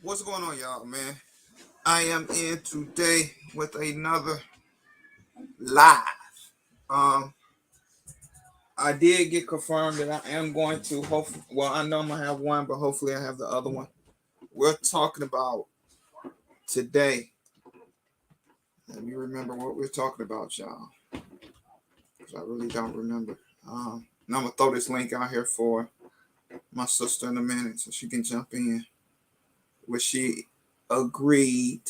What's going on, y'all, man? I am in today with another live. Um, I did get confirmed that I am going to. Hopefully, well, I know I'm gonna have one, but hopefully, I have the other one. We're talking about today. Let me remember what we're talking about, y'all, because I really don't remember. And I'm gonna throw this link out here for my sister in a minute, so she can jump in. Where she agreed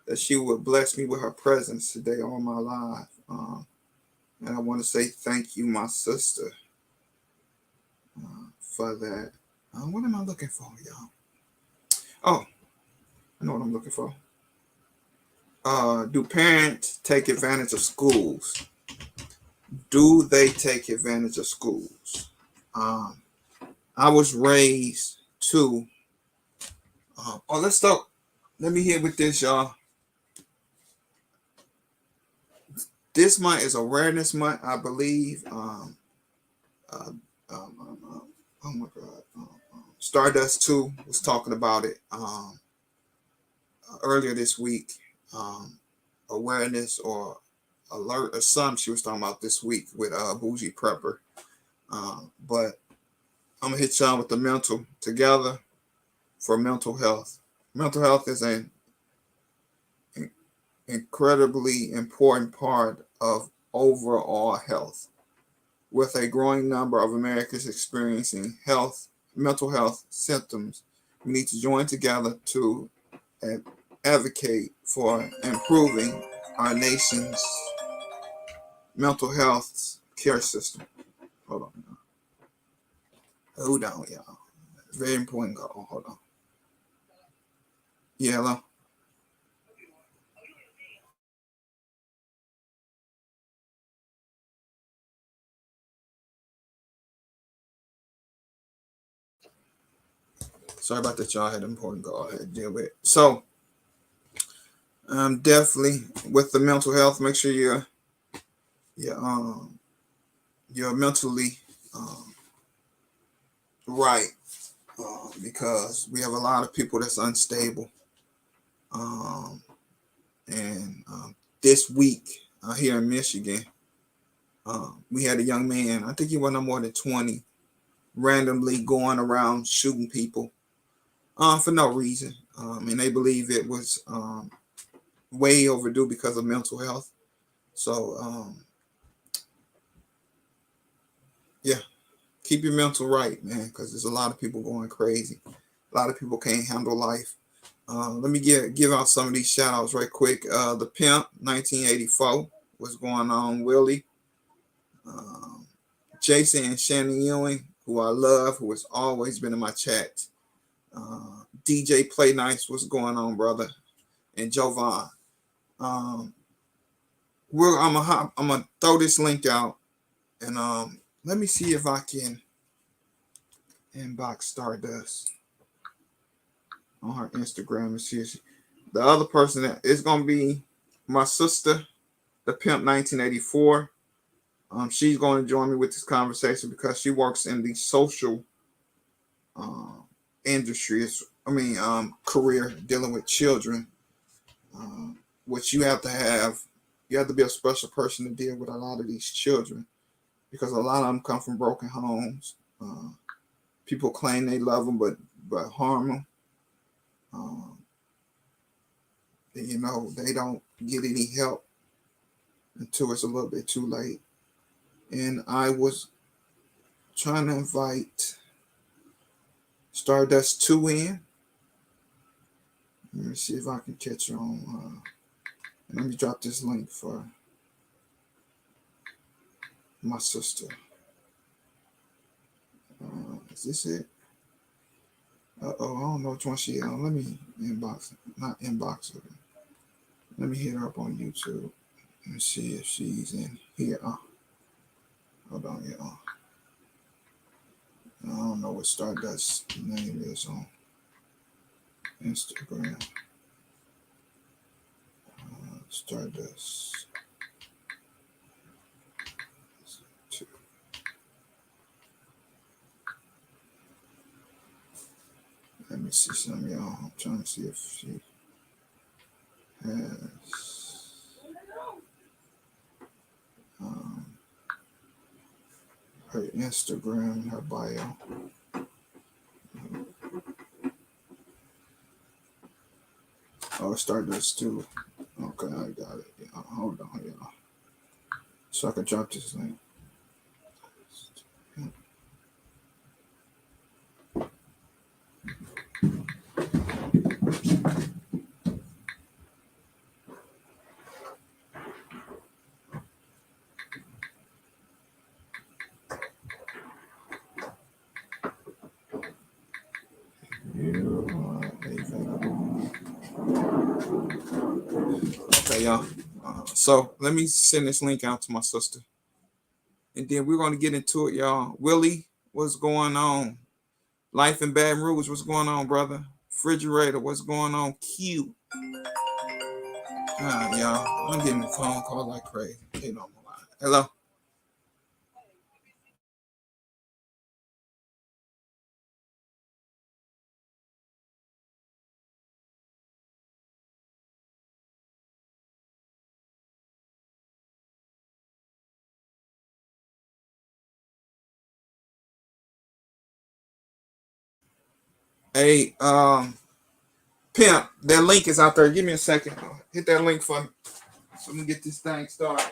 that she would bless me with her presence today on my live. And I want to say thank you, my sister, for that. What am I looking for, y'all? Oh, I know what I'm looking for. Do parents take advantage of schools? Do they take advantage of schools? Um, I was raised to. Let's start. Let me hit with this, y'all. This month is Awareness Month, I believe. Uh, oh my God. Stardust 2 was talking about it earlier this week. Awareness or alert or something she was talking about this week with Bougie Prepper. But I'm going to hit y'all with the mental together for mental health. Mental health is an incredibly important part of overall health. With a growing number of Americans experiencing mental health symptoms, we need to join together to advocate for improving our nation's mental health care system. Hold on, y'all. Very important call. Hold on. Yeah, hello. Sorry about that, y'all. I had an important call I had to deal with. So, definitely with the mental health, make sure you're mentally right, because we have a lot of people that's unstable. And this week here in Michigan, we had a young man. I think he was no more than 20, randomly going around shooting people for no reason. And they believe it was way overdue because of mental health. So, yeah, keep your mental right, man, because there's a lot of people going crazy. A lot of people can't handle life. Let me give out some of these shout outs right quick. The Pimp, 1984. What's going on, Willie? Jason and Shannon Ewing, who I love, who has always been in my chat. DJ Play Nice, what's going on, brother? And Jovan. I'm gonna throw this link out, and let me see if I can inbox Stardust on her Instagram and see if the other person that is gonna be my sister, the Pimp 1984. She's going to join me with this conversation because she works in the social industry. Career dealing with children, which you have to be a special person to deal with a lot of these children because a lot of them come from broken homes. People claim they love them, but harm them. They don't get any help until it's a little bit too late. And I was trying to invite Stardust 2 in. Let me see if I can catch her on. Let me drop this link for my sister. Is this it? I don't know which one she is. Let me not inbox her. Let me hit her up on YouTube and see if she's in here. Hold on, y'all. I don't know what Stardust's name is on Instagram. Stardust. Let me see some, y'all. I'm trying to see if she has her Instagram, her bio. Oh, start this too. Okay, I got it. Yeah, hold on, y'all. So I can drop this link. Okay, y'all. So let me send this link out to my sister, and then we're gonna get into it, y'all. Willie, what's going on? Life in Baton Rouge, what's going on, brother? Refrigerator, what's going on? Q. Y'all, I'm getting a phone call like crazy. You know, hello. Hey, Pimp, that link is out there. Give me a second. Hit that link for me so we can get this thing started.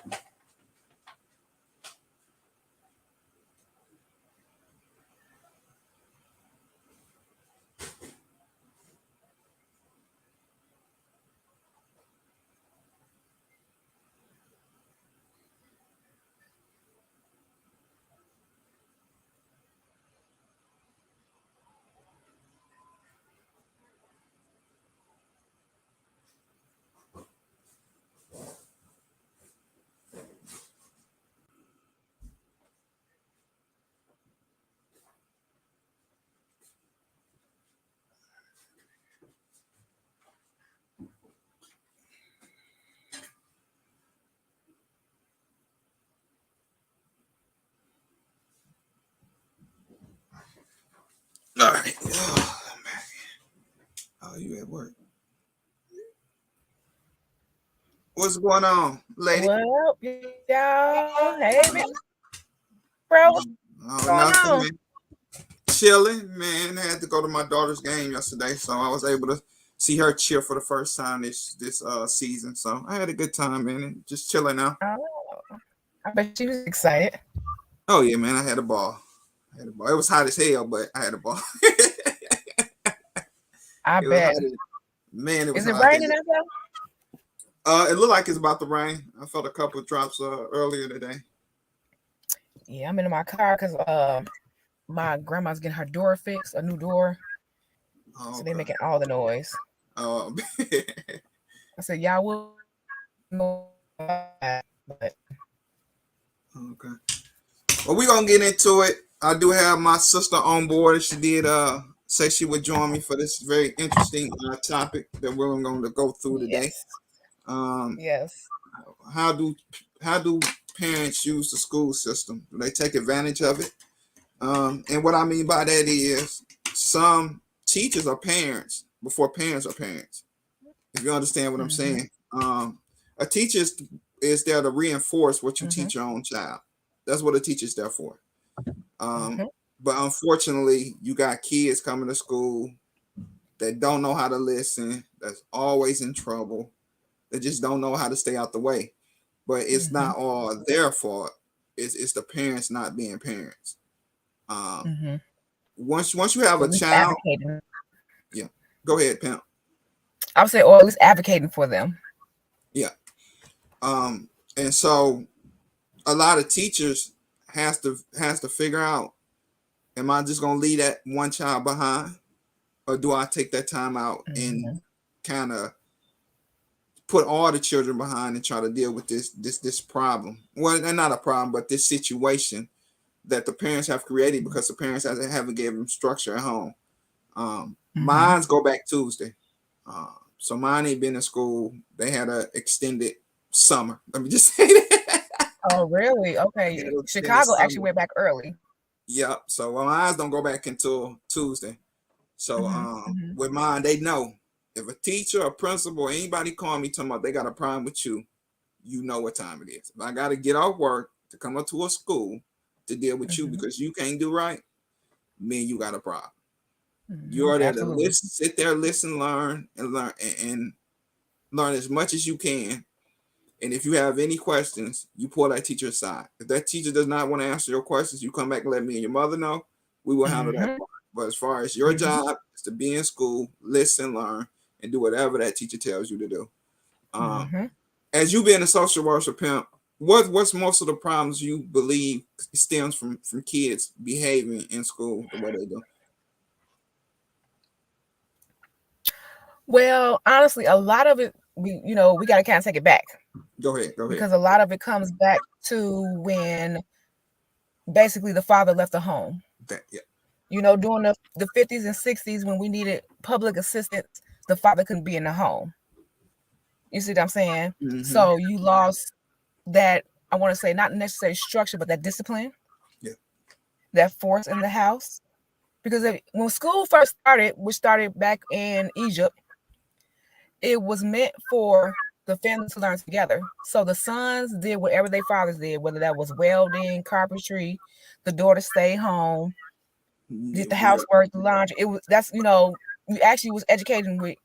All right. Oh, I'm back. Oh, you at work? What's going on, lady? What up, y'all? Hey, big bro. What's Oh, going nothing, on? man. Chilling, man. I had to go to my daughter's game yesterday, so I was able to see her cheer for the first time this season. So I had a good time, man. And just chilling now. Oh, I bet she was excited. Oh yeah, man. I had a ball. It was hot as hell, but I had a ball. I It was hot. bet. Man, it was Is it hot. raining out there? It looked like it's about to rain. I felt a couple of drops earlier today. Yeah, I'm in my car because my grandma's getting her door fixed, a new door. Oh, So they're okay. making all the noise. Oh, I said, y'all will know that, but okay. Well, we're gonna get into it. I do have my sister on board. She did say she would join me for this very interesting topic that we're going to go through today. yes. Um, Yes. how do parents use the school system? Do they take advantage of it? And what I mean by that is some teachers are parents before parents are parents. If you understand what I'm Mm-hmm. saying, a teacher is there to reinforce what you Mm-hmm. teach your own child. That's what a teacher's there for. Mm-hmm. But unfortunately, you got kids coming to school that don't know how to listen, that's always in trouble, that just don't know how to stay out the way. But it's Mm-hmm. not all their fault. It's the parents not being parents. Um, Mm-hmm. once you have Or a at least child, advocating. yeah, go ahead, Pimp. I would say, or at least advocating for them. Yeah. And so a lot of teachers has to figure out, am I just gonna leave that one child behind, or do I take that time out and Mm-hmm. kind of put all the children behind and try to deal with this problem? Well, and not a problem, but this situation that the parents have created because the parents haven't given them structure at home. Mm-hmm. Mine's go back Tuesday, so mine ain't been in school. They had a extended summer. Let me just say that. Oh, really? They had Okay. an extended Chicago actually summer. went back early. Yep. So my eyes don't go back until Tuesday. So with mine, they know if a teacher, a principal, anybody call me talking about they got a problem with you, you know what time it is. If I got to get off work to come up to a school to deal with you because you can't do right, me and you got a problem. You are there to Absolutely. listen, sit there, listen, learn, and learn as much as you can. And if you have any questions, you pull that teacher aside. If that teacher does not want to answer your questions, you come back and let me and your mother know. We will handle that part. But as far as your job is to be in school, listen, learn, and do whatever that teacher tells you to do. As you being a social worker pimp, what's most of the problems you believe stems from kids behaving in school the way they do? Well, honestly, a lot of it, we got to kind of take it back. Go ahead. Because a lot of it comes back to when basically the father left the home. During the 50s and 60s when we needed public assistance, the father couldn't be in the home. You see what I'm saying? So you lost that, I want to say, not necessarily structure, but that discipline, that force in the house. Because when school first started, which started back in Egypt, it was meant for the family to learn together. So the sons did whatever their fathers did, whether that was welding, carpentry. The daughter stayed home, did the housework, the laundry. You actually was educating with,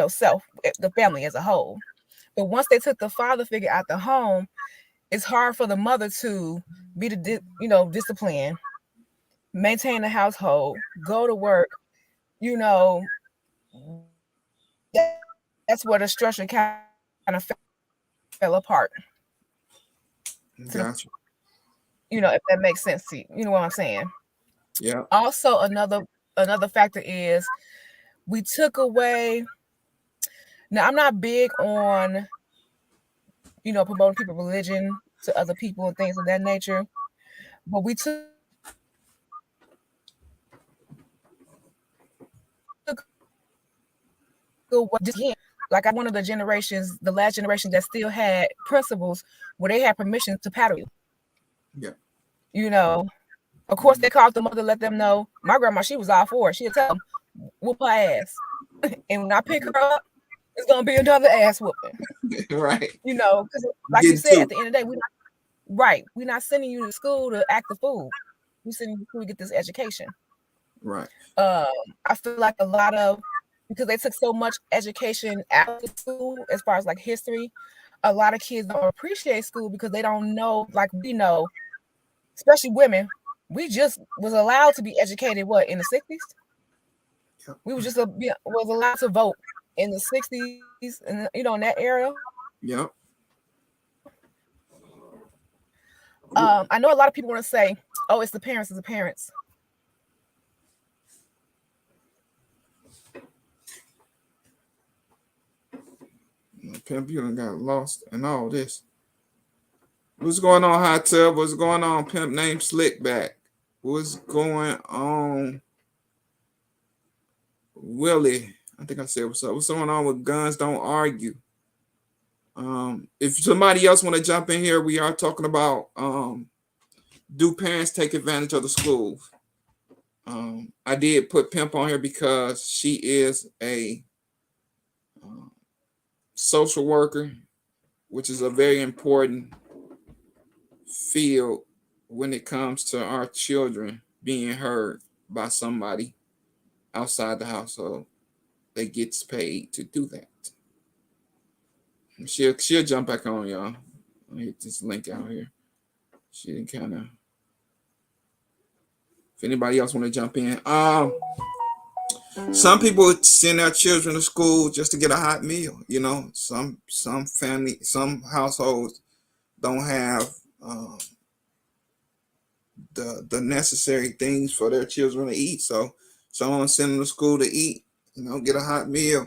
self, the family as a whole. But once they took the father figure out the home, it's hard for the mother to be disciplined, maintain the household, go to work. That's where the structure kind of fell apart. Gotcha. If that makes sense to you. You know what I'm saying? Yeah. Also, another factor is we took away. Now, I'm not big on, promoting people's religion to other people and things of that nature, but we took like I'm one of the generations, the last generation that still had principles where they had permission to paddle you. Yeah. Of course, they called the mother, let them know. My grandma, she was all for it. She'd tell them, whoop her ass. And when I pick her up, it's going to be another ass whooping. Right. Because like you said, at the end of the day, we're not sending you to school to act the fool. We're sending you to school to get this education. Right. I feel like a lot of, because they took so much education out of school as far as like history, a lot of kids don't appreciate school because they don't know, like we know, especially women, we just was allowed to be educated, in the 60s? Yep. We was allowed to vote in the 60s, and in that era. Yep. I know a lot of people want to say, oh, it's the parents. Pimp, you done got lost in all this. What's going on, Hot Tub? What's going on, Pimp named Slickback? What's going on, Willie? I think I said what's up. What's going on with Guns Don't Argue? If somebody else want to jump in here, we are talking about do parents take advantage of the schools? I did put Pimp on here because she is a social worker, which is a very important field when it comes to our children being heard by somebody outside the household that gets paid to do that. She'll jump back on, y'all. Let me hit this link out here. She didn't kind of. If anybody else want to jump in, some people send their children to school just to get a hot meal. Some family, some households don't have the necessary things for their children to eat. So someone send them to school to eat, get a hot meal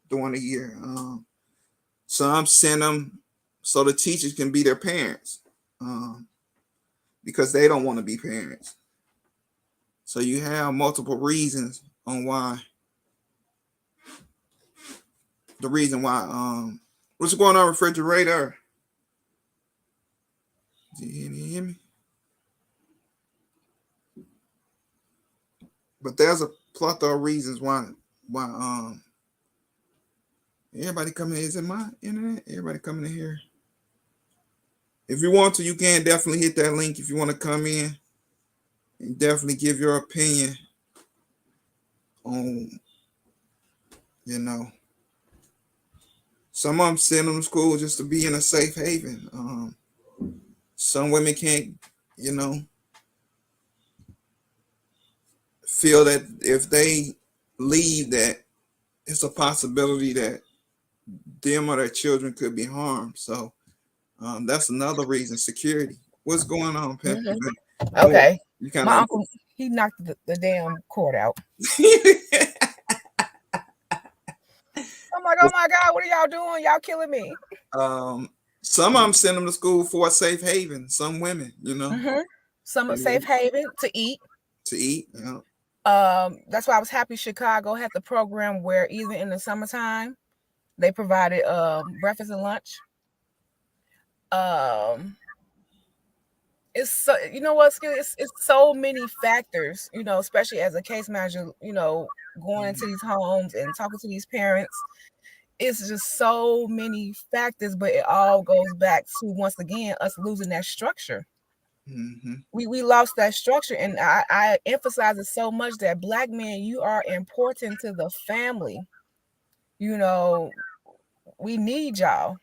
during the year. Some send them so the teachers can be their parents because they don't want to be parents. So you have multiple reasons on why. The reason why. What's going on, refrigerator? Do you hear me? But there's a plethora of reasons why everybody coming in. Is it my internet? Everybody coming in here. If you want to, you can definitely hit that link if you want to come in and definitely give your opinion on, some of them send them to school just to be in a safe haven. Some women can't, feel that if they leave, that it's a possibility that them or their children could be harmed. So that's another reason. Security. What's going on, Pep? Okay. My uncle, he knocked the damn cord out. I'm like, oh my God, what are y'all doing? Y'all killing me. Some of them send them to school for a safe haven. Some women, Some safe haven to eat. Yeah. That's why I was happy Chicago had the program where even in the summertime they provided breakfast and lunch. It's so, you know what, it's so many factors, especially as a case manager, going into these homes and talking to these parents. It's just so many factors, but it all goes back to, once again, us losing that structure. Mm-hmm. We lost that structure, and I emphasize it so much that Black men, you are important to the family. We need y'all.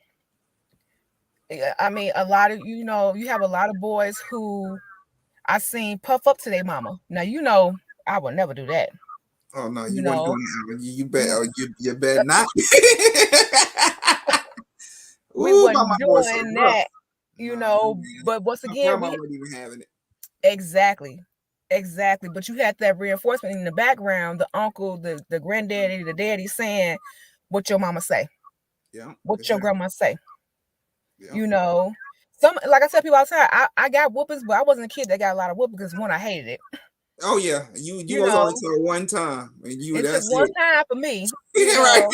I mean, a lot of, you have a lot of boys who I seen puff up to their mama. Now, I would never do that. Oh no, you wouldn't do that. You bet. You bet not. We wasn't doing that, But once again, we weren't even having it. Exactly. But you had that reinforcement in the background, the uncle, the granddaddy, the daddy saying what your mama say. Yeah. What your grandma say. Yeah. Some, like I tell people all the time, I got whoopings, but I wasn't a kid that got a lot of whoopings because, one, I hated it. Oh yeah, you was only told one time, and it took one time for me. Right.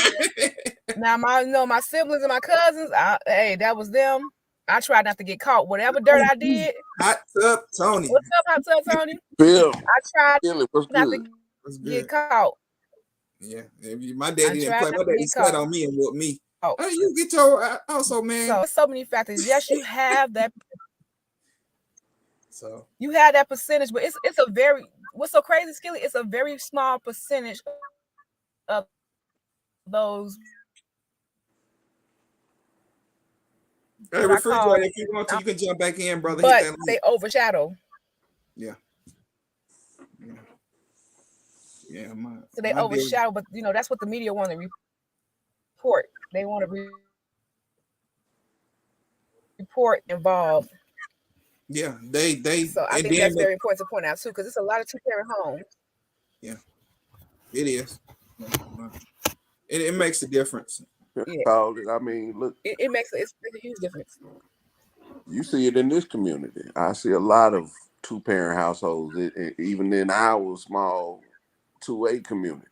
Now my siblings and my cousins, hey, that was them. I tried not to get caught. Whatever dirt I did. Hot Tub Tony. What's up, Hot Tub Tony? Bill. I tried not to get caught. Yeah, my daddy didn't play. My daddy spat on me and whooped me. Oh, you get your also, man. So there's so many factors. Yes, you have that. So you have that percentage, but it's a very, what's so crazy, Skilly? It's a very small percentage of those. Hey, refrigerator, if you want to, you can jump back in, brother. But hit that they overshadow. Yeah. So they overshadow, but that's what the media want to report. They want to report involved. Yeah, they. So I think that's very important to point out too, because it's a lot of two-parent homes. Yeah, it is. It makes a difference. Yeah. I mean, look, it makes it's a huge difference. You see it in this community. I see a lot of two-parent households, even in our small 2A community.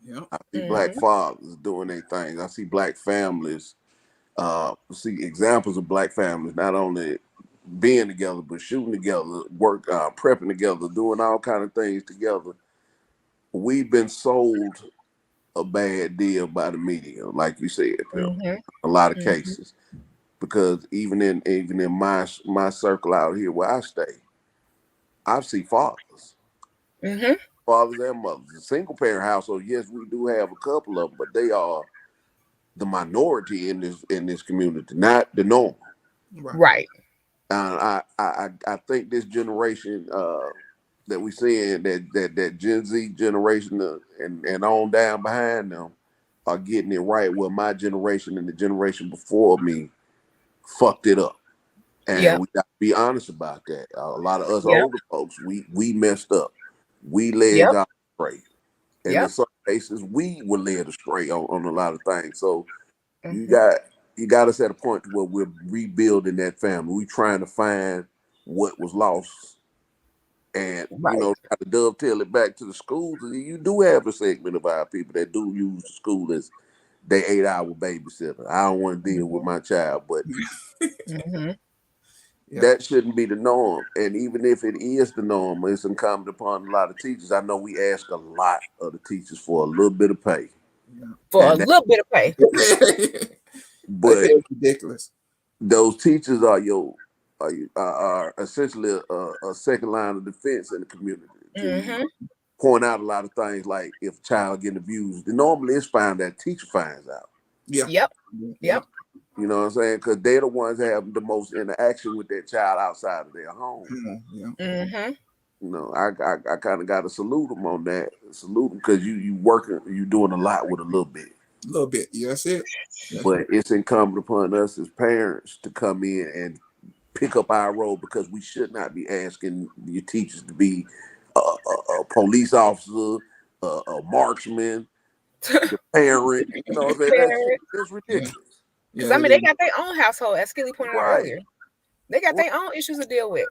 Yeah. I see Black fathers doing their things. I see Black families. See examples of Black families not only being together, but shooting together, work, prepping together, doing all kind of things together. We've been sold a bad deal by the media, like you said, a lot of cases. Because even in my circle out here where I stay, I see fathers, fathers and mothers. A single parent household, yes, we do have a couple of them, but they are the minority in this community, not the norm. Right. I think this generation that we seeing, that Gen Z generation and on down behind them are getting it right, where my generation and the generation before me fucked it up. And we got to be honest about that. A lot of us older folks, we messed up. We led God astray. And in some cases, we were led astray on a lot of things. So you got us at a point where we're rebuilding that family. We're trying to find what was lost. And, try to dovetail it back to the schools. You do have a segment of our people that do use the school as they 8-hour babysitter. I don't want to deal with my child, but That shouldn't be the norm. And even if it is the norm, it's incumbent upon a lot of teachers. I know we ask a lot of the teachers for a little bit of pay. For a little bit of pay. But it's ridiculous. Those teachers are essentially a second line of defense in the community. To point out a lot of things, like if a child getting abused, normally it's found that teacher finds out. Yep. You know what I'm saying? Because they're the ones that have the most interaction with their child outside of their home. You know, I kind of got to salute them on that. Salute them because you working, you doing a lot with a little bit. A little bit, that's it. But it's incumbent upon us as parents to come in and pick up our role, because we should not be asking your teachers to be a police officer, a marksman, the parent. You know what I'm saying? That's ridiculous. Because I mean, they got their own household, as Skilly pointed out earlier. They got their own issues to deal with.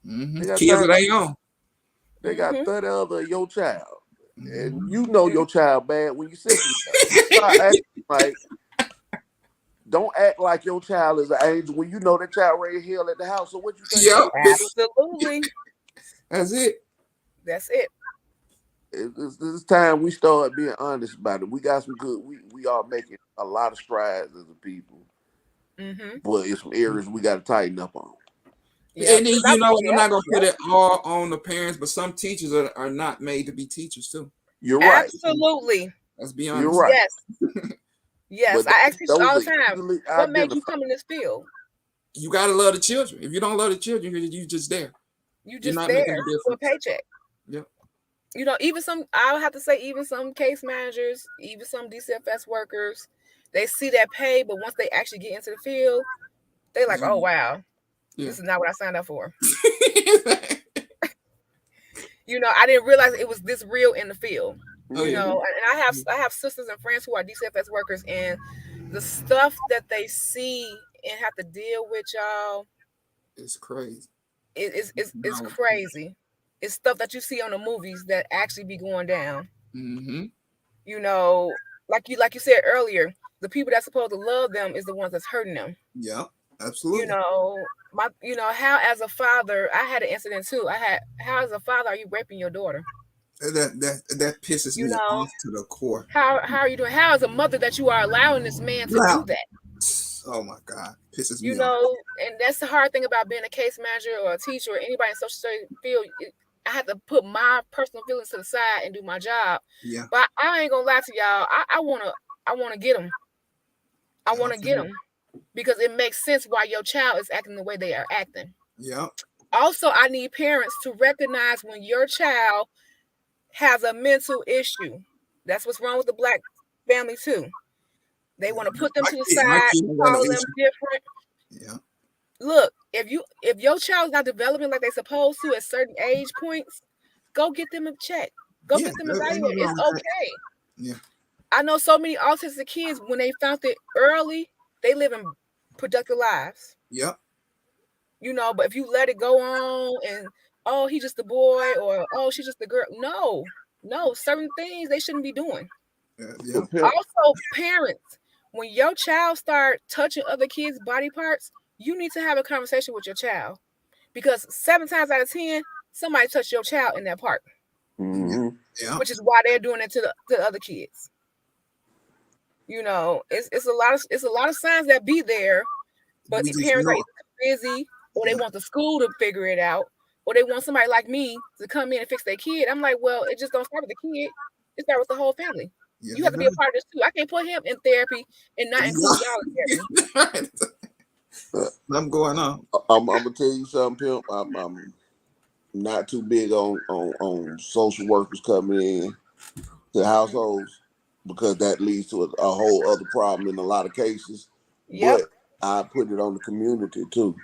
Kids of their own. They got 30 other of your child. And you know your child bad when you sit there. Like, don't act like your child is an angel when you know that child ready to hell at the house. So what you think? Absolutely. That's it. That's it. It's time we start being honest about it. We got some good. We are making a lot of strides as a people, but it's some areas we got to tighten up on. And then, you know, I'm not gonna put it all on the parents, but some teachers are not made to be teachers too. You're right. Absolutely. Let's be honest. You're right. Yes. Yes. I ask teachers all the time, what made you come in this field? You gotta love the children. If you don't love the children, you just there. You just there for a paycheck. Yep. You know, even some, I'll have to say, even some case managers, even some DCFS workers, they see that pay, but once they actually get into the field, they like, oh wow, this is not what I signed up for. You know, I didn't realize it was this real in the field. You know, and I have sisters and friends who are DCFS workers, and the stuff that they see and have to deal with, y'all, it's crazy. It's crazy. It's stuff that you see on the movies that actually be going down. You know, like you said earlier, the people that's supposed to love them is the ones that's hurting them. Yeah, absolutely. You know, how as a father, I had an incident too. How as a father are you raping your daughter? That pisses me off to the core. How are you doing? How as a mother that you are allowing this man to do that? Oh my God, pisses me off. You know, and that's the hard thing about being a case manager or a teacher or anybody in social studies field. I have to put my personal feelings to the side and do my job. Yeah. But I ain't gonna lie to y'all. I wanna get them. I wanna get them because it makes sense why your child is acting the way they are acting. Yeah. Also, I need parents to recognize when your child has a mental issue. That's what's wrong with the Black family too. They want to put them to the side, call them different. Yeah. Look, if your child's not developing like they're supposed to at certain age points, go get them a check. Go get them evaluated. It's okay. Yeah. I know so many autistic kids, when they found it early, they live in productive lives. Yep. You know, but if you let it go on and, oh, he's just a boy, or, oh, she's just a girl. No, certain things they shouldn't be doing. Yeah. Also, parents, when your child start touching other kids' body parts, you need to have a conversation with your child, because 7 times out of 10, somebody touched your child in that part, which is why they're doing it to the other kids. You know, it's a lot of signs that be there, but the parents are either busy, or they want the school to figure it out, or they want somebody like me to come in and fix their kid. I'm like, well, it just don't start with the kid; it starts with the whole family. Yeah, you have to be a part of this too. I can't put him in therapy and not include y'all in therapy. I'm going on. I'm gonna tell you something, Pimp. I'm not too big on social workers coming in to households, because that leads to a whole other problem in a lot of cases. Yep. But I put it on the community too.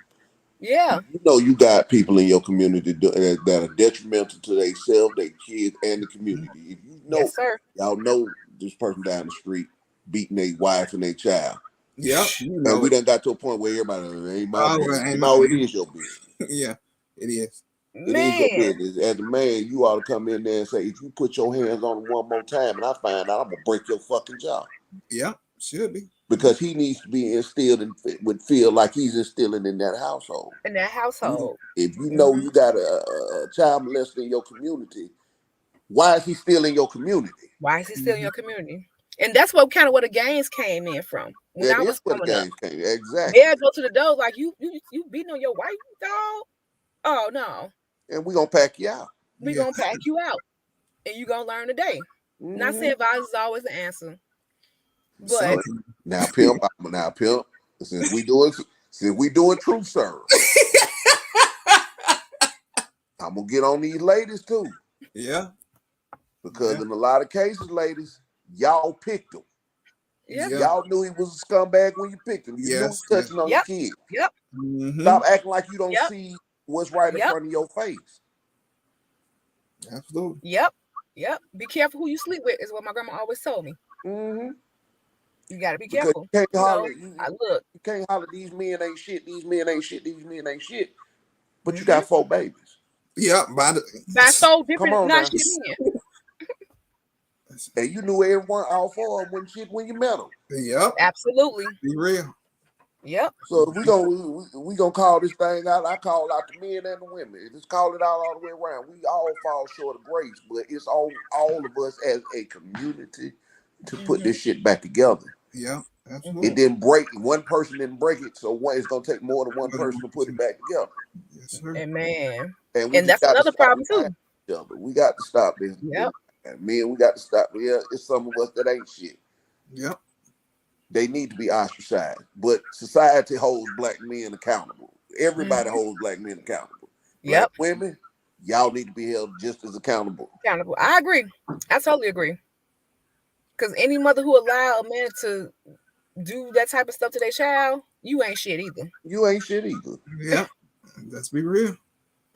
Yeah. You know, you got people in your community that are detrimental to themselves, their kids, and the community. If you know, yes, sir. Y'all know this person down the street beating their wife and their child. Yep. And we done got to a point where everybody ain't my business. It is your business. Yeah, it is. It is your business. As a man, you ought to come in there and say, if you put your hands on it one more time and I find out, I'm gonna break your fucking jaw. Yeah, should be. because he needs to be instilled and would feel like he's instilling in that household. In that household. If you know you got a child molester in your community, why is he still in your community? Why is he still in your community? And that's what kind of where the gangs came in from. When That I is was where the coming up, games came. Exactly. they'll go to the door like you beating on your wife, dog. Oh no. And we're gonna pack you out. We're gonna pack you out. And you're gonna learn today. Not saying violence is always the answer. But now pimp, since we doing truth serve, I'm gonna get on these ladies too. Yeah. Because in a lot of cases, ladies, y'all picked him. Yeah. Y'all knew he was a scumbag when you picked him. You knew he was touching on your kids. Yep. Stop acting like you don't see what's right in front of your face. Absolutely. Yep. Be careful who you sleep with is what my grandma always told me. You gotta be careful. You can't holler, you can't holler, these men ain't shit, these men ain't shit, these men ain't shit. But you got 4 babies. Yeah, by 4 different not shit men. And you knew everyone, all 4 of them when you met them. Yep. Absolutely. Be real. Yep. So we gonna call this thing out. I call out the men and the women. Just call it out all the way around. We all fall short of grace, but it's all of us as a community to put this shit back together. Yeah, absolutely. It didn't break. One person didn't break it, so it's gonna take more than one person to put it back together. Yes, sir. Amen. And that's another problem too. We got to stop this. Yep. Men, we got to stop. Yeah, it's some of us that ain't shit. Yep. They need to be ostracized. But society holds black men accountable. Everybody holds black men accountable. Black women, y'all need to be held just as accountable. I agree. I totally agree. Because any mother who allow a man to do that type of stuff to their child, you ain't shit either. You ain't shit either. Yeah. Let's be real.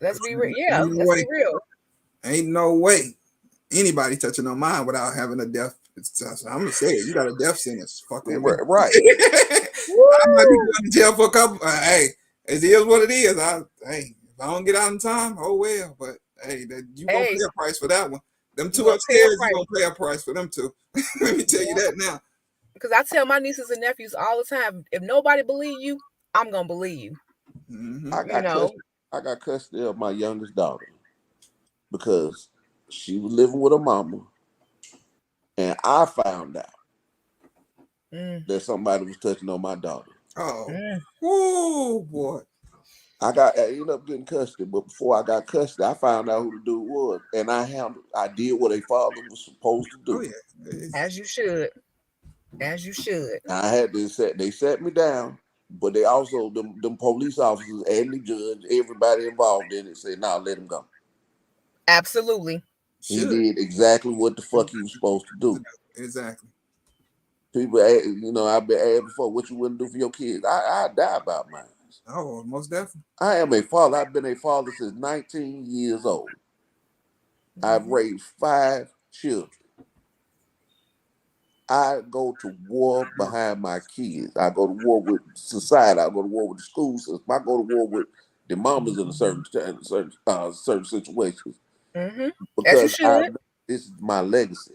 Let's be real. Yeah, let's be real. Ain't no way anybody touching on mine without having a death. I'm gonna say it. You got a death sentence. Fuck with me. Right. I might be going to jail for a couple. Hey, it is what it is. If I don't get out in time, oh well. But hey, you gonna pay a price for that one. Them 2 upstairs, you gonna pay a price for them 2. Let me tell you that now. Because I tell my nieces and nephews all the time, if nobody believe you, I'm gonna believe you. I got custody of my youngest daughter because she was living with her mama, and I found out that somebody was touching on my daughter. Oh boy! I ended up getting custody, but before I got custody, I found out who the dude was, and I did what a father was supposed to do. Oh, yeah. As you should. I had to they set me down, but they also them police officers and the judge, everybody involved in it, said, "Nah, let him go." Absolutely. He did exactly what the fuck he was supposed to do. Exactly. People, I've been asked before, what you wouldn't do for your kids. I die about mine. Oh, most definitely. I am a father. I've been a father since 19 years old. I've raised 5 children. I go to war behind my kids. I go to war with society. I go to war with the school system. I go to war with the mamas in certain situations. Because this is my legacy.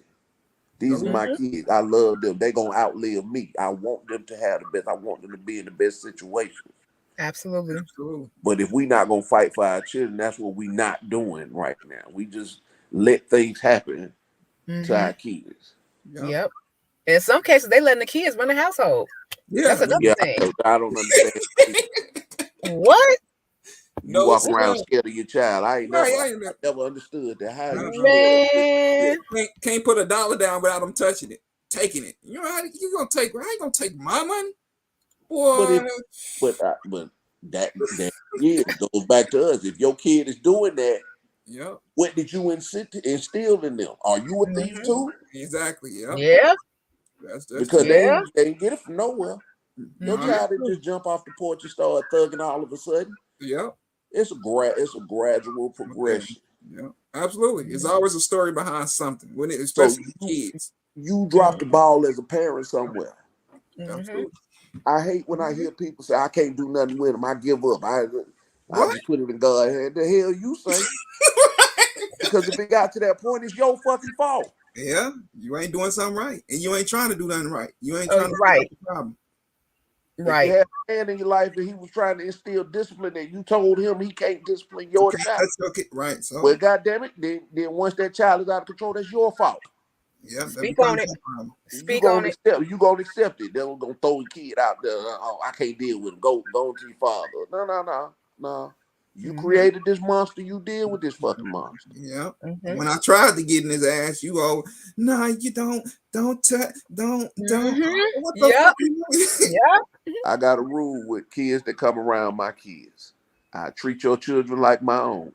These are my kids. I love them. They're going to outlive me. I want them to have the best. I want them to be in the best situation. Absolutely. But if we're not going to fight for our children, that's what we're not doing right now. We just let things happen to our kids. Yep. In some cases, they letting the kids run the household. Yeah. That's another thing. I don't understand. What? You walk around scared of your child. I never understood that. How you can't put $1 down without them touching it, taking it. You know how you gonna take? I ain't gonna take my money, boy. But that goes back to us. If your kid is doing that, what did you instill in them? Are you a thief too? Exactly. Yeah. That's because they ain't get it from nowhere. Your child didn't just jump off the porch and start thugging all of a sudden. Yeah. It's a gradual progression. Yeah, absolutely. It's always a story behind something. Especially kids. You drop the ball as a parent somewhere. Absolutely. I hate when I hear people say I can't do nothing with them. I give up. I just put it in God's hand. The hell you say? Because if it got to that point, it's your fucking fault. Yeah, you ain't doing something right, and you ain't trying to do nothing right. You ain't Oh, trying to right. solve the problem. If Right. you had a man in your life and he was trying to instill discipline and you told him he can't discipline your Okay, child, that's okay. Right. So well, goddamn it, then once that child is out of control, that's your fault. yeah, that Speak becomes on it. your problem. Speak on it. You gonna accept it. They're gonna throw the kid out there. Oh, I can't deal with him. Go to your father. No. You created this monster. You deal with this fucking monster. Yeah. When I tried to get in his ass, you go, no, you don't touch, don't. What the fuck? Yeah. I got a rule with kids that come around my kids. I treat your children like my own.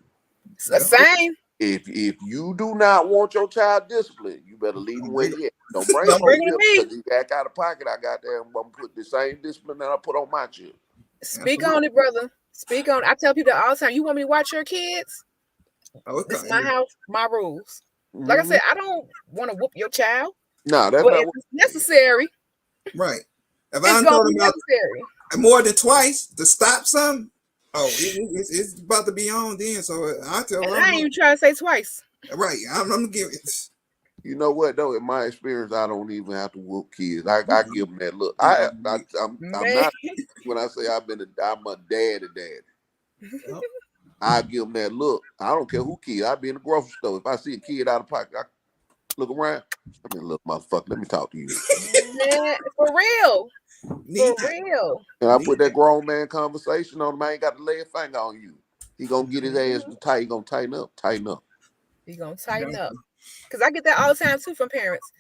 Same. If you do not want your child disciplined, you better leave him where he at. Don't bring him Don't bring over it to here me. because he act out of pocket. I got there. I'm gonna put the same discipline that I put on my children. Speak on it, brother. Speak on it. I tell people all the time, you want me to watch your kids? This is my house, my rules. Like I said, I don't want to whoop your child. No, that's but not if it's necessary. Right. If it's I told be him necessary more than twice to stop something, it's about to be on then. So I tell him. I ain't even trying to say twice. Right. I'm gonna give it. You know what though? In my experience, I don't even have to whoop kids. I give them that look. I'm not when I say I'm a daddy. Yep. I give them that look. I don't care who kid. I be in the grocery store. If I see a kid out of pocket, I look around. I mean, look, motherfucker, let me talk to you. For real. For real. And I put that grown man conversation on him. I ain't got to lay a finger on you. He gonna get his ass tight. He gonna tighten up. He gonna tighten up. Because I get that all the time too from parents.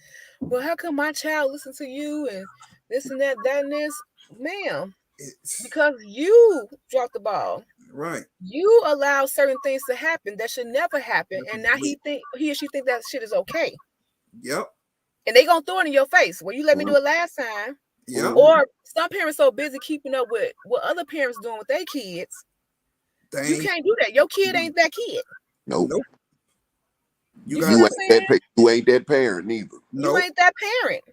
Well, how come my child listen to you and this and that and this? Ma'am, because you dropped the ball. Right. You allow certain things to happen that should never happen. And now he or she think that shit is okay. Yep. And they gonna throw it in your face. Well, you let me do it last time. Yeah. Or some parents so busy keeping up with what other parents doing with their kids. You can't do that. Your kid ain't that kid. Nope. You ain't that parent neither. You ain't that parent.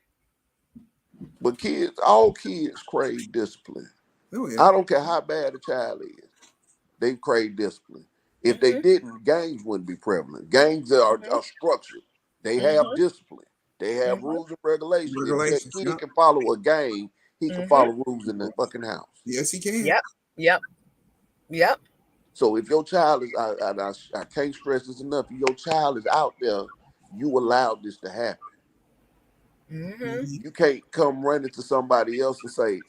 But all kids crave discipline. Oh, yeah. I don't care how bad a child is. They crave discipline. If they didn't, gangs wouldn't be prevalent. Gangs are structured. They have discipline. They have rules and regulations. If that kid can follow a gang, he can follow rules in the fucking house. Yes, he can. Yep. So if your child is, I can't stress this enough, if your child is out there, you allowed this to happen. You can't come running to somebody else and say,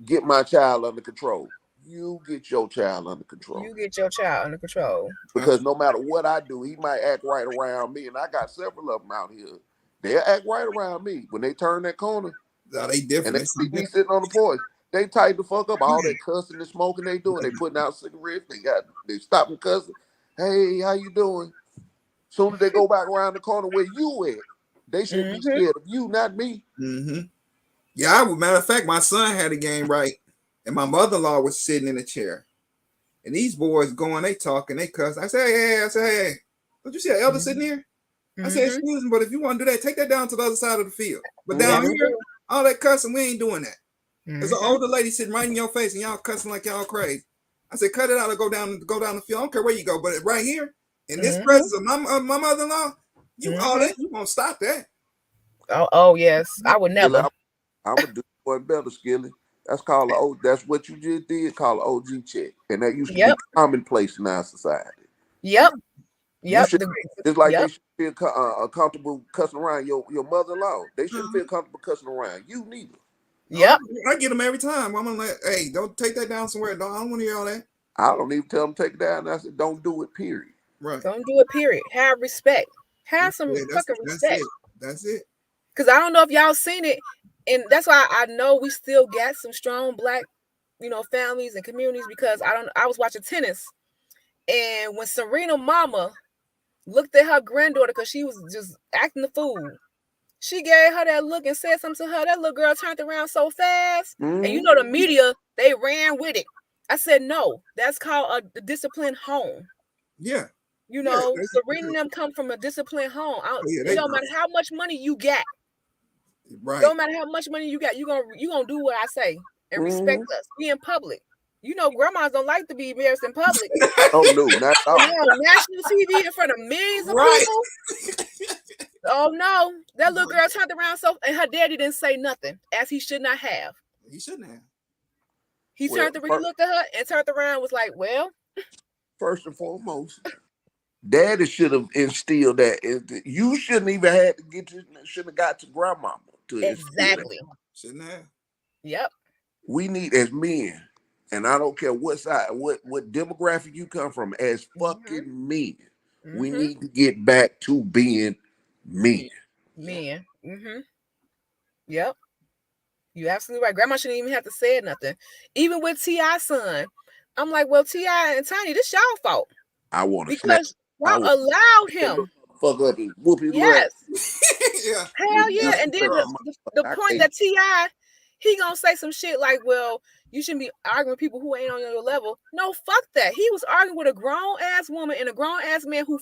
get my child under control. You get your child under control. Because no matter what I do, he might act right around me. And I got several of them out here. They'll act right around me. When they turn that corner, they different. And they see me sitting on the porch, they tighten the fuck up. All that cussing and smoking they doing. They putting out cigarettes. They stopping cussing. Hey, how you doing? Soon as they go back around the corner where you at, they should be scared of you, not me. Yeah, matter of fact, my son had a game right, and my mother-in-law was sitting in a chair, and these boys going, they talking, they cuss. I say, hey, don't you see an elder sitting here? I said, excuse me, but if you want to do that, take that down to the other side of the field. But down here, all that cussing, we ain't doing that. There's an older lady sitting right in your face, and y'all cussing like y'all crazy. I said, cut it out and go down the field. I don't care where you go, but right here, in this presence of my mother-in-law, you all that, you won't stop that. Oh yes, I would never. I'm gonna do one better, Skilly. That's called that's what you just did, called an OG check, and that used to be commonplace in our society. Yep. Just like they should feel comfortable cussing around your mother-in-law. They shouldn't feel comfortable cussing around you neither. Yep. I get them every time. I'm gonna hey, don't take that down somewhere. I don't want to hear all that. I don't even tell them to take it down. I said, don't do it, period. Right. Don't do it, period. Have respect. Have some fucking respect. That's it. Because I don't know if y'all seen it. And that's why I know we still got some strong Black, families and communities, because I was watching tennis. And when Serena mama looked at her granddaughter because she was just acting the fool, she gave her that look and said something to her. That little girl turned around so fast. And the media, they ran with it. I said, no, that's called a disciplined home. Yeah. Serena and them come from a disciplined home. It don't matter how much money you got. Right. Don't matter how much money you got, you gonna do what I say and respect us. Be in public. Grandmas don't like to be embarrassed in public. Oh no, not all. National TV in front of millions of people. Oh no, that little girl turned around and her daddy didn't say nothing, as he should not have. He shouldn't have. He looked at her and turned around, was like, well. First and foremost, Daddy should have instilled that. You shouldn't even have to shouldn't have got to grandmama to exactly. Shouldn't have. Yep. We need, as men, and I don't care what side, what demographic you come from, as fucking men, we need to get back to being men. Men. Yep. You're absolutely right. Grandma shouldn't even have to say nothing. Even with T.I.'s son, I'm like, well, T.I. and Tiny, this y'all fault. I want to because y'all allowed him. Fuck up and whoop his yes. Yeah. Hell yeah. And then the point that T.I., he gonna say some shit like, well, you shouldn't be arguing with people who ain't on your level. No, fuck that. He was arguing with a grown-ass woman and a grown-ass man who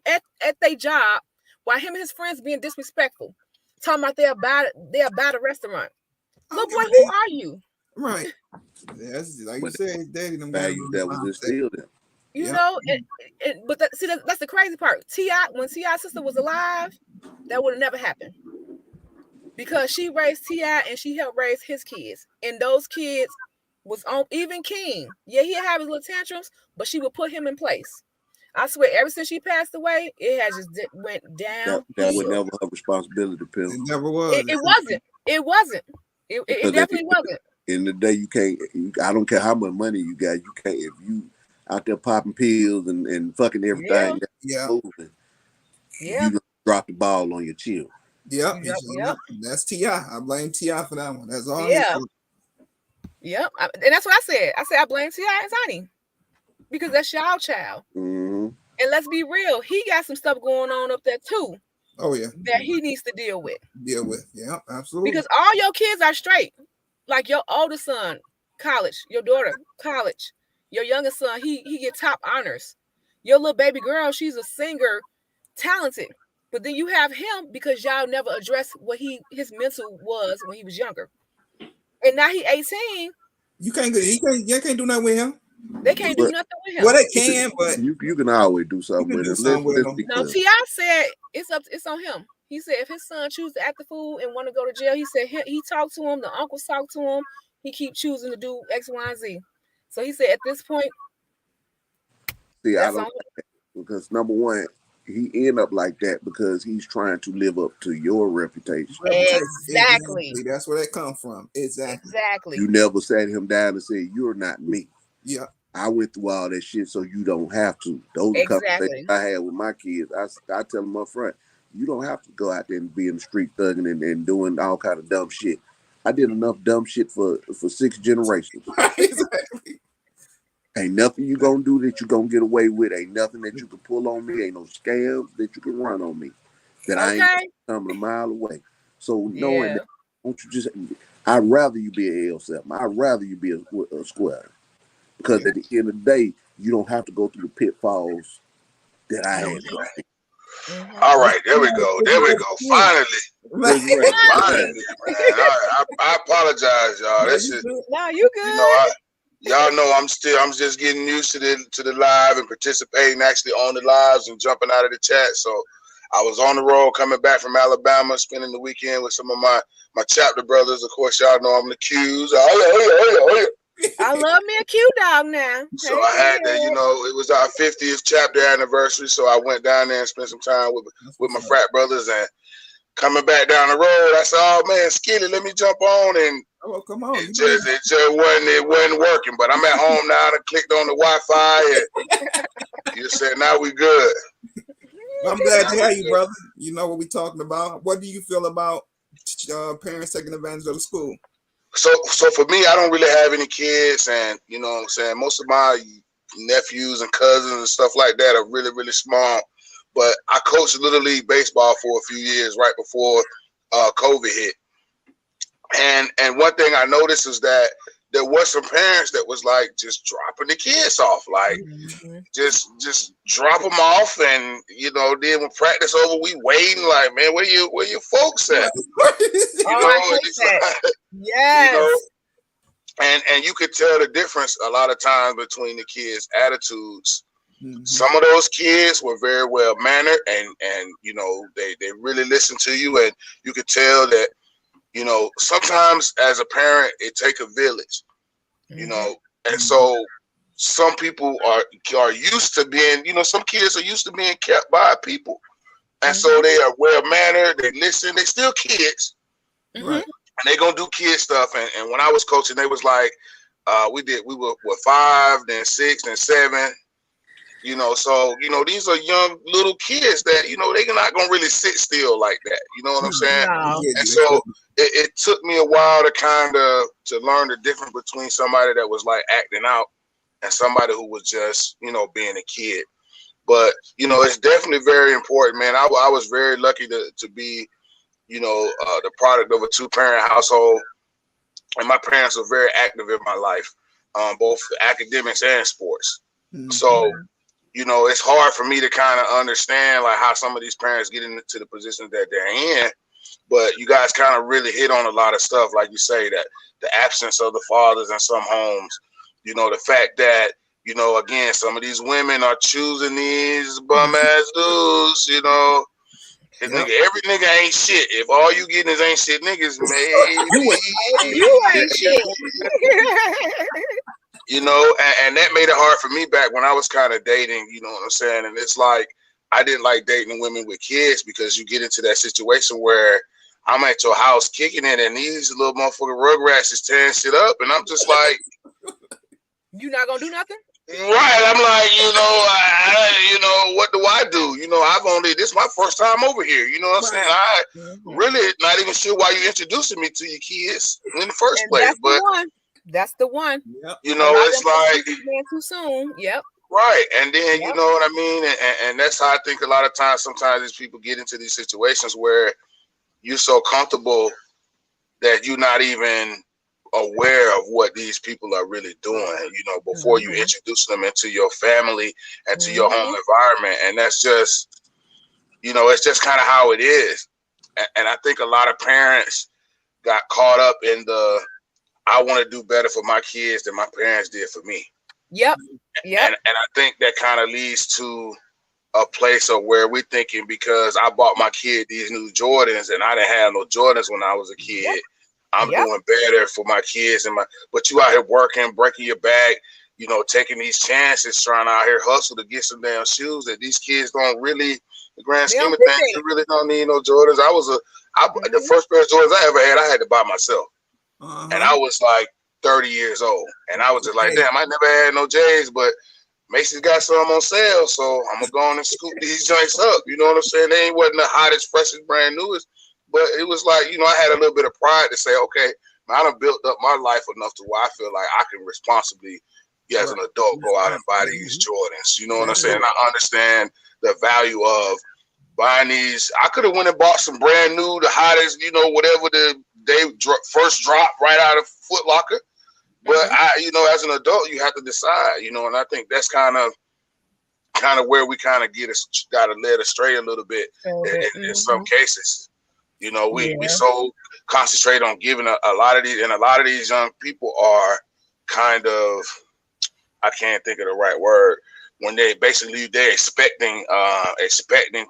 at their job while him and his friends being disrespectful. Talking about they're about a restaurant. Little boy, who are you? Right. Yeah, that's like you said, his daddy them values that was instilled in. You know, but that's the crazy part. T.I., when T.I.'s sister was alive, that would have never happened. Because she raised T.I. and she helped raise his kids. And those kids was on, even King. Yeah, he'd have his little tantrums, but she would put him in place. I swear, ever since she passed away, it has just went down. That was never her responsibility, Pill. It never was. It wasn't. It wasn't. It definitely wasn't. In the day, you can't. I don't care how much money you got. You can't, if you out there popping pills and fucking everything. Moving, you drop the ball on your chill. Yep. That's T.I. I blame T.I. for that one. That's all. Yep. And that's what I said. I said I blame T.I. and Tiny because that's y'all child. Mm-hmm. And let's be real, he got some stuff going on up there too. Oh yeah. That he needs to deal with. Yeah, absolutely. Because all your kids are straight. Like your older son, college. Your daughter, college. Your youngest son, he get top honors. Your little baby girl, she's a singer, talented. But then you have him because y'all never addressed what his mental was when he was younger. And now he 18. You can't do nothing with him. They can't do nothing with him. Well, they can, but you can always do something with him. No, T.I. said it's on him. He said if his son chooses to act the fool and want to go to jail, he said he talked to him, the uncles talked to him. He keep choosing to do X, Y, and Z. So he said at this point, I don't, because number one, he end up like that because he's trying to live up to your reputation. Exactly. That's where that comes from. Exactly. You never sat him down and said, "You're not me." Yeah. I went through all that shit, so you don't have to. Those are conversations I had with my kids. I tell them up front, you don't have to go out there and be in the street thugging and doing all kind of dumb shit. I did enough dumb shit for 6 generations. Exactly. Ain't nothing you gonna do that you gonna get away with. Ain't nothing that you can pull on me. Ain't no scams that you can run on me that I ain't coming a mile away. So knowing that, won't you just? I'd rather you be an L7. I'd rather you be a square, because at the end of the day, you don't have to go through the pitfalls that I had. Mm-hmm. All right, there we go. Finally, man. I apologize, y'all. This is no, you good. You know, y'all know I'm just getting used to the live and participating actually on the lives and jumping out of the chat. So I was on the road coming back from Alabama, spending the weekend with some of my chapter brothers. Of course, y'all know I'm the Q's. I love me a Q dog now. So I had to, it was our 50th chapter anniversary. So I went down there and spent some time with my frat brothers, and coming back down the road, I said, "Oh man, Skilly, let me jump on." And come on, it just wasn't working. But I'm at home now. I clicked on the Wi-Fi, and you said, "Now we good." I'm glad to have you, brother. You know what we're talking about. What do you feel about parents taking advantage of the school? So for me, I don't really have any kids, and you know what I'm saying, most of my nephews and cousins and stuff like that are really, really small. But I coached Little League baseball for a few years right before COVID hit. And one thing I noticed is that there were some parents that was like just dropping the kids off, like just drop them off, and then when practice over, we waiting like, man, where your folks at? Yes. And you could tell the difference a lot of times between the kids' attitudes Some of those kids were very well mannered, and you know, they really listened to you, and you could tell that, you know, sometimes as a parent it take a village, you know, and so some people are used to being, you know, some kids are used to being kept by people, and so they are well mannered, they listen, they still kids, right, and they gonna do kid stuff, and when I was coaching, they was like, we were 5, then 6, then 7. You know, so, you know, these are young little kids that, you know, they're not going to really sit still like that. You know what I'm saying? No. And so it took me a while to kind of to learn the difference between somebody that was like acting out and somebody who was just, you know, being a kid. But, you know, it's definitely very important, man. I was very lucky to be, you know, the product of a 2-parent household. And my parents were very active in my life, both academics and sports. So, you know, it's hard for me to kind of understand like how some of these parents get into the positions that they're in, but you guys kind of really hit on a lot of stuff. Like you say, that the absence of the fathers in some homes, you know, the fact that, you know, again, some of these women are choosing these bum ass dudes, you know, nigga, every nigga ain't shit. If all you getting is ain't shit niggas, maybe you ain't shit. You know, and that made it hard for me back when I was kind of dating, you know what I'm saying? And it's like, I didn't like dating women with kids because you get into that situation where I'm at your house kicking it and these little motherfucking rugrats is tearing shit up. And I'm just like, you not going to do nothing? Right. I'm like, you know, you know, what do I do? You know, this is my first time over here. You know what I'm saying? I really not even sure why you introducing me to your kids in the first place. That's the one. You know, it's like too soon. Yep. Right. And then you know what I mean? And that's how I think a lot of times sometimes these people get into these situations where you're so comfortable that you're not even aware of what these people are really doing, you know, before you introduce them into your family and to your home environment. And that's just, you know, it's just kind of how it is. And I think a lot of parents got caught up in the, I want to do better for my kids than my parents did for me. Yep. And I think that kind of leads to a place of where we're thinking, because I bought my kid these new Jordans and I didn't have no Jordans when I was a kid. I'm doing better for my kids but you out here working, breaking your back, you know, taking these chances, trying out here hustle to get some damn shoes that these kids don't really, the grand scheme of things, you really don't need no Jordans. The first pair of Jordans I had to buy myself. And I was like 30 years old. And I was just like, damn, I never had no J's, but Macy's got some on sale, so I'm going to go on and scoop these joints up. You know what I'm saying? They wasn't the hottest, freshest, brand newest, but it was like, you know, I had a little bit of pride to say, okay, I done built up my life enough to where I feel like I can responsibly, as an adult, go out and buy these Jordans. You know what I'm saying? I understand the value of buying these. I could have went and bought some brand new, the hottest, you know, whatever they first dropped right out of Foot Locker. But you know, as an adult, you have to decide, you know, and I think that's kind of where we kind of got led astray a little bit in some cases. You know, we so concentrate on giving a lot of these, and a lot of these young people are kind of, I can't think of the right word, when they're expecting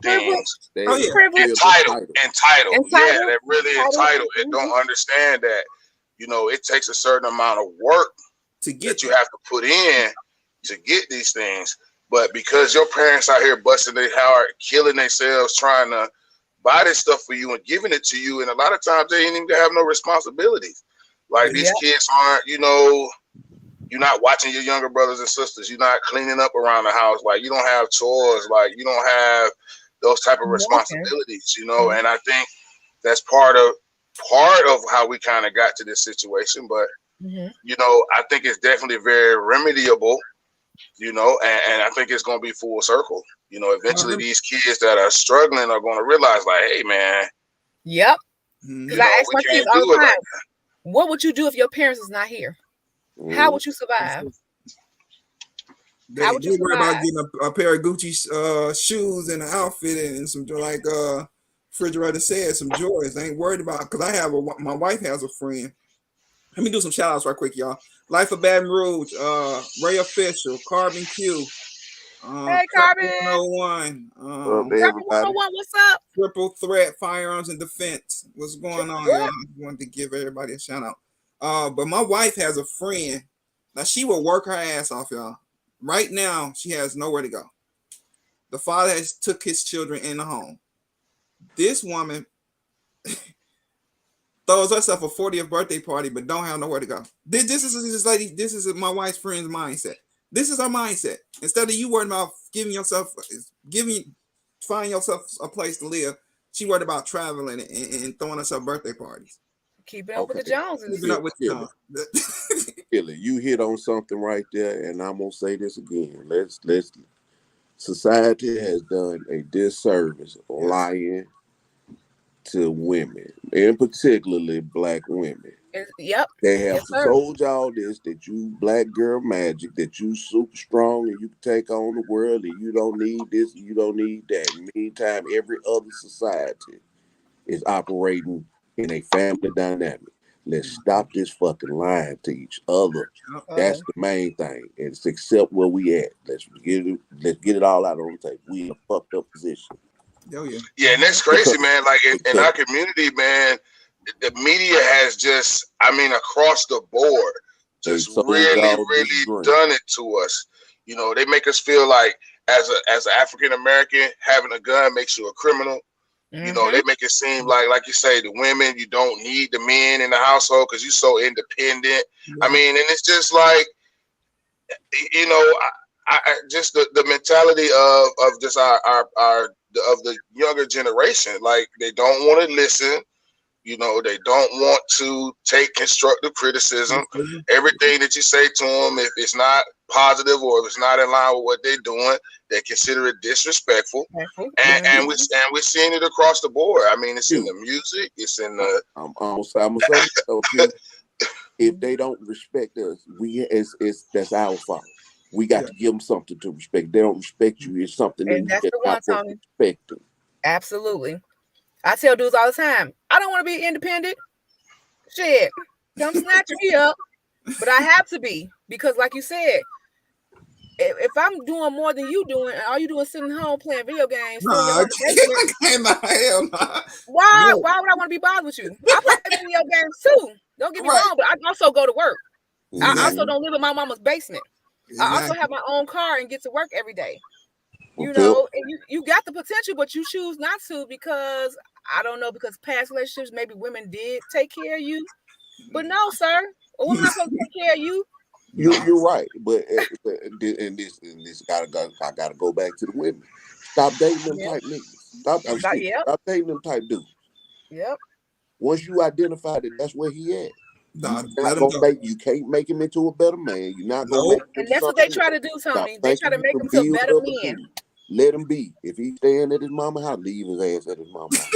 things. Entitled. Yeah, they're really entitled and don't understand that, you know, it takes a certain amount of work that you have to put in to get these things. But because your parents out here busting their heart, killing themselves, trying to buy this stuff for you and giving it to you, and a lot of times they ain't even have no responsibilities. Like these kids aren't, you know, you're not watching your younger brothers and sisters. You're not cleaning up around the house. Like you don't have chores. Like you don't have those type of responsibilities, you know. And I think that's part of how we kind of got to this situation. But you know, I think it's definitely very remediable, you know, and I think it's going to be full circle. You know, eventually these kids that are struggling are going to realize, like, hey, man. Yep. Because I ask my kids all the time, what would you do if your parents is not here? How would you survive? They worry about getting a pair of Gucci shoes and an outfit and some, like refrigerator said, some Jordans. They ain't worried about, because my wife has a friend. Let me do some shout outs right quick, y'all. Life of Baton Rouge, Ray Official, Carbon Q, Hey, Carbon. 101. Carbon 101, what's up? Triple Threat Firearms and Defense. What's going on, y'all? I wanted to give everybody a shout out. But my wife has a friend. Now, she will work her ass off, y'all. Right now, she has nowhere to go. The father has took his children in the home. This woman throws herself a 40th birthday party, but don't have nowhere to go. This is my wife's friend's mindset. This is her mindset. Instead of you worrying about finding yourself a place to live, she worried about traveling and throwing herself birthday parties. Keeping up with the Joneses. Keeping up with the Joneses. Kelly, you hit on something right there, and I'm gonna say this again. Let's society has done a disservice lying to women, and particularly black women. Yep. They have told y'all this, that you black girl magic, that you super strong and you can take on the world and you don't need this, you don't need that. Meantime, every other society is operating in a family dynamic. Let's stop this fucking lying to each other. That's the main thing. It's accept where we at. Let's get it all out on the table. We in a fucked up position. Yeah, and that's crazy, man. Like in our community, man, the media has just, across the board, just really done it to us. You know, they make us feel like as an African American, having a gun makes you a criminal. You know, they make it seem like you say, the women, you don't need the men in the household because you're so independent. Yeah. And it's just like, I just the mentality of just of the younger generation, like they don't want to listen. You know, they don't want to take constructive criticism. Everything that you say to them, if it's not positive or if it's not in line with what they're doing, they consider it disrespectful. And we're seeing it across the board. It's in the music. It's in the. I'm gonna say so too. If they don't respect us, that's our fault. We got to give them something to respect. They don't respect you. It's something that that's the one, Tony. Respect them. Absolutely. I tell dudes all the time, I don't want to be independent. Shit, come snatch me up. But I have to be, because like you said, if I'm doing more than you doing, and all you doing is sitting home playing video games, why would I want to be bothered with you? I play video games too. Don't get me wrong, but I also go to work. I also don't live in my mama's basement. I also have my own car and get to work every day. You know, and you got the potential, but you choose not to because because past relationships, maybe women did take care of you. But no, sir, a woman not supposed to take care of you. You're right, but and this I gotta go back to the women. Stop dating them type niggas. Stop dating them type dudes. Yep. Once you identify that that's where he at, you can't make him into a better man. You're not gonna make him. And that's what they try to do, Tony. They try to make him to a better man. Let him be. If he's staying at his mama's house, leave his ass at his mama's house.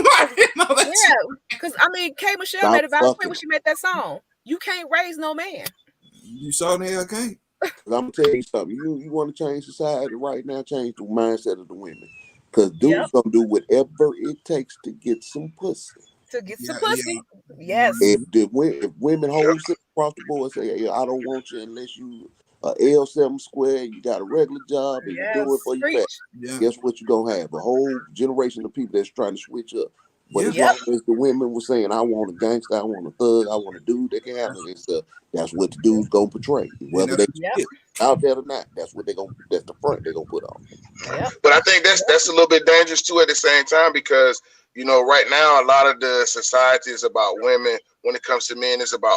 Yeah, because K. Michelle made a valid point when she made that song. You can't raise no man. You saw the hell can't. I'm gonna tell you something. You want to change society right now? Change the mindset of the women. Because dudes gonna do whatever it takes to get some pussy. Yes. If women hold sit across the board and say, hey, I don't want you unless you L7 square, you got a regular job and you do it for your family. Guess what you're gonna have? A whole generation of people that's trying to switch up. But as long as the women were saying, I want a gangster, I want a thug, I want a dude that can handle this stuff, that's what the dudes gonna portray. Whether they out there or not, that's the front they're gonna put on. But I think that's a little bit dangerous too at the same time, because right now a lot of the society is about women. When it comes to men, it's about,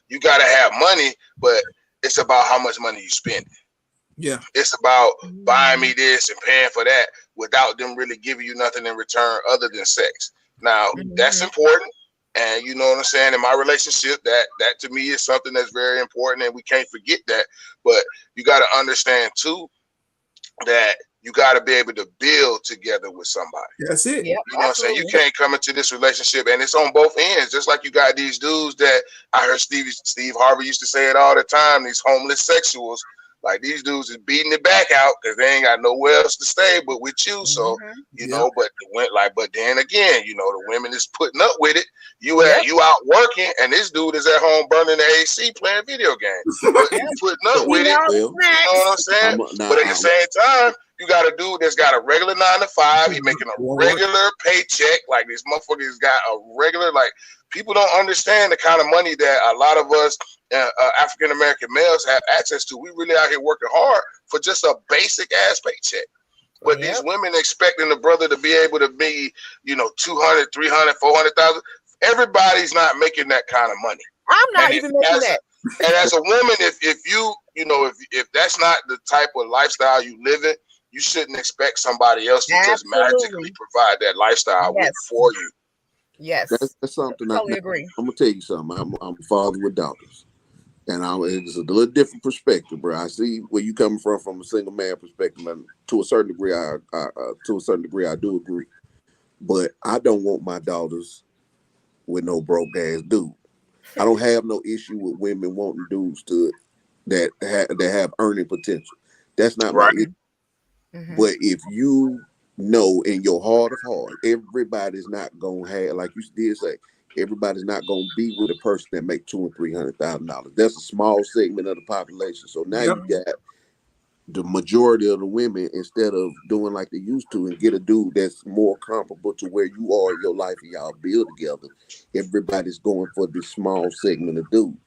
you gotta have money, but it's about how much money you spend. Yeah. It's about buying me this and paying for that without them really giving you nothing in return other than sex. Now, that's important. And you know what I'm saying? In my relationship, that to me is something that's very important, and we can't forget that. But you got to understand too that you got to be able to build together with somebody. That's it. Yep, you know what I'm saying? You can't come into this relationship, and it's on both ends. Just like you got these dudes that I heard Steve Harvey used to say it all the time, these homeless sexuals Like these dudes is beating it back out because they ain't got nowhere else to stay but with you. So you know, but then again, you know, the women is putting up with it. You out working, and this dude is at home burning the AC playing video games. But you putting up with it. You know what I'm saying? But at the same time, you got a dude that's got a regular 9 to 5. He making a regular paycheck. Like this motherfucker's got a regular, like, people don't understand the kind of money that a lot of us African American males have access to. We really out here working hard for just a basic ass paycheck. But these women expecting the brother to be able to be, you know, 200, 300, 400,000. Everybody's not making that kind of money. I'm not even making that. And as a woman, if you, you know, if that's not the type of lifestyle you live in, you shouldn't expect somebody else to just magically provide that lifestyle for you. Yes, that's something. I totally agree. I'm gonna tell you something. I'm a father with daughters, and it's a little different perspective, bro. I see where you coming from a single man perspective, and to a certain degree, I do agree. But I don't want my daughters with no broke ass dude. I don't have no issue with women wanting dudes that have earning potential. That's not my issue. But if you know in your heart of heart, everybody's not gonna have, like you did say, everybody's not gonna be with a person that make $200,000 and $300,000. That's a small segment of the population. So now you got the majority of the women, instead of doing like they used to and get a dude that's more comparable to where you are in your life and y'all build together, everybody's going for this small segment of dudes.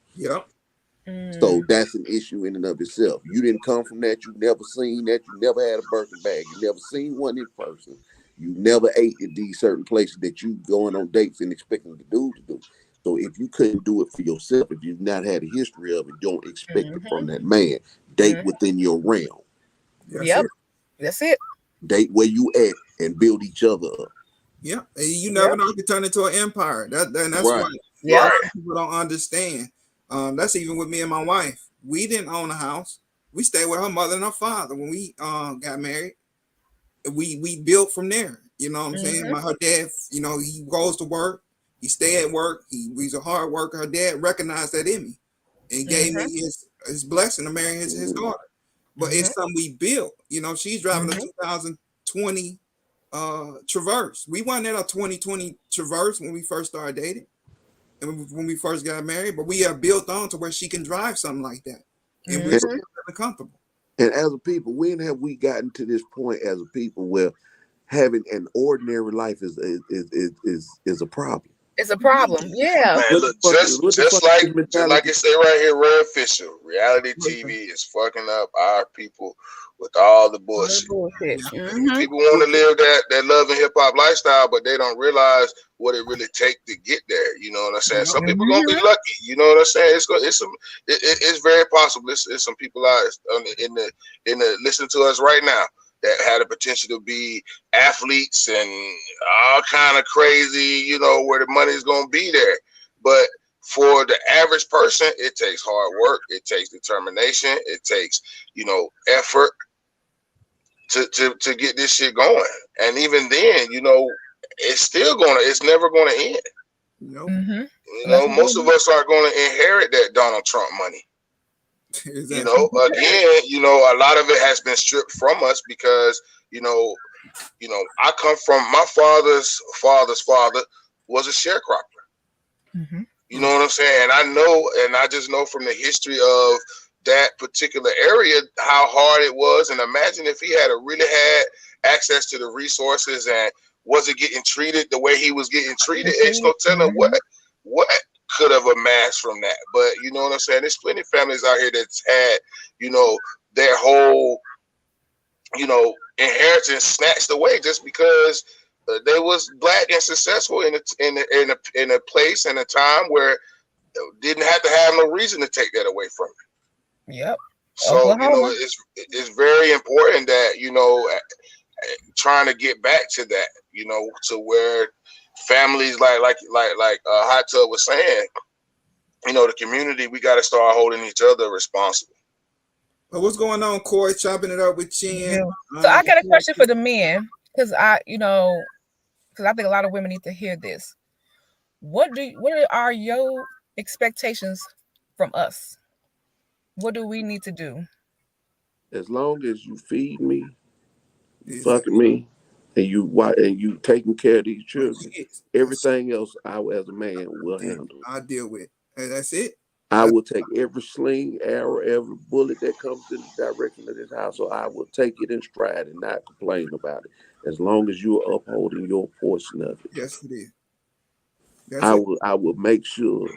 So that's an issue in and of itself. You didn't come from that. You never seen that. You never had a Birkin bag. You never seen one in person. You never ate at these certain places that you going on dates and expecting the dude to do. So if you couldn't do it for yourself, if you've not had a history of it, don't expect it from that man. Date within your realm. That's it. Date where you at and build each other up. You never know, it can turn into an empire. That's right. Why people don't understand. That's even with me and my wife. We didn't own a house. We stayed with her mother and her father when we got married. We built from there. You know what I'm saying? Her dad, you know, he goes to work. He stay at work. He's a hard worker. Her dad recognized that in me and gave me his blessing to marry his daughter. But it's something we built. You know, she's driving a 2020 Traverse. We weren't in a 2020 Traverse when we first started dating and when we first got married, but we have built on to where she can drive something like that. And we're still comfortable. And as a people, when have we gotten to this point as a people where having an ordinary life is a problem? It's a problem. Yeah. Man, look, just like it say right here, real official. Reality TV is fucking up our people with all the bullshit. People want to live that love and hip hop lifestyle, but they don't realize what it really takes to get there. You know what I'm saying? Some people gonna be lucky. You know what I'm saying? It's very possible. It's some people out in the listening to us right now that had the potential to be athletes and all kind of crazy, you know, where the money is going to be there. But for the average person, it takes hard work. It takes determination. It takes, you know, effort to get this shit going. And even then, you know, it's never going to end. Nope. You know, most of us aren't going to inherit that Donald Trump money. You know, again, you know, a lot of it has been stripped from us because, you know, I come from my father's father was a sharecropper. You know what I'm saying? And I just know from the history of that particular area how hard it was. And imagine if he had really had access to the resources and wasn't getting treated the way he was getting treated. It's no telling what could have amassed from that. But you know what I'm saying? There's plenty of families out here that's had, you know, their whole, you know, inheritance snatched away just because they was black and successful in a place and a time where didn't have to have no reason to take that away from you. So you know, it's very important that, you know, trying to get back to that, you know, to where families like Hot Tub was saying, you know, the community, we got to start holding each other responsible. Well, what's going on, Corey? Chopping it up with Chin. So I got a question for the men, because I think a lot of women need to hear this. What are your expectations from us? What do we need to do? as long as you feed me, Exactly. fucking me, and you taking care of these children, everything else I as a man will handle. I deal with, and that's it. I will take every sling, arrow, every bullet that comes in the direction of this house, so I will take it in stride and not complain about it. As long as you are upholding your portion of it. Yes, it is. That's it. I will make sure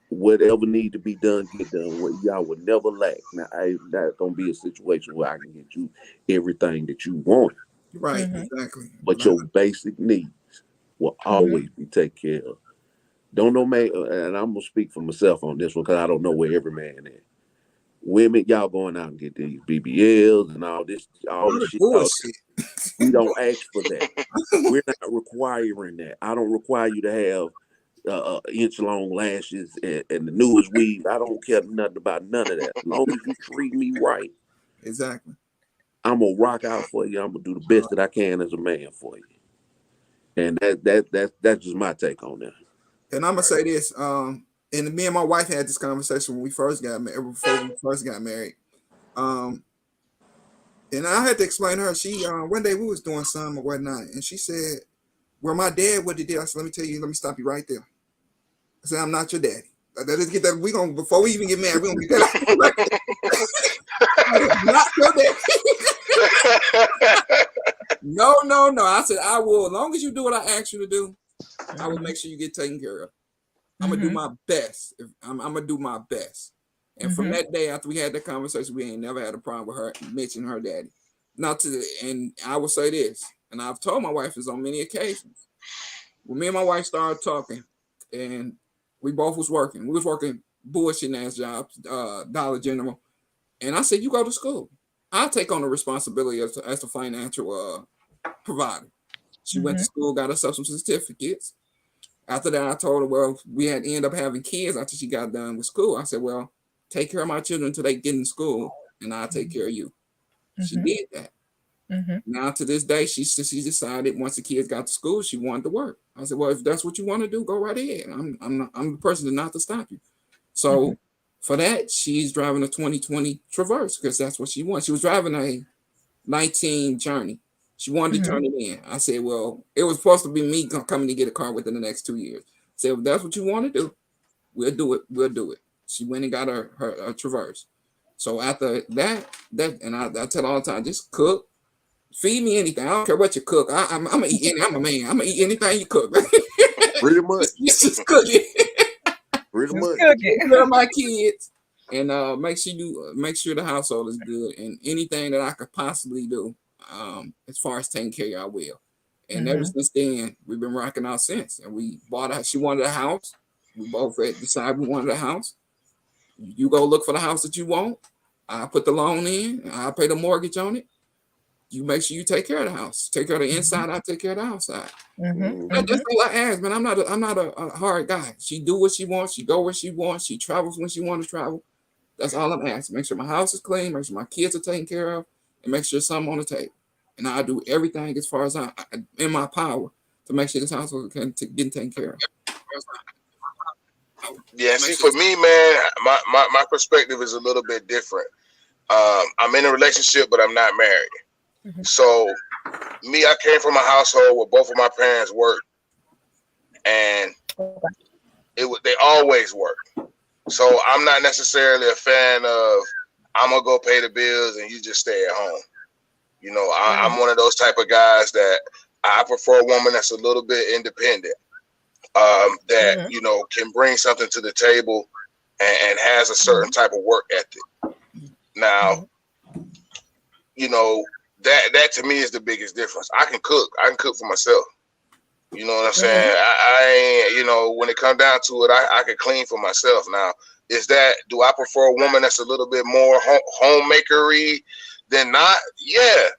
whatever need to be done, get done. Y'all will never lack. Now, that's gonna be a situation where I can get you everything that you want. Right, exactly. But your basic needs will always be taken care of. Don't know, man, and I'm gonna speak for myself on this one because I don't know where every man is. Women, y'all going out and get these BBLs and all this shit. Bullshit. We don't ask for that. We're not requiring that. I don't require you to have inch-long lashes and the newest weave. I don't care nothing about none of that. As long as you treat me right, exactly, I'm gonna rock out for you. I'm gonna do the best that I can as a man for you. And that's just my take on that. And I'm gonna say this. And me and my wife had this conversation when we first got married. Before we first got married. And I had to explain to her. She one day we was doing something or whatnot, and she said, "Well, my dad, what he did?" I said, "Let me tell you. Let me stop you right there." I said, "I'm not your daddy. Let's get that. We gonna before we even get married, we gonna get that. Not your daddy." No. I said, "I will. As long as you do what I ask you to do, I will make sure you get taken care of. I'm gonna do my best. I'm gonna do my best." And from that day, after we had that conversation, we ain't never had a problem with her mentioning her daddy. And I will say this, and I've told my wife this on many occasions. When me and my wife started talking, and we both was working. We was working bullshit ass jobs, Dollar General. And I said, "You go to school. I'll take on the responsibility as the financial provider." She went to school, got herself some certificates. After that, I told her, well, we had to end up having kids after she got done with school. I said, well, take care of my children until they get in school, and I'll take care of you. She did that. Now, to this day, she decided once the kids got to school, she wanted to work. I said, well, if that's what you want to do, go right ahead. I'm the person not to stop you. So for that, she's driving a 2020 Traverse because that's what she wants. She was driving a 19 Journey. She wanted to turn it in. I said, well, it was supposed to be me coming to get a car within the next 2 years. I said, if that's what you want to do, we'll do it. We'll do it. She went and got her Traverse. So after that, and I tell her all the time, just cook, feed me anything. I don't care what you cook. I'm gonna eat anything. I'm a man. I'm gonna eat anything you cook. Pretty much. Just cook it. Pretty much. Take care of my kids and make sure the household is good, and anything that I could possibly do. As far as taking care of you, I will. And ever since then, we've been rocking out since. And we bought she wanted a house. We both decided we wanted a house. You go look for the house that you want. I put the loan in. I pay the mortgage on it. You make sure you take care of the house. Take care of the inside. I take care of the outside. That's all I ask, man. I'm not a hard guy. She do what she wants. She go where she wants. She travels when she wants to travel. That's all I'm asking. Make sure my house is clean. Make sure my kids are taken care of. And make sure something on the table. And I do everything as far as I in my power to make sure this household can get taken care of. Yeah, see, for me, man, my perspective is a little bit different. I'm in a relationship, but I'm not married. So, me, I came from a household where both of my parents worked, and they always worked. So, I'm not necessarily a fan of I'm gonna go pay the bills and you just stay at home. You know, I'm one of those type of guys that I prefer a woman that's a little bit independent, that, you know, can bring something to the table and has a certain type of work ethic. Now, you know, that to me is the biggest difference. I can cook for myself. You know what I'm saying? I ain't, you know, when it comes down to it, I can clean for myself. Now, do I prefer a woman that's a little bit more homemakery than not? Yeah.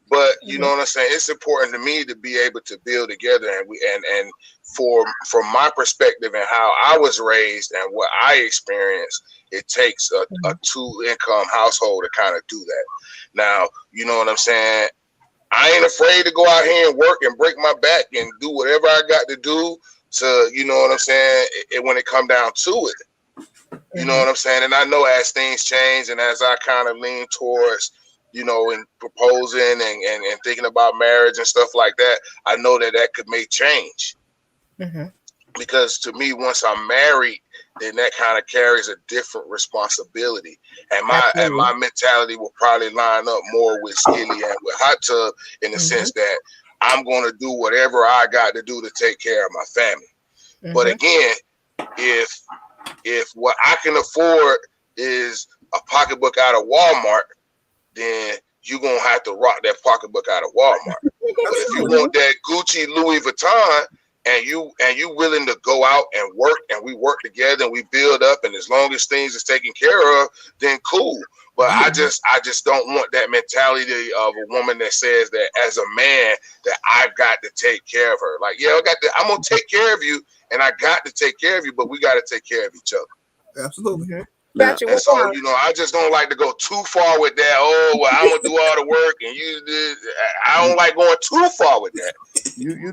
But you know what I'm saying? It's important to me to be able to build together, and from my perspective and how I was raised and what I experienced, it takes a 2-income household to kind of do that. Now, you know what I'm saying? I ain't afraid to go out here and work and break my back and do whatever I got to do to, you know what I'm saying, when it come down to it. You know what I'm saying? And I know as things change and as I kind of lean towards, you know, in proposing and thinking about marriage and stuff like that, I know that may change. Because to me, once I'm married, then that kind of carries a different responsibility. And my mentality will probably line up more with Skilly and with Hot Tub in the sense that I'm going to do whatever I got to do to take care of my family. But again, if what I can afford is a pocketbook out of Walmart, then you're going to have to rock that pocketbook out of Walmart. But if you want that Gucci Louis Vuitton and you willing to go out and work and we work together and we build up, and as long as things is taken care of, then cool. But I just don't want that mentality of a woman that says that as a man that I've got to take care of her. Like, yeah, I'm going to take care of you and I got to take care of you, but we got to take care of each other. Absolutely. And so, you know, I just don't like to go too far with that. Oh, well, I'm going to do all the work and you did. I don't like going too far with that. You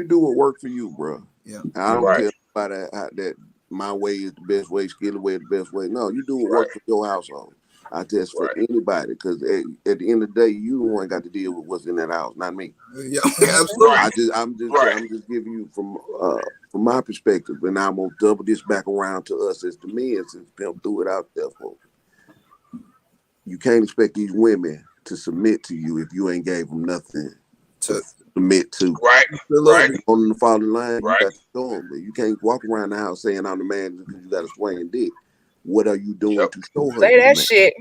do what work for you, bro. Yeah. I don't care about that my way is the best way, Skilly way is the best way. No, you do what work for your household. I just for anybody, because at the end of the day, you the one got to deal with what's in that house, not me. Yeah, absolutely. I'm just giving you from my perspective, and I'm gonna double this back around to us as the men, since Pimp threw it out there for. You can't expect these women to submit to you if you ain't gave them nothing to submit to. Right. On the following line, you got to show them. You can't walk around the house saying I'm the man because you got a swinging dick. What are you doing to show her? Say that shit.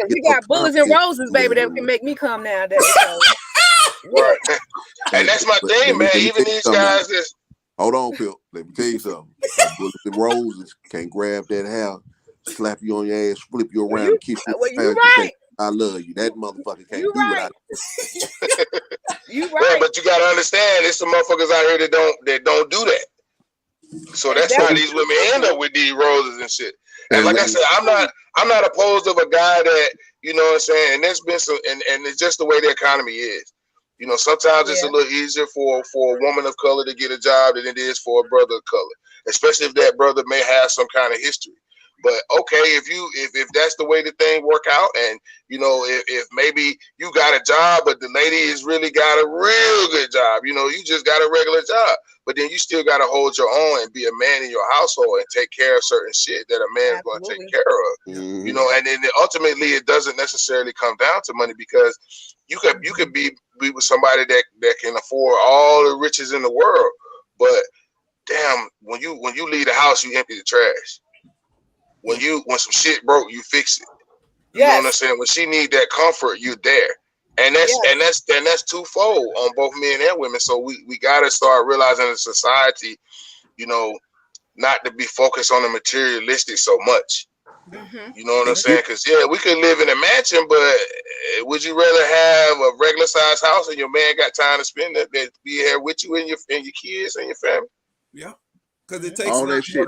We got bullets and roses, baby, that can make me come nowadays. So. Right. And that's my thing, man. Even these guys that hold on, Pip. Let me tell you something. Bullets and roses can't grab that hair, slap you on your ass, flip you around, and kiss you. You right. I love you. That motherfucker can't do without it. You right. But you gotta understand, there's some motherfuckers out here that don't do that. So that's why these women end up with these roses and shit. And like I said, I'm not opposed of a guy that, you know what I'm saying, and there's been some and it's just the way the economy is. You know, sometimes it's a little easier for a woman of color to get a job than it is for a brother of color, especially if that brother may have some kind of history. But okay, if that's the way the thing work out, and you know, if maybe you got a job, but the lady has really got a real good job, you know, you just got a regular job, but then you still got to hold your own and be a man in your household and take care of certain shit that a man is going to take care of, you know, and then ultimately it doesn't necessarily come down to money, because you could be with somebody that can afford all the riches in the world, but damn, when you leave the house, you empty the trash. When some shit broke, you fix it. You know what I'm saying? When she need that comfort, you're there. And that's twofold on both men and women. So we gotta start realizing in society, you know, not to be focused on the materialistic so much. You know what I'm saying? Because we could live in a mansion, but would you rather have a regular size house and your man got time to spend that be here with you and your kids and your family? Yeah. Because it takes all that shit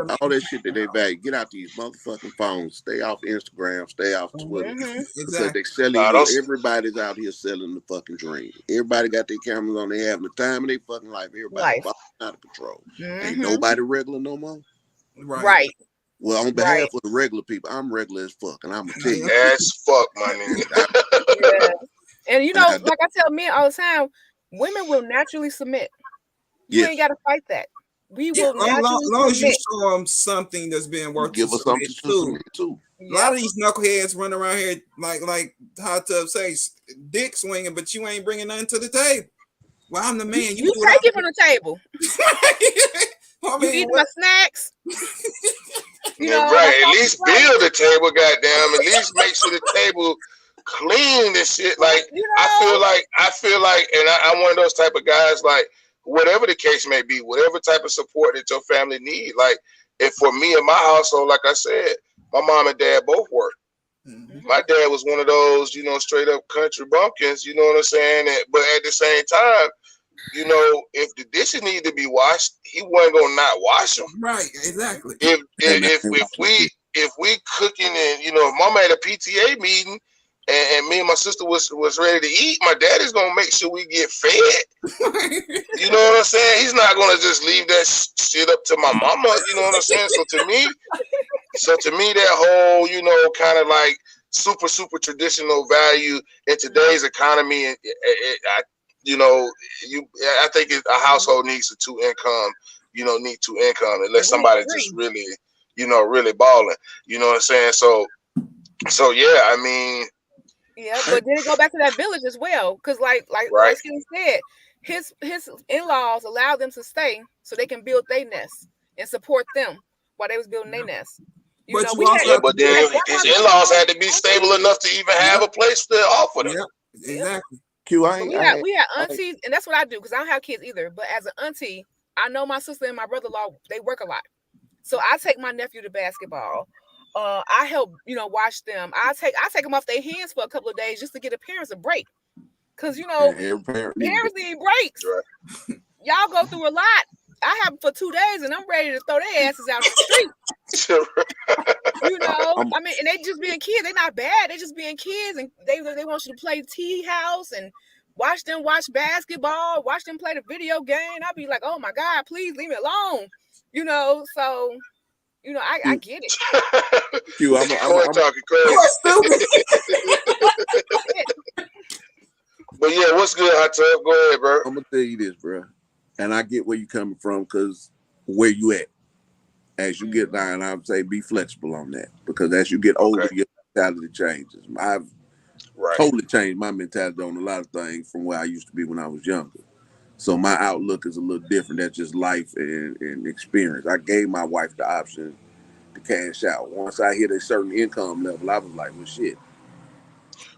that they value. Get out these motherfucking phones. Stay off Instagram. Stay off Twitter. Because they selling you. Everybody's out here selling the fucking dream. Everybody got their cameras on. They having the time of their fucking life. Everybody out of control. Ain't nobody regular no more. Right. Well, on behalf of the regular people, I'm regular as fuck, and I'm gonna tell you. As fuck, my nigga. And you know, like I tell men all the time, women will naturally submit. You ain't got to fight that. We will naturally as long as you show them something that's being worth give us something to submit to. A lot of these knuckleheads run around here like Hot Tub says, dick swinging, but you ain't bringing nothing to the table. Well, I'm the man. You take it from the table. You eat my snacks. You know, right. At least build the table, goddamn. At least make sure the table clean and shit. Like, you know, I feel like, and I'm one of those type of guys, like, whatever the case may be, whatever type of support that your family need. Like, if for me and my household, like I said, my mom and dad both work. My dad was one of those, you know, straight up country bumpkins, you know what I'm saying? But at the same time, you know, if the dishes need to be washed, he wasn't gonna not wash them. Right, exactly. If we cooking and, you know, if mama had a PTA meeting and me and my sister was ready to eat, my daddy's gonna make sure we get fed. You know what I'm saying? He's not gonna just leave that shit up to my mama. You know what I'm saying? So to me, that whole, you know, kind of like super traditional value in today's economy, and I think a household needs two income. You know, need two income unless somebody just really, you know, really balling. You know what I'm saying? So yeah, I mean. Yeah, but then it go back to that village as well, because like Skinny said, his in-laws allowed them to stay so they can build their nest and support them while they was building their nest. But then his in-laws had to be stable enough to even have a place to offer them. Yeah, exactly. We had aunties, and that's what I do because I don't have kids either. But as an auntie, I know my sister and my brother-in-law, they work a lot, so I take my nephew to basketball. I help, you know, watch them. I take them off their hands for a couple of days just to get the parents a break, because you know parents need breaks. Right. Y'all go through a lot. I have them for 2 days, and I'm ready to throw their asses out the street. You know, I mean, and they just being kids. They're not bad. They just being kids, and they want you to play tea house and watch them watch basketball, watch them play the video game. I'll be like, oh my God, please leave me alone. You know, so. You know, I get it. I'm talking crazy. But yeah, what's good, Hot Tub? Go ahead, bro. I'm gonna tell you this, bro, and I get where you coming from, because where you at. As you get down, I would say be flexible on that, because as you get older, your mentality changes. I've totally changed my mentality on a lot of things from where I used to be when I was younger. So my outlook is a little different. That's just life and experience. I gave my wife the option to cash out. Once I hit a certain income level, I was like, well, shit.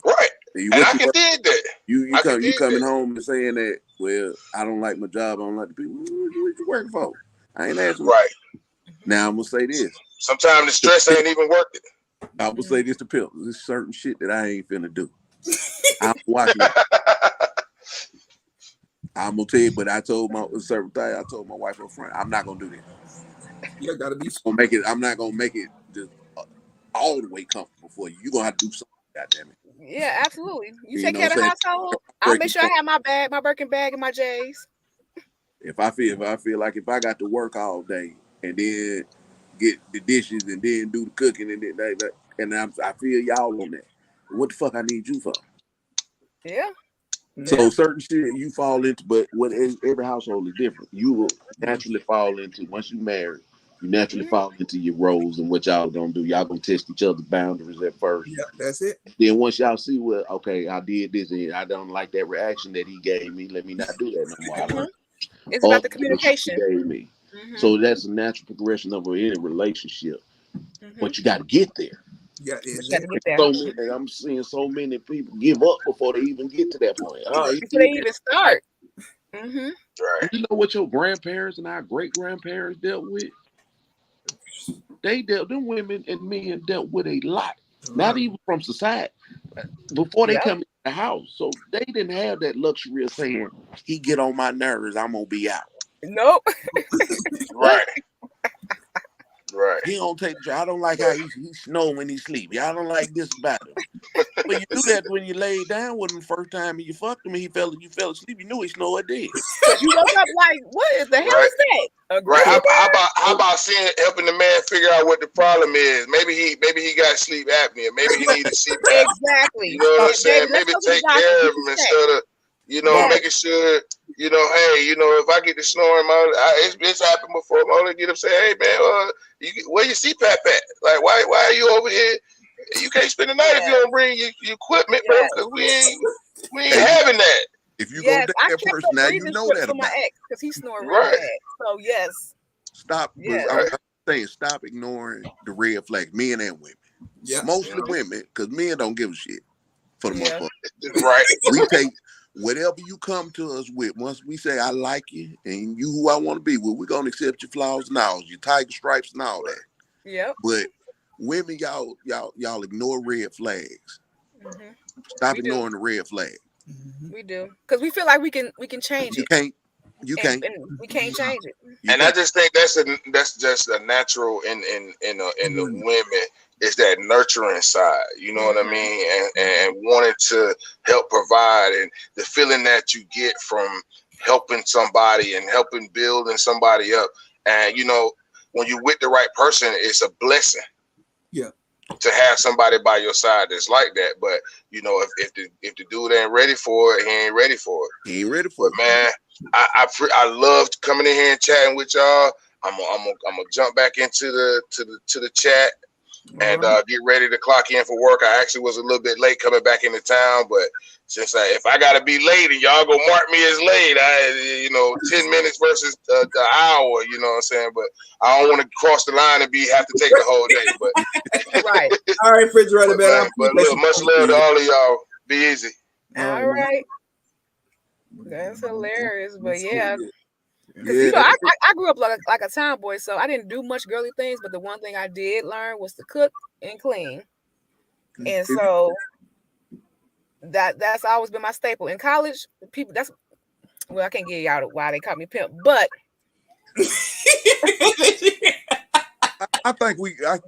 Right. And I can dig that. You coming home and saying that, well, I don't like my job. I don't like the people. What you working for? I ain't asking. Right. Now I'm going to say this. Sometimes the stress ain't even worth it. I will say this to Pimp. There's certain shit that I ain't finna do. I'm watching it. I'm gonna tell you, but I told my wife up front, I'm not gonna do this. You gotta be. I'm not gonna make it just all the way comfortable for you. You're gonna have to do something. Goddamn it. Yeah, absolutely. You take care of the household. I'll make sure I have my bag, my Birkin bag, and my J's. If I feel like if I got to work all day and then get the dishes and then do the cooking and I feel y'all on that, what the fuck I need you for? Yeah. So certain shit you fall into, but what every household is different. You will naturally fall into, once you marry, you naturally fall into your roles and what y'all gonna do. Y'all gonna test each other's boundaries at first. Yeah, that's it. Then once y'all see, well, okay, I did this and I don't like that reaction that he gave me. Let me not do that no more. It's about the communication. He gave me. So that's a natural progression of any relationship. But you got to get there. Yeah, I'm seeing so many people give up before they even get to that point. Before they even start. Right. You know what your grandparents and our great grandparents dealt with? Them women and men dealt with a lot, not even from society, before they come into the house. So they didn't have that luxury of saying, he get on my nerves, I'm gonna be out. Nope. Right. Right. He don't take. I don't like how he snore when he sleep. I don't like this about him. But you do that when you laid down with him the first time and you fucked him and you fell asleep. You knew he snored then. You woke up like, what is the hell is that? Right. How about helping the man figure out what the problem is? Maybe he got sleep apnea. Maybe he needed sleep apnea. Exactly. You know what I'm saying? Maybe take care of him instead of making sure. Hey, if I get to snoring, it's happened before. I'm only get up say, hey man, where your CPAP at? Like, why are you over here? You can't spend the night if you don't bring your equipment, bro. Because we ain't having that. If you go to that person now, you know that about. My ex, because he snored really bad. So yes. Stop. I'm saying stop ignoring the red flags, men and women. Yeah. Most of the women, because men don't give a shit for the most part. Right. We take whatever you come to us with. Once we say I like you and you who I want to be with, we're gonna accept your flaws and all, your tiger stripes and all that. Yep. But women, y'all ignore red flags. Stop ignoring the red flag. We do, because we feel like we can change it. You can't. And we can't change it. I just think that's just a natural in the women. Is that nurturing side, you know what I mean? And wanting to help provide, and the feeling that you get from helping somebody and helping building somebody up. And you know, when you're with the right person, it's a blessing. Yeah. To have somebody by your side that's like that. But you know, if the dude ain't ready for it, he ain't ready for it. He ain't ready for it. Man, I loved coming in here and chatting with y'all. I'm gonna jump back into the chat and get ready to clock in for work. I actually was a little bit late coming back into town, but since if I gotta be late and y'all gonna mark me as late, 10 minutes versus the hour, you know what I'm saying? But I don't want to cross the line and have to take the whole day. But right. All right, refrigerator man. But look, much love to all of y'all. Be easy. All right. That's hilarious, but yeah. Because Yeah. you know, I grew up like a tomboy, so I didn't do much girly things. But the one thing I did learn was to cook and clean, and so that's always been my staple. In college, people I can't get y'all why they call me pimp, but I think we can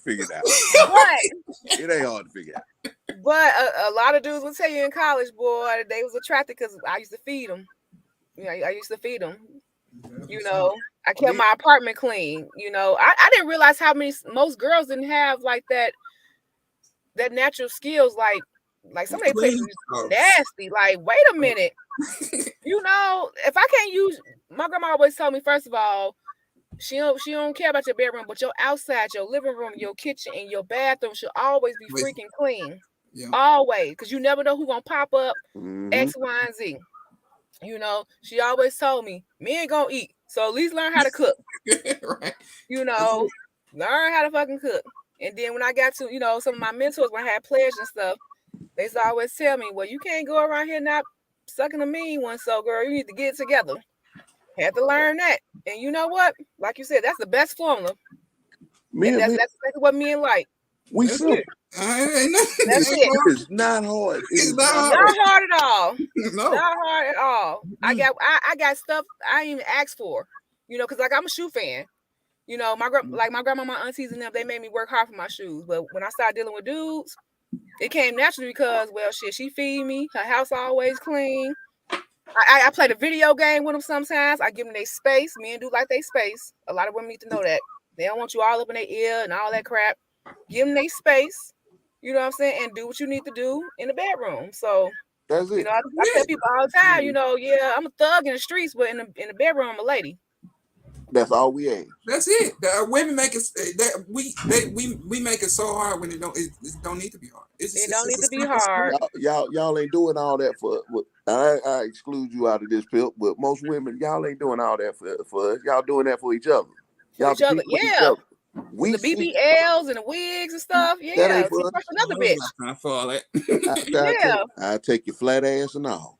figure it out. But It ain't hard to figure out. But a lot of dudes will tell you in college, boy, they was attracted because I used to feed them. You know, I used to feed them. You know, I kept my apartment clean. You know, I didn't realize how most girls didn't have like that natural skills. Like some of their places nasty. Like, wait a minute. You know, if I can't use, my grandma always told me, first of all, she don't care about your bedroom, but your outside, your living room, your kitchen, and your bathroom should always be freaking clean. Yeah. Always, because you never know who's gonna pop up. X, Y, and Z. You know, she always told me, men gonna eat, so at least learn how to cook. Right. You know, learn how to fucking cook. And then when I got to, you know, some of my mentors, when I had pledge and stuff, they used to always tell me, well, you can't go around here not sucking a mean one, so girl, you need to get it together. Had to learn that. And you know what? Like you said, that's the best formula. And that's exactly what men like. We simple. That's it. It's not hard. It's not hard at all. No. Not hard at all. I got stuff I didn't even ask for. You know, because like I'm a shoe fan. You know, my grandma, my aunties and them, they made me work hard for my shoes. But when I started dealing with dudes, it came naturally because, well, shit, she feed me. Her house always clean. I play the video game with them sometimes. I give them their space. Men do like their space. A lot of women need to know that. They don't want you all up in their ear and all that crap. Give them their space. You know what I'm saying? And do what you need to do in the bedroom. So, that's it. You know, I tell people all the time, you know, yeah, I'm a thug in the streets, but in the bedroom, I'm a lady. That's all we ask. That's it. Women make it we make it so hard when it don't need to be hard. It don't need to be hard. Y'all ain't doing all that for. I exclude you out of this, Pip, but most women, y'all ain't doing all that for us. Y'all doing that for each other. For each other, yeah. We the BBLs and the wigs and stuff, yeah. That ain't for another bitch. Not for all that. Yeah. I take your flat ass and all.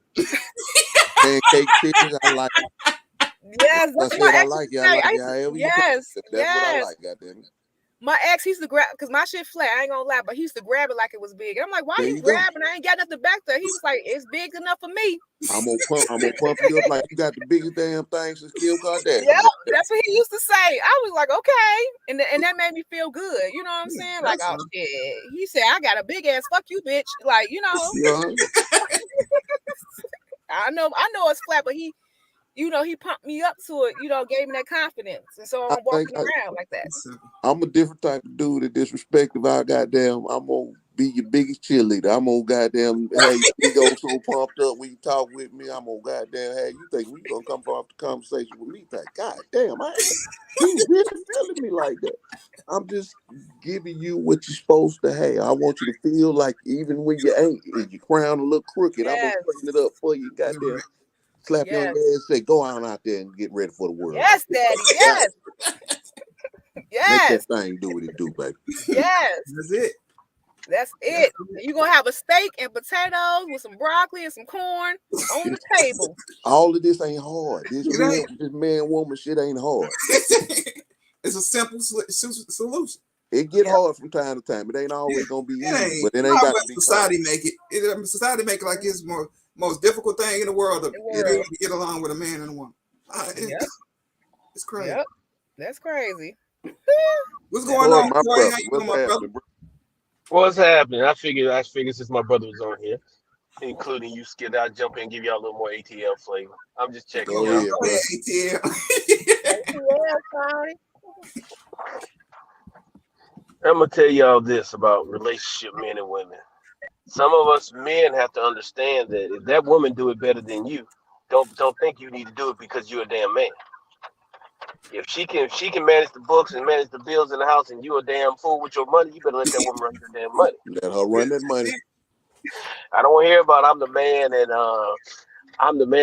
Pancake chickens, I like. Yes, that's what I like. Yes, that's what I like. Goddamn it. My ex, he used to grab, because my shit flat. I ain't gonna lie, but he used to grab it like it was big. And I'm like, why are you grabbing? I ain't got nothing back there. He was like, it's big enough for me. I'm gonna pump you up like you got the biggest damn thing since Kim Kardashian. Yeah, that's what he used to say. I was like, okay, and that made me feel good. You know what I'm saying? Like, oh shit. He said, I got a big ass. Fuck you, bitch. Like, you know. I know it's flat, but he. You know, he pumped me up to it, you know, gave me that confidence. And so I'm walking around like that. I'm a different type of dude that disrespect. If I goddamn, I'm going to be your biggest cheerleader. I'm going to goddamn, hey, you go so pumped up when you talk with me. I'm going to goddamn, hey, you think we going to come off the conversation with me? Like, goddamn, you really feeling me like that. I'm just giving you what you're supposed to have. I want you to feel like even when you ain't, if your crown a little crooked, I'm going to straighten it up for you, goddamn. Slap your ass, say, go on out there and get ready for the world. Yes, Daddy, yes. Yes. Let that thing do what it do, baby. Yes. That's it. That's it. You're going to have a steak and potatoes with some broccoli and some corn on the table. All of this ain't hard. This man, woman shit ain't hard. It's a simple solution. It get hard from time to time. It ain't always going to be easy, but it ain't got to be society make it. Society make it like it's most difficult thing in the world to get along with a man and a woman. It's crazy. Yep. That's crazy. What's going on, Corey? How you doing, my brother? What's happening? I figured since my brother was on here, including you, Skid, I'll jump in and give y'all a little more ATL flavor. I'm just checking y'all. ATL. Tony. I'm gonna tell y'all this about relationship men and women. Some of us men have to understand that if that woman do it better than you, don't think you need to do it because you're a damn man. If she can manage the books and manage the bills in the house, and you a damn fool with your money, you better let that woman run your damn money. Let her run that money. I don't want to hear about I'm the man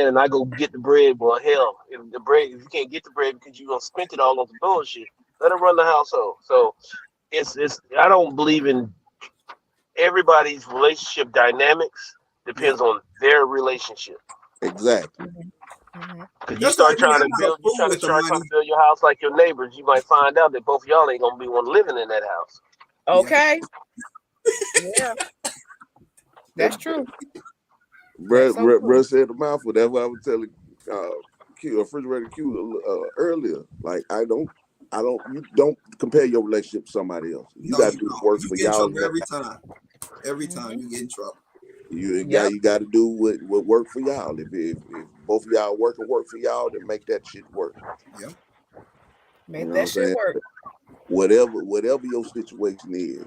and I go get the bread. Well, hell, if you can't get the bread because you gonna spend it all on the bullshit, let her run the household. So it's I don't believe in everybody's relationship dynamics depends on their relationship. Exactly. Because you start trying to build your house like your neighbors, you might find out that both of y'all ain't gonna be one living in that house. Okay. Yeah. That's true. Bruh said the mouthful. That's what I was telling refrigerator Q earlier. Like you don't compare your relationship to somebody else. You got to do work for y'all. Every time you get in trouble. You got to do what work for y'all. If both of y'all work for y'all, then make that shit work. Yeah. Make that shit work. Whatever your situation is,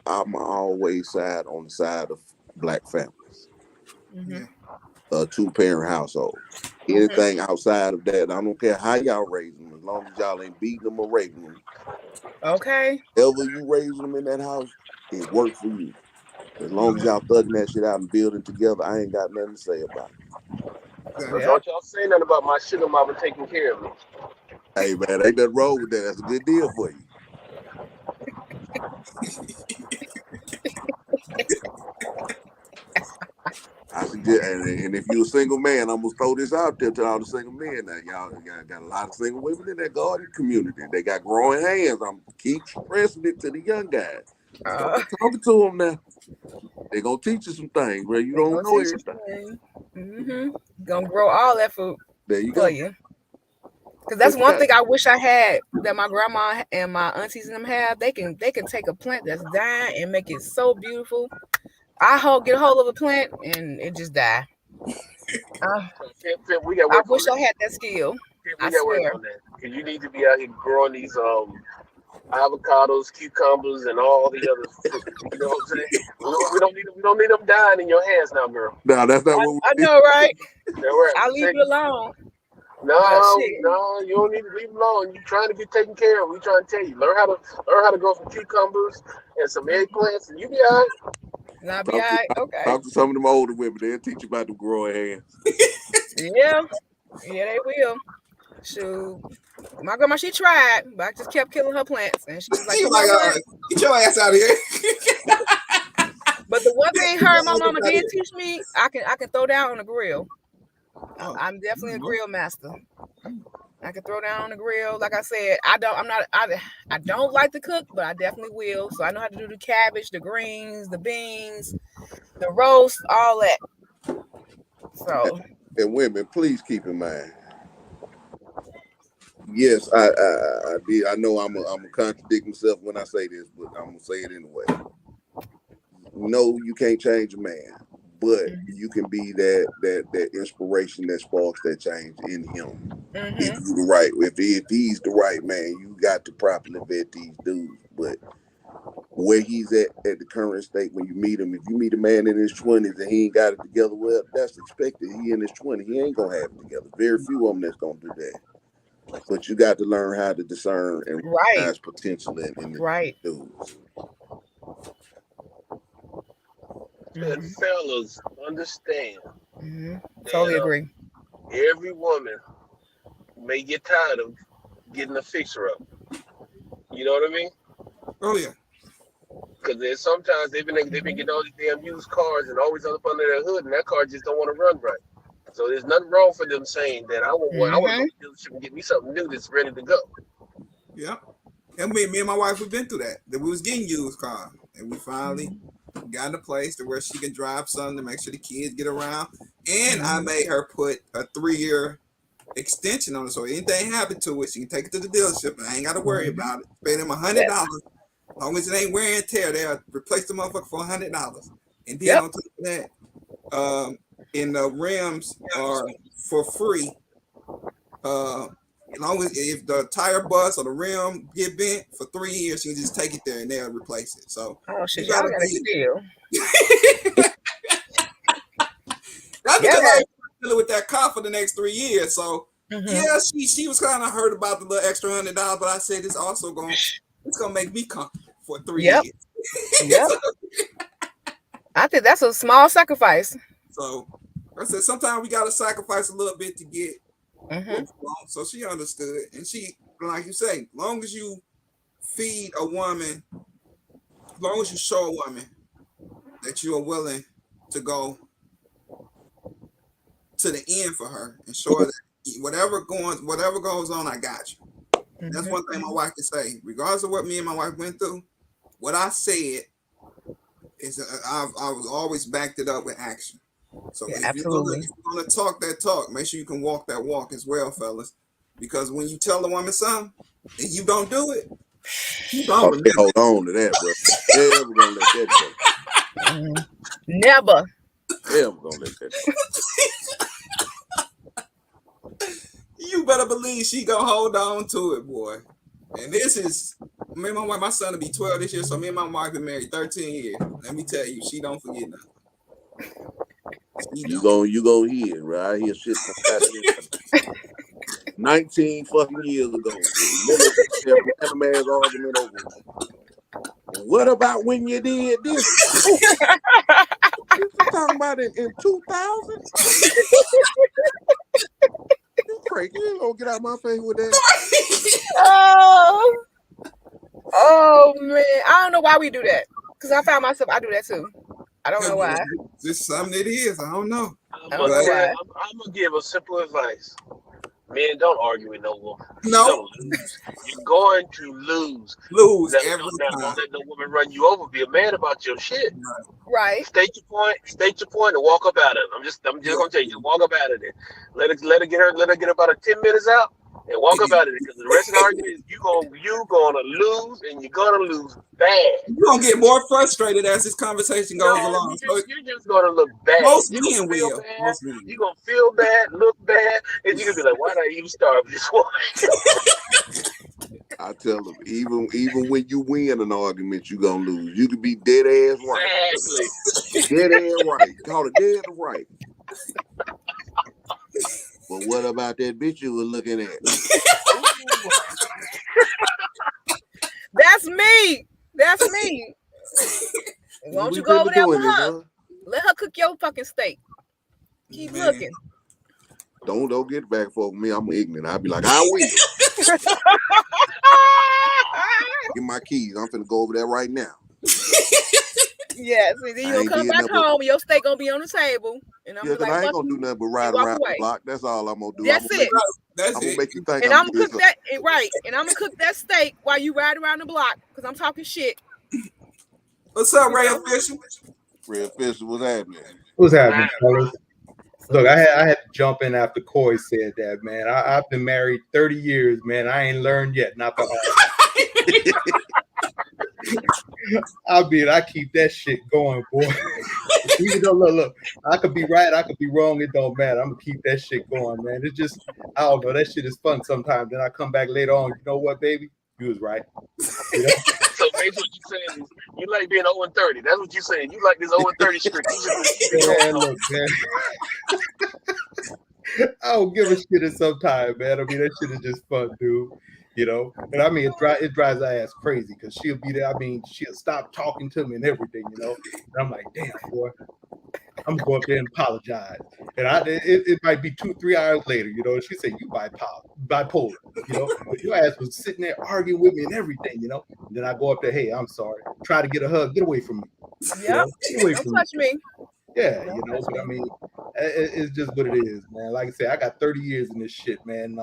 I'm always side on the side of black families. Mm-hmm. A 2-parent household. Anything outside of that, I don't care how y'all raise them, as long as y'all ain't beating them or raping them. Okay. However you raise them in that house, it worked for you. As long as y'all thugging that shit out and building together, I ain't got nothing to say about it. So don't y'all say nothing about my sugar mama taking care of me. Hey man, ain't nothing wrong with that. That's a good deal for you. I suggest, and if you're a single man, I'm gonna throw this out there to all the single men. Now, y'all got a lot of single women in that garden community. They got growing hands. I'm keep stressing it to the young guys. Start talking to them now. They gonna teach you some things, bro. You don't know everything. Gonna grow all that food. There you for go. you. Because that's one thing I wish I had that my grandma and my aunties and them have. They can take a plant that's dying and make it so beautiful. Get a hold of a plant and it just die. We got work I wish I had that skill. We got work on that. Because you need to be out here growing these avocados, cucumbers, and all the other fruit. You know what I'm saying? We don't need them dying in your hands now, girl. No, that's not what I know, right? Right. I'll leave it alone. No, you don't need to leave them alone. You're trying to get taken care of. We trying to tell you. Learn how to grow some cucumbers and some eggplants, and you be all right. I'll be all right. Okay. Talk to some of them older women. They'll teach you about the growing hands. Yeah, they will. Shoot. My grandma, she tried, but I just kept killing her plants. And she was like, get your ass out of here. But the one thing her and my mama did teach me, I can throw down on the grill. I'm definitely a grill master. I can throw down on the grill. Like I said, I don't like to cook, but I definitely will. So I know how to do the cabbage, the greens, the beans, the roast, all that. So. And women, please keep in mind. Yes, I did. I know I'm gonna contradict myself when I say this, but I'm gonna say it anyway. No, you can't change a man, but you can be that inspiration that sparks that change in him. If you're the right, if he's the right man, you got to properly vet these dudes. But where he's at the current state when you meet him, if you meet a man in his 20s and he ain't got it together, well, that's expected. He in his 20s, he ain't gonna have it together. Very few of them that's gonna do that. But you got to learn how to discern and recognize potential in the dudes. And fellas, understand. Totally agree. Every woman may get tired of getting a fixer-up. You know what I mean? Oh yeah. Because there's sometimes they've been getting all these damn used cars and always up under their hood, and that car just don't want to run right. So there's nothing wrong for them saying that I want to go to the dealership and get me something new that's ready to go. Yeah. And me and my wife, we've been through that. That we was getting used cars, and we finally got in a place to where she can drive something to make sure the kids get around. And I made her put a 3-year extension on it, so anything happened to it, she can take it to the dealership, and I ain't got to worry about it. Pay them $100. As long as it ain't wear and tear, they'll replace the motherfucker for $100. And then on top of that, and the rims are for free. long as if the tire bust or the rim get bent for 3 years, you can just take it there and they'll replace it. So shit, y'all got a good deal. That's because I was dealing with that car for the next 3 years. So yeah, she was kind of hurt about the little extra $100, but I said it's gonna make me comfortable for 3 years. Yep. I think that's a small sacrifice. So I said sometimes we gotta sacrifice a little bit to get what's wrong. So she understood, and she, like you say, long as you feed a woman, as long as you show a woman that you are willing to go to the end for her and show her that whatever goes on, I got you. That's one thing my wife can say, regardless of what me and my wife went through. What I said is I was always backed it up with action. So if you're gonna talk that talk, make sure you can walk that walk as well, fellas. Because when you tell a woman something and you don't do it, you don't hold on to that, bro. Never gonna let that go. Never. Never gonna let that go. You better believe she gonna hold on to it, boy. And this is me and my wife. My son will be 12 this year, so me and my wife been married 13 years. Let me tell you, she don't forget nothing. You gonna hear, right? I hear shit from that 19 fucking years ago. Random ass argument over. What about when you did this? You talking about it in 2000? Craig, you ain't gonna get out my face with that. Oh man, I don't know why we do that. Because I found myself, I do that too. I don't know why. Just something it is. I don't know. I'm gonna give a simple advice. Men, don't argue with no woman. No. You're going to lose. Every time. Don't let no woman run you over. Be a man about your shit. Right. State your point, and walk up out of it. I'm just gonna tell you, walk up out of it. Let her get about 10 minutes out and walk up out of it. Because the rest of the argument is you gonna lose, and you're gonna lose bad. You're gonna get more frustrated as this conversation goes along. You're just gonna look bad. Most men will. You're gonna feel bad, look bad, and you're gonna be like, why did I even start with this one? I tell them, even when you win an argument, you're gonna lose. You could be dead ass right. Exactly. Dead ass right. Call it dead right. But what about that bitch you were looking at? That's me. Why don't you go over there with her? Huh? Let her cook your fucking steak. Keep looking. Don't get back for me. I'm ignorant. I'll be like, I will. Get my keys. I'm finna go over there right now. Yes, and then you gonna come back home and your steak gonna be on the table. And I'm like, I ain't gonna do nothing but ride around the block. That's all I'm gonna do. That's it. I'm gonna make you think. And I'm gonna cook that right. And I'm gonna cook that steak while you ride around the block because I'm talking shit. What's up, Ray Official? Ray Official, what's happening? What's happening, fellas? Look, I had to jump in after Coy said that, man. I've been married 30 years, man. I ain't learned yet. Not the I keep that shit going, boy. Even though, look, I could be right, I could be wrong. It don't matter. I'm gonna keep that shit going, man. It's just, I don't know. That shit is fun sometimes. Then I come back later on. You know what, baby? You was right. You know? So basically, what you saying is you like being 0-30. That's what you saying. You like this 0-30 script. Man, look, man. I don't give a shit at some time, man. I mean, that shit is just fun, dude. You know, and I mean, it drives her ass crazy because she'll be there. I mean, she'll stop talking to me and everything, you know. And I'm like, damn, boy, I'm gonna go up there and apologize. And it might be 2-3 hours later, you know. She said, you bipolar, you know. But your ass was sitting there arguing with me and everything, you know. And then I go up there, hey, I'm sorry. Try to get a hug. Get away from me. Yeah, you know? don't touch me. Yeah, you know, but I mean, it's just what it is, man. Like I said, I got 30 years in this shit, man.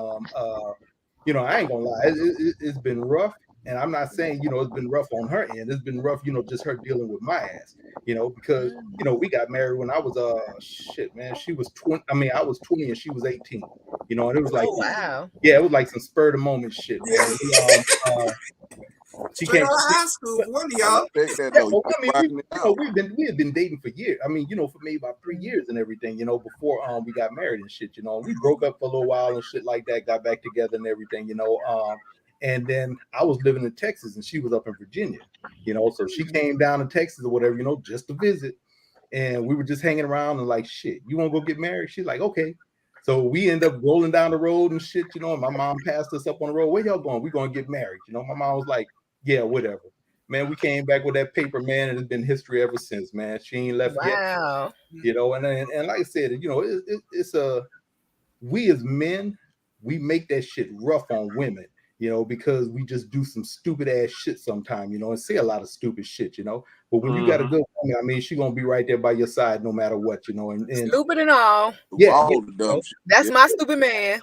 You know, I ain't gonna lie, it's been rough, and I'm not saying, you know, it's been rough on her end. It's been rough, you know, just her dealing with my ass, you know, because, you know, we got married when I was man, she was 20. I mean, I was 20 and she was 18, you know, and it was like, wow, yeah, it was like some spur of the moment shit, man. She Straight came. out of high school, one of I y'all. respect that Yeah, though. well, I mean, Rocking it out. we had been dating for years. I mean, for maybe about 3 years and everything, before we got married and shit, we broke up for a little while and shit like that, got back together and everything, and then I was living in Texas and she was up in Virginia, so she came down to Texas or whatever, just to visit, and we were just hanging around and like, shit, you want to go get married? She's like, okay. So we end up rolling down the road and shit, and my mom passed us up on the road. Where y'all going? We're going to get married. My mom was like, yeah, whatever. Man, we came back with that paper, man, and it's been history ever since, man. She ain't left yet. Wow. And like I said, it's we as men, we make that shit rough on women, because we just do some stupid ass shit sometime, and say a lot of stupid shit, But when you got a good woman, I mean, she's gonna be right there by your side no matter what, and Stupid and all. Yeah, all the dumb shit. That's my stupid man.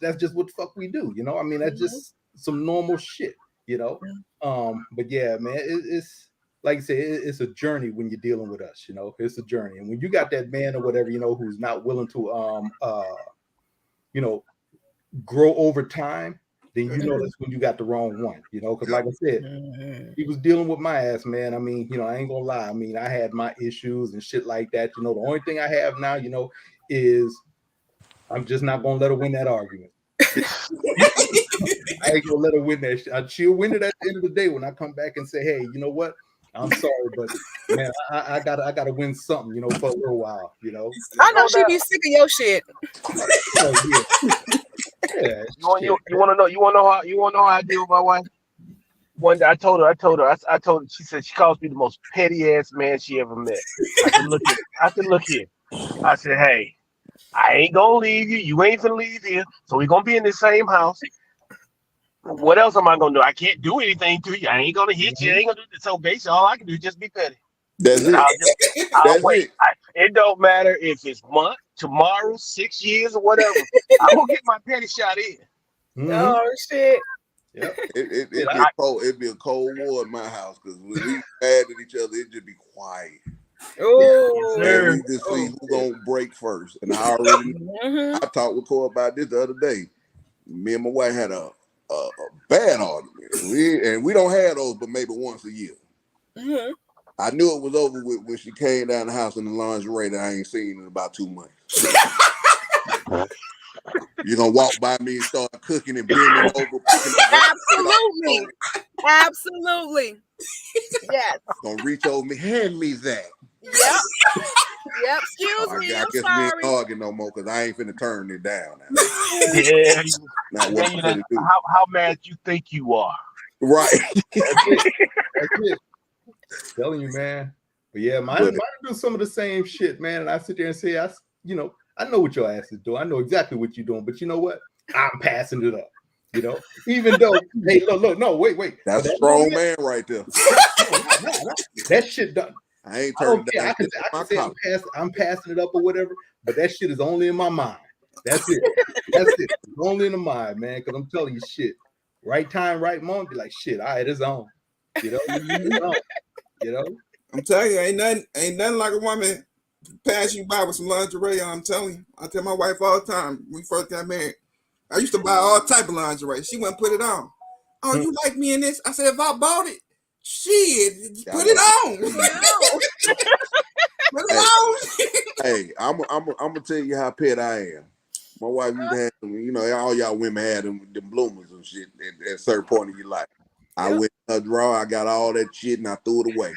That's just what the fuck we do, I mean, that's just some normal shit, But yeah, man, it's like I say, it's a journey when you're dealing with us, It's a journey, and when you got that man or whatever, who's not willing to grow over time, then that's when you got the wrong one, because like I said, he was dealing with my ass, man. I mean, I ain't gonna lie. I mean, I had my issues and shit like that. The only thing I have now, is I'm just not gonna let her win that argument. I ain't gonna let her win that shit. She'll win it at the end of the day when I come back and say, hey, you know what? I'm sorry, but man, I gotta win something, for a little while, I know she be sick of your shit. Yeah, you want to know how I deal with my wife? One day I told her, she said she calls me the most petty ass man she ever met. I said, look here. I said, hey, I ain't gonna leave you. You ain't gonna leave here. So we're gonna be in the same house. What else am I gonna do? I can't do anything to you. I ain't gonna hit you. I ain't gonna do this. So basically, all I can do is just be petty. That's And it. I'll That's wait. it. It don't matter if it's month, tomorrow, 6 years, or whatever. I'm gonna get my petty shot in. Oh shit. Yep. It'd be a cold war in my house because when we mad at each other, it'd just be quiet. Oh, And we just see who's gonna break first. And I already I talked with Cole about this the other day. Me and my wife had a bad argument. We don't have those but maybe once a year. I knew it was over with when she came down the house in the lingerie that I ain't seen in about 2 months. You're gonna walk by me and start cooking and bending over. Absolutely. Yes. Gonna reach over me, hand me that. Yep. Excuse me. I guess sorry. we ain't arguing no more because I ain't finna turn it down now. Yeah. Not what I'm finna do. How mad you think you are? Right. That's it. Telling you, man. But yeah, mine do some of the same shit, man. And I sit there and say, I know what your ass is doing. I know exactly what you're doing. But you know what? I'm passing it up. Even though, hey, look, no, wait. That's a strong man right there. That shit done. I ain't turning down. I can say I'm passing it up or whatever, but that shit is only in my mind. That's it. It's only in the mind, man. Because I'm telling you, shit. Right time, right moment. Be like, shit. All right, it's on. It's on. I'm telling you, ain't nothing like a woman pass you by with some lingerie on. I'm telling you. I tell my wife all the time when we first got married. I used to buy all type of lingerie. She wouldn't put it on. Oh, you like me in this? I said, if I bought it, shit, put it on. Put it on. Hey, I'm gonna tell you how pet I am. My wife used to have them, all y'all women had them bloomers and shit at a certain point in your life. I went in her drawer, I got all that shit and I threw it away.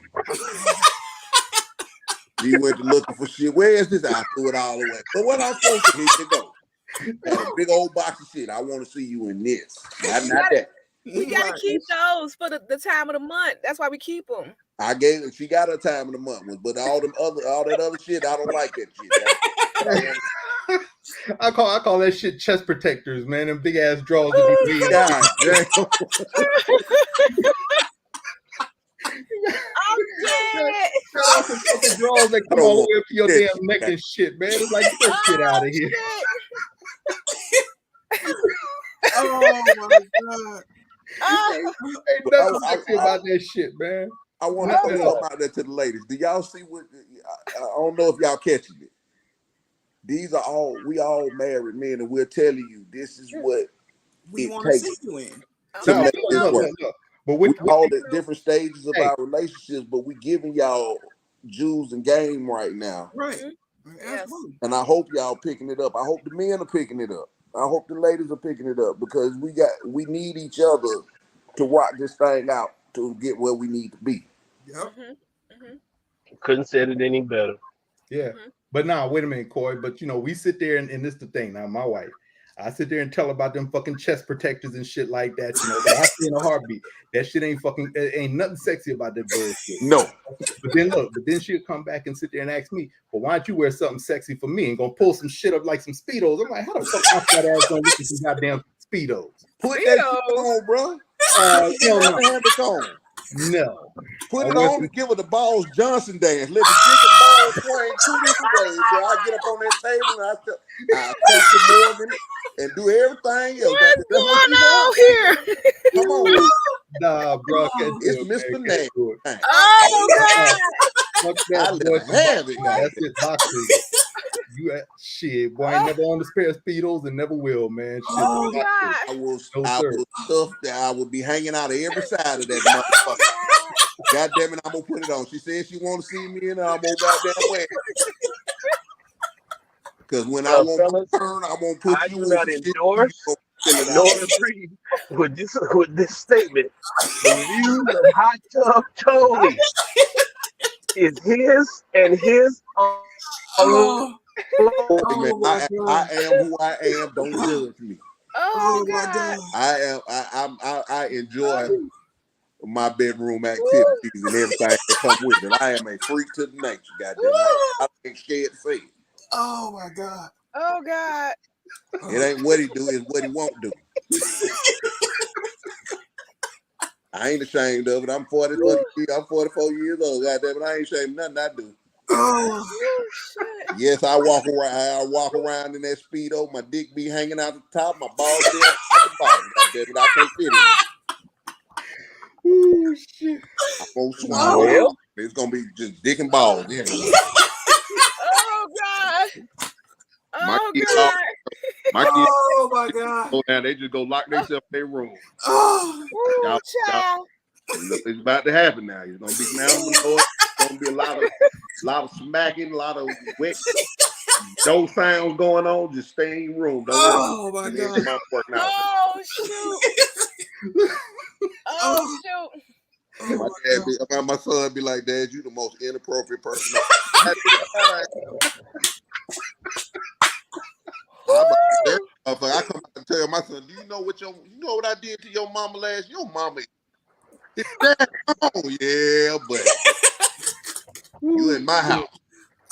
She went to looking for shit. Where is this? I threw it all away. But what I'm supposed to, here you go. Had a big old box of shit. I want to see you in this. Not that. We gotta keep those for the time of the month. That's why we keep them. She got her time of the month, but all that other shit, I don't like that shit. I call that shit chest protectors, man. Them big ass drawers that be made out. I'm dead. Some fucking drawers that come all the way up to your damn neck and shit, man. It's like, get that shit out of here. Oh my god. Ain't nothing sexy about that shit, man. I want to throw something out there to the ladies. Do y'all see what? I don't know if y'all catching it. We all married men, and we're telling you this is what we want to see you in. to make this work. But we all at different stages of our relationships, but we giving y'all juice and game right now. Right. Yes. And I hope y'all picking it up. I hope the men are picking it up. I hope the ladies are picking it up, because we need each other to rock this thing out to get where we need to be. Yep. Couldn't said it any better. Yeah. But now, wait a minute, Corey. But we sit there and this the thing. Now, my wife, I sit there and tell her about them fucking chest protectors and shit like that. But I see in a heartbeat. That shit ain't nothing sexy about that bullshit. No. But then she'll come back and sit there and ask me, well, why don't you wear something sexy for me and gonna pull some shit up like some Speedos? I'm like, how the fuck my fat ass gonna look at some goddamn Speedos? Put that shit on, bro. No. Put it on and give her the Balls Johnson dance. Let the dick and balls swing 2 different ways, bro. I get up on that table and I touch the Morgan and do everything else. What's going on here? Come on. Nah, bro. It's Mr. Name. Oh, God. Fuck that. I let her have it. That's it, boxing. Shit, boy, I ain't never owned a pair of Speedos and never will, man. Shit, Oh, God. I will stuff that. I will be hanging out of every side of that motherfucker. God damn it, I'm gonna put it on. She said she want to see me in I'm gonna goddamn wear. Because when I want to turn, I'm gonna put you in. I do not endorse agree with this statement. The views of Hot Tub Tony is his and his own. I am who I am. Don't judge me. Oh, God. I enjoy my bedroom activities and everything that come with it. I am a freak to the nature, goddamn. I ain't scared to say it. Oh my God. Oh, God. It ain't what he do, it's what he won't do. I ain't ashamed of it. I'm 44 years old, goddamn it. I ain't ashamed of nothing I do. Oh, shit. Yes, I walk around in that Speedo. My dick be hanging out the top. My balls there at the bottom. Goddamn it, I can't fit in it. Oh shit! I'm gonna swing. Well, it's gonna be just dick and balls everywhere. Oh, God. Oh, God. My God. Oh, now they just go lock themselves in their room. Oh, child. It's about to happen now. It's gonna be now. It's gonna be a lot of smacking, a lot of wet. Those sounds going on. Just stay in your room. Don't my God. Oh shoot. Oh shoot. My son be like, Dad, you the most inappropriate person. I come out and tell my son, do you know what I did to your mama last? Your mama is that on, yeah, but you in my house.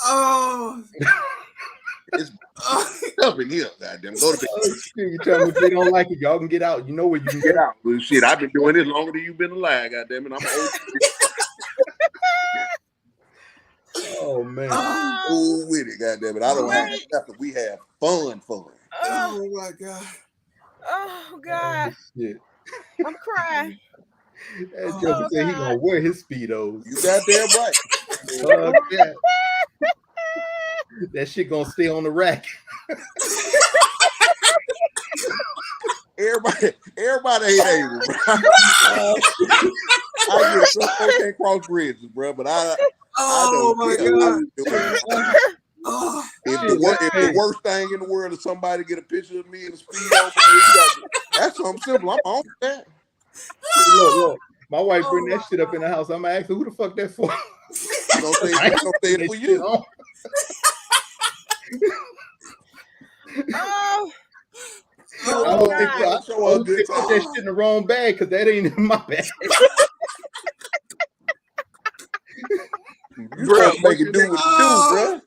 Oh, it's up in here, goddamn. Go to bed. You tell me if they don't like it, y'all can get out. You know where you can get out. Well, shit, I've been doing this longer than you've been alive, goddamn it. I'm old. Oh man. Cool with it, goddamn it. I don't have nothing. We have fun. Oh my God. Oh God. Shit. I'm crying. That joker said he gonna wear his Speedos. You goddamn right. Yeah. That shit gonna stay on the rack. Everybody ain't able, bro. I get some folks can't cross bridges, bro, but I my God. If the worst thing in the world is somebody get a picture of me in a Speedo, that's something simple. I'm on that. Look. My wife bring that shit up in the house. I'm gonna ask her who the fuck that for. You don't say it for you. I don't think put that shit in the wrong bag because that ain't in my bag. Bro, make it do what you do, bro.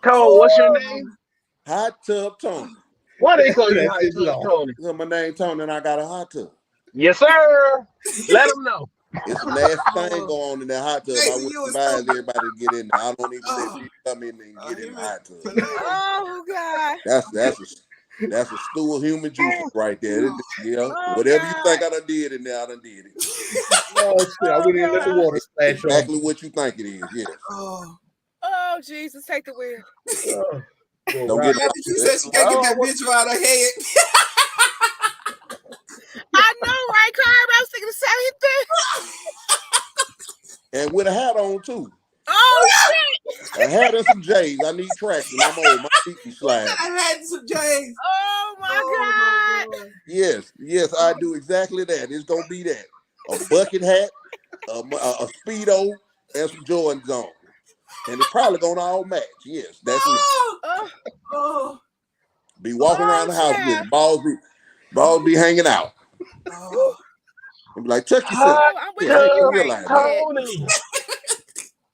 Cole, what's your name? Hot Tub Tony. Why they call you Hot Tub Tony? Because my name Tony and I got a hot tub. Yes, sir. Let them know. It's a nasty thing going on in that hot tub. I would advise everybody to get in there. I don't even let people come in there and get in the hot tub. Oh God. That's a stew of human juices right there. Whatever you think I done did in there, I done did it. Oh shit! I went in and let the water splash on. Exactly what you think it is. Yes. Oh Jesus! Take the wheel. Don't get it. She said she can't get that bitch out of her head. I know, right? and with a hat on too. Oh shit! A hat and some J's. I need traction. I'm old. My feet be sliding. I had some J's. Oh my God! Yes, I do exactly that. It's gonna be that. A bucket hat, a Speedo, and some Jordans on. And it's probably gonna all match. Yes, that's it. Be walking around the house with it. Balls be hanging out. And be like, check yourself. Tony.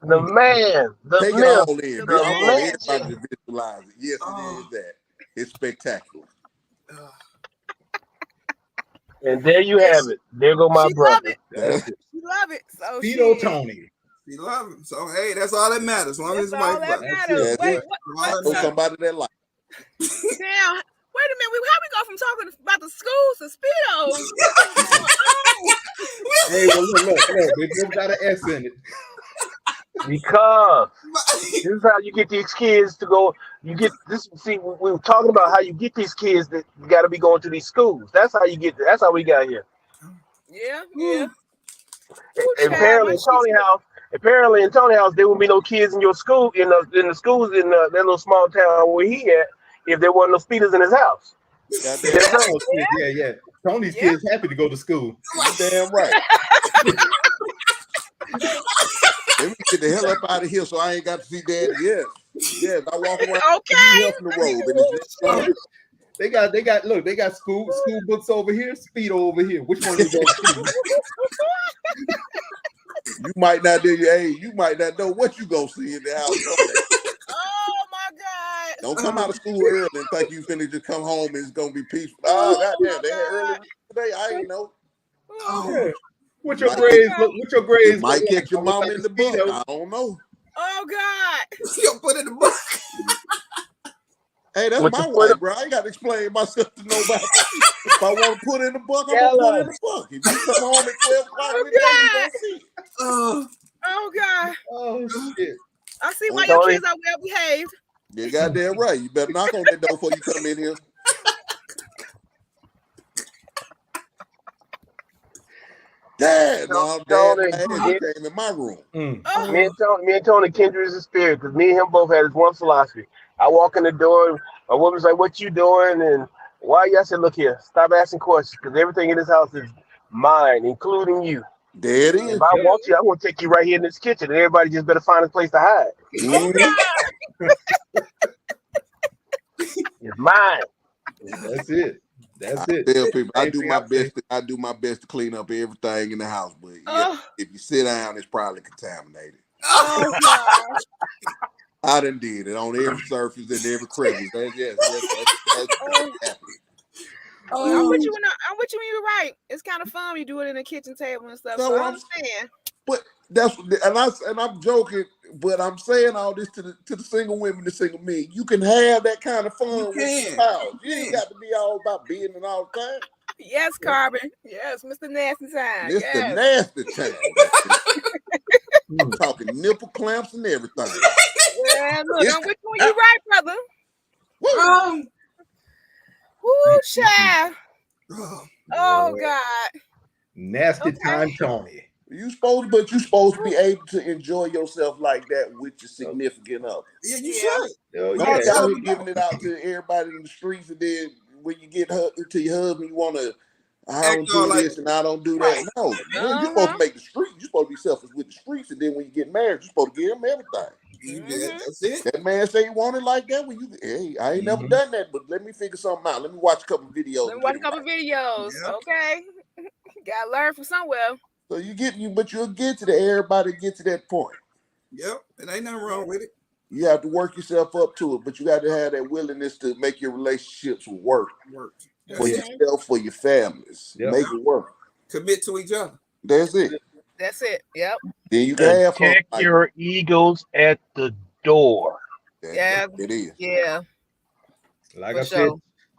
The man, the Take myth, it all in. the I want legend. everybody to visualize it. Yes, it is that. It's spectacular. And there you have it. There go my brother. She love it. So Speedo Tony. She love him. So hey, that's all that matters. As long as all that matters. Wait, what? Somebody that like. Damn. Wait a minute. How we go from talking about the schools to Speedos? Hey, well, look. They both got an S in it. Because this is how you get these kids to go. You get this. See, we were talking about how you get these kids that got to be going to these schools. That's how you get. That's how we got here. Yeah. Apparently in Tony House, there would be no kids in your school in the schools in that little small town where he at if there wasn't no speeders in his house. Yeah. Tony's kids happy to go to school. You damn right. Let me get the hell up out of here so I ain't got to see Daddy. Yes, I walk around helping the road. They got school books over here, Speedo over here. Which one is that? You might not know what you gonna see in the house. Oh my God! Don't come out of school early and think you finna just come home and it's gonna be peaceful. Oh goddamn, they had early today. I ain't know. What your grades? You might catch your mom in the book. I don't know. Oh God! You'll put in the book. Hey, that's my wife, bro. I ain't got to explain myself to nobody. If I want to put in the book, I'm gonna put in the book. If you come home at 12 o'clock in the day, you gonna see it. Oh God! Oh shit! I see why your kids are well behaved. You're goddamn right. You better knock on that door before you come in here. Dad, you came in my room. Me and Tony kindred as a spirit because me and him both had this one philosophy. I walk in the door, a woman's like, "What you doing?" And why? I said, "Look here, stop asking questions because everything in this house is mine, including you. There it is. If I want you, I'm gonna take you right here in this kitchen, and everybody just better find a place to hide. It's mine. That's it. I tell people I do my best to clean up everything in the house, but if you sit down, it's probably contaminated. Oh God. I done did it on every surface and every crevice. That's happening. I'm with you when you're right. It's kind of fun when you do it in the kitchen table and stuff. So I understand. But I'm joking, but I'm saying all this to the single women, the single men. You can have that kind of fun with your spouse. You ain't got to be all about being and all the time. Yes, Carbon. Yes, Mr. Nasty Time. Mr. Nasty Time. I'm talking nipple clamps and everything. Yeah, look, I'm with you when you're right, brother. Woo, child. Oh God. Nasty Time Tony. You're supposed to be able to enjoy yourself like that with your significant other. Yeah, you should. Don't y'all be giving it out to everybody in the streets, and then when you get to your husband, you want to, I don't do this and I don't do that. No, man, you're supposed to make the streets. You're supposed to be selfish with the streets, and then when you get married, you're supposed to give him everything. That's it. That man say you want it like that. I ain't never done that, but let me figure something out. Let me watch a couple of videos. Okay. Gotta learn from somewhere. So you'll get to everybody get to that point. Yep, it ain't nothing wrong with it. You have to work yourself up to it, but you got to have that willingness to make your relationships work. For yourself, for your families. Yep. Make it work. Commit to each other. That's it. Yep. Then you can have check your egos at the door. It is. Yeah. Like I said,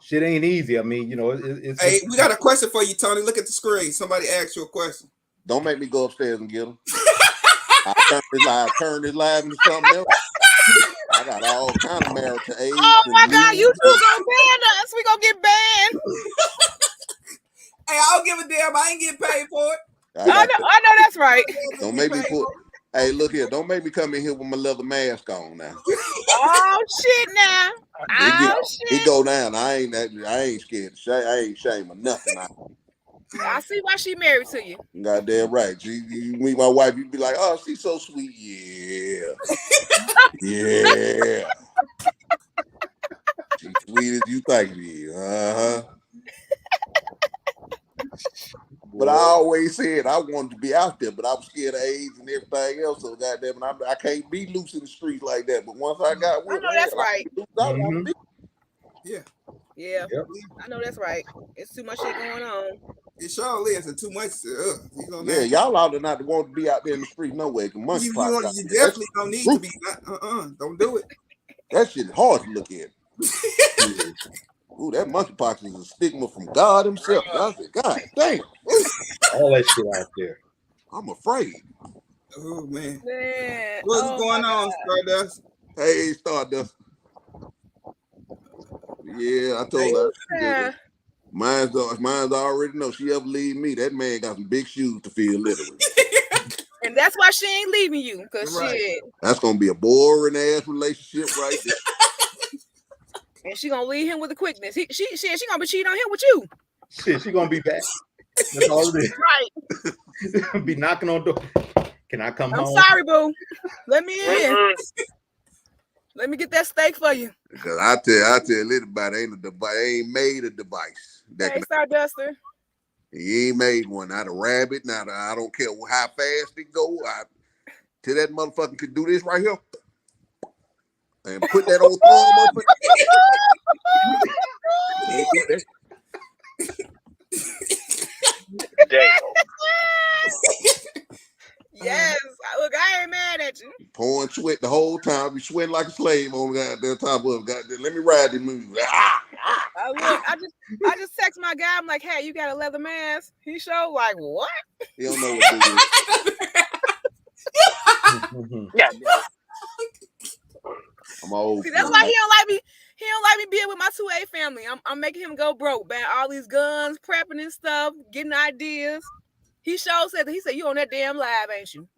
shit ain't easy. I mean, it's. Hey, we got a question for you, Tony. Look at the screen. Somebody asked you a question. Don't make me go upstairs and get them. I turn this live into something else. I got all kind of marital aids. Oh my God, you two gonna ban us. We gonna get banned. Hey, I don't give a damn. I ain't getting paid for it. I know that's right. Don't make me Hey, look here. Don't make me come in here with my leather mask on now. Oh shit! Now, It go down. I ain't scared. I ain't ashamed of nothing. I see why she married to you. Goddamn right. You meet my wife, you be like, oh, she's so sweet. Yeah. She's sweet as you think she is. Uh-huh. But I always said I wanted to be out there, but I was scared of AIDS and everything else. So goddamn it, I can't be loose in the streets like that. But once I got with I know that's right. I want to be. Yeah. Yeah. Yep. I know that's right. It's too much shit going on. It sure is. It's too much. Yeah, y'all ought to not want to be out there in the street no way. You definitely don't need to be. Don't do it. That shit is hard to look at. Ooh, that monkeypox is a stigma from God himself. I said, God damn. All that shit out there. I'm afraid. Oh, man. What's going on, Stardust? Hey, Stardust. Yeah, I told her. Mine's already know. She ever leave me, that man got some big shoes to fill, literally. And that's why she ain't leaving you, because shit. That's gonna be a boring ass relationship right there. And she gonna leave him with the quickness. She gonna be cheating on him with you. Shit, she gonna be back. That's all it is. Right. Be knocking on the door. Can I come home? I'm sorry, boo. Let me in. Let me get that steak for you. Because I tell anybody, ain't made a device. Hey, Starduster. He ain't made one. Not a rabbit. Not I don't care how fast it go. Till that motherfucker could do this right here. And put that old thumb up. Damn. Yes, look, I ain't mad at you. Pouring sweat the whole time. Be sweating like a slave on the top of it. Goddamn, let me ride this movie. I just text my guy. I'm like, hey, you got a leather mask? He showed like, what? He don't know what to do. Yeah. I'm old. See, that's why he don't like me. He don't like me being with my 2A family. I'm making him go broke, man. All these guns, prepping and stuff, getting ideas. He said you on that damn live, ain't you?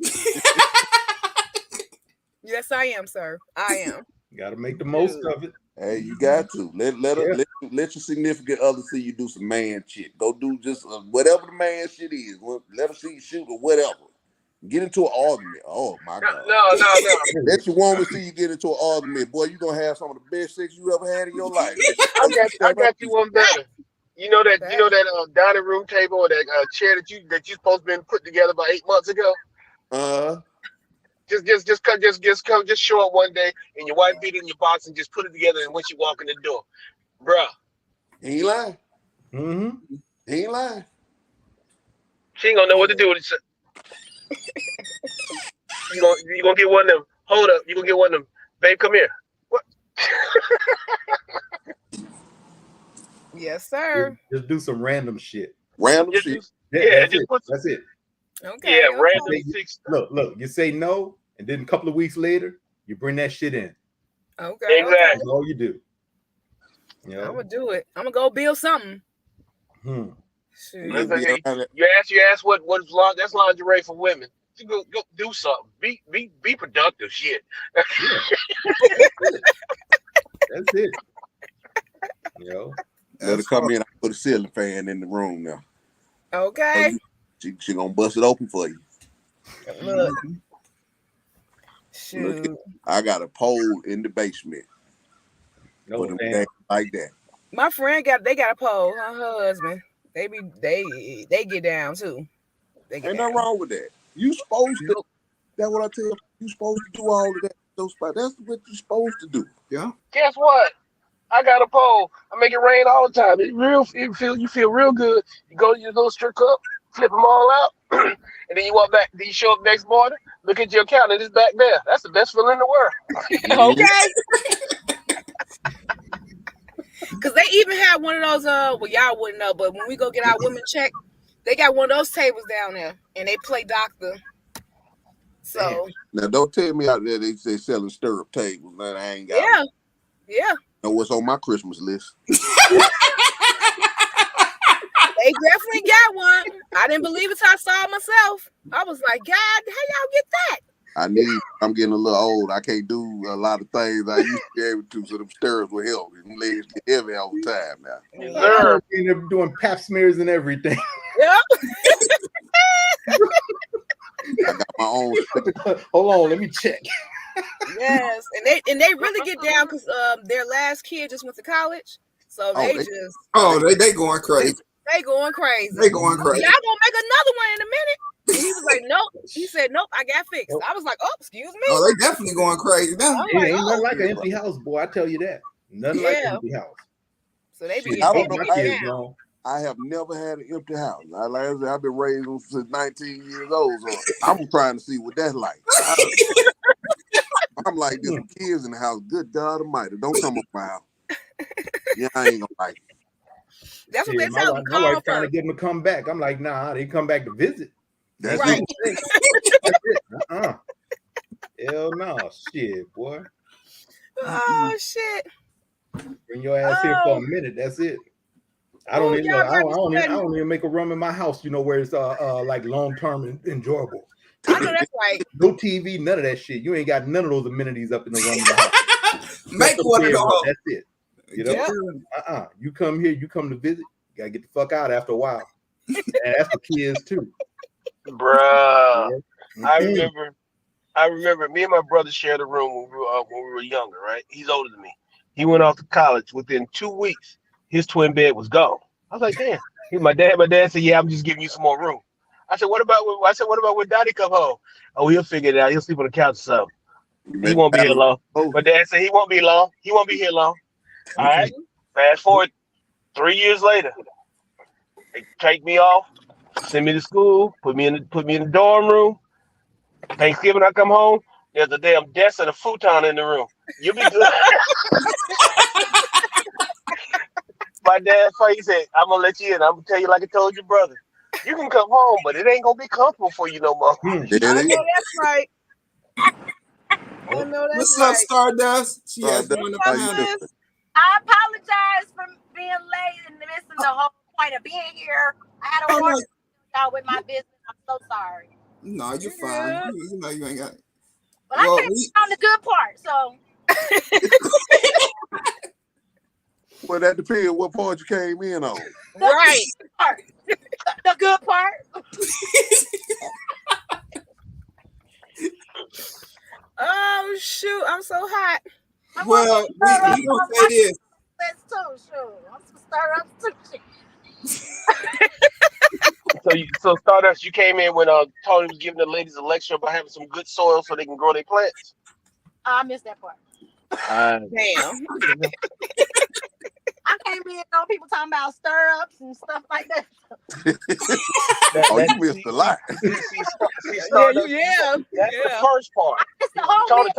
Yes, I am, sir. I am. You gotta make the most of it. Hey, you got to let your significant other see you do some man shit. Go do just whatever the man shit is. Let her see you shoot or whatever. Get into an argument. Oh my God. No. Let your woman see you get into an argument. Boy, you're gonna have some of the best sex you ever had in your life. I got you one better. You know that dining room table or that chair that you supposed to been put together about 8 months ago? Just show up one day and your wife beat it in your box and just put it together, and when she walk in the door, bruh. He ain't lying. Mm-hmm. He ain't lying. She ain't gonna know what to do with it. You gonna get one of them. Hold up, you gonna get one of them. Babe, come here. What? Yes, sir. Just do some random shit. Random shit. That's it. Okay. Yeah, random shit. Look. You say no, and then a couple of weeks later, you bring that shit in. Okay. Exactly. That's all you do. You know? I'm gonna do it. I'm gonna go build something. You ask that's lingerie for women. You go do something. Be productive. Shit. That's it. You know. Let her come in. I put a ceiling fan in the room now. Okay. She gonna bust it open for you. Look. Shoot. Look, I got a pole in the basement. No, like that. My friend got a pole. Her husband. They get down too. Ain't nothing wrong with that. You supposed to. That's what I tell you. You supposed to do all of that. That's what you're supposed to do. Yeah. Guess what? I got a pole. I make it rain all the time. You feel real good. You go to your little strip club, flip them all out, and then you walk back. Then you show up next morning, look at your account, and it's back there. That's the best feeling in the world. Okay. Because they even have one of those. Well, y'all wouldn't know, but when we go get our women check, they got one of those tables down there, and they play doctor. So now, don't tell me out there they selling stirrup tables. That I ain't got. Yeah. Know what's on my Christmas list? They definitely got one. I didn't believe it till I saw it myself. I was like, God, how y'all get that? I'm getting a little old. I can't do a lot of things I used to be able to, so them stirrups will help. Them legs get heavy all the time now. They're doing pap smears and everything. Yep. I got my own. Hold on, let me check. Yes, and they really get down because their last kid just went to college, so they going crazy. They going crazy. They going crazy. Y'all gonna make another one in a minute? And he was like, nope. He said, nope, I got fixed. I was like, oh, excuse me. Oh, they definitely going crazy now. It ain't nothing like an empty house, boy. I tell you that. Nothing like an empty house. So they be I have never had an empty house. I've been raised since 19 years old, so I'm trying to see what that's like. I'm like, there's some kids in the house. Good God Almighty, don't come up my house. Yeah, I ain't gonna like it. That's what they tell me. My wife trying to get them to come back. I'm like, nah, they come back to visit. That's right. it. That's it. Hell no, shit, boy. Oh shit. Bring your ass here for a minute. That's it. I don't even know. I don't even make a room in my house, where it's like long term and enjoyable. I know that's right. No TV, none of that shit. You ain't got none of those amenities up in the room. Make one of those. That's it. You come here, you come to visit. You gotta get the fuck out after a while. And that's for kids too. Bruh. I remember me and my brother shared a room when we were younger, right? He's older than me. He went off to college. Within 2 weeks, his twin bed was gone. I was like, damn. My dad said, yeah, I'm just giving you some more room. I said, what about when Daddy come home? Oh, he'll figure it out. He'll sleep on the couch or something. He won't be here long. My dad said he won't be long. He won't be here long. All right. Fast forward 3 years later. They take me off, send me to school, put me in the dorm room. Thanksgiving, I come home. There's a damn desk and a futon in the room. You'll be good. My dad said, I'm gonna let you in. I'm gonna tell you like I told your brother. You can come home, but it ain't gonna be comfortable for you no more. I know that's right. What's up, Stardust? She has one of I apologize for being late and missing the whole point of being here. I had a work y'all with my business. I'm so sorry. No, you're fine. You know you ain't got it. But I came on the good part, so. Well, that depends what part you came in on. Right. The good part. Oh shoot! I'm so hot. Well, we don't say this. That's too. Shoot, I'm some stir up too. So Stardust, you came in when Tony was giving the ladies a lecture about having some good soil so they can grow their plants. I missed that part. Damn. I came in on people talking about stir-ups and stuff like that. You missed a lot. That's the first part. It's the whole Tony,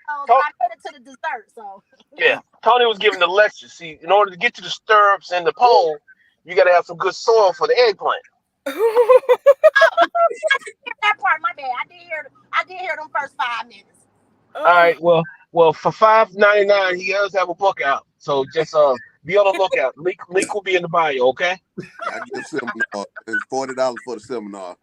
I made it to the dessert, so. Yeah, Tony was giving the lecture. See, in order to get to the stirrups and the pole, you got to have some good soil for the eggplant. That part, my bad. I did hear them first 5 minutes. All right, well, for $5.99, he does have a book out. So just be on the lookout. Link will be in the bio, okay? I get a seminar. It's $40 for the seminar.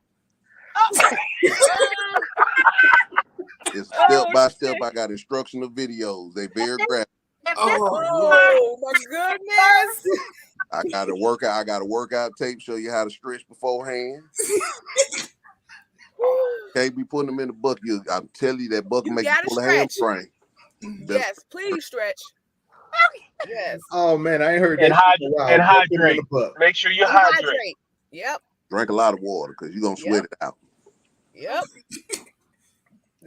It's step by step. I got instructional videos. They very graphic. Oh my goodness! I got a workout tape. Show you how to stretch beforehand. Can't be putting them in the bucket. I'm telling you, that bucket makes you pull a hamstring. Yes, please stretch. Yes. Oh man, I ain't heard that. And hydrate. Make sure you hydrate. Yep. Drink a lot of water because you're gonna sweat it out. Yep.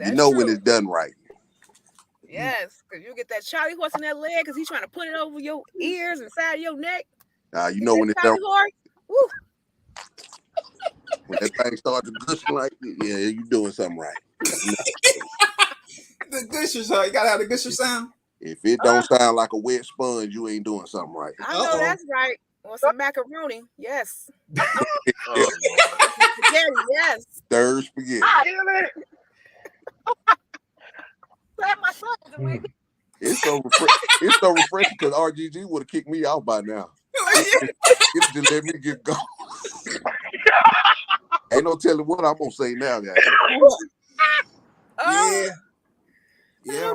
You know when it's done right. Yes, because you get that Charlie horse in that leg because he's trying to put it over your ears and side of your neck. You know when it's done. Woo. When that thing starts to gush like this, yeah, you're doing something right. The gusher sound. You gotta have the gusher sound. If it don't sound like a wet sponge, you ain't doing something right. I know that's right. Or some macaroni. Yes. Spaghetti, yes. Stir spaghetti. It's so refreshing because RGG would have kicked me out by now. It just let me get going. Ain't no telling what I'm gonna say now, guys. Yeah,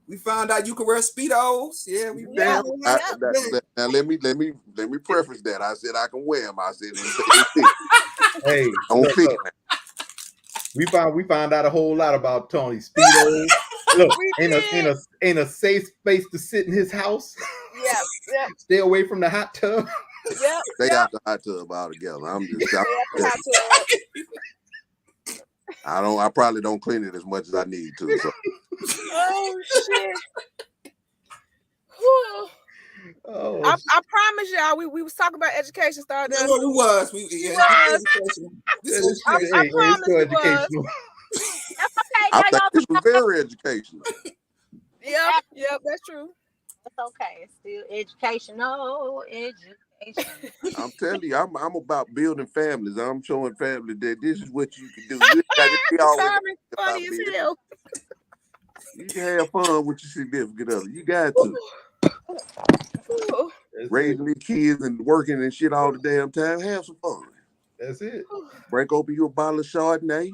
we found out you can wear Speedos. Yeah, we Now let me preface that. I said I can wear them. I said they fit. Hey, Don't fit. We found out a whole lot about Tony Speedo. Look, ain't a safe space to sit in his house. Yeah. Stay away from the hot tub. Yep. Stay out the hot tub altogether. I'm just I probably don't clean it as much as I need to. So. Oh shit. Oh, I promise y'all, we was talking about education started. That's what it was. I promise so it was. educational. I think this was very educational. Yep, that's true. It's okay. It's still educational. I'm telling you, I'm about building families. I'm showing families that this is what you can do. You got to be always funny as hell. You can have fun with your significant other. You got to. Raising these kids and working and shit all the damn time. Have some fun. That's it. Break open you a bottle of Chardonnay.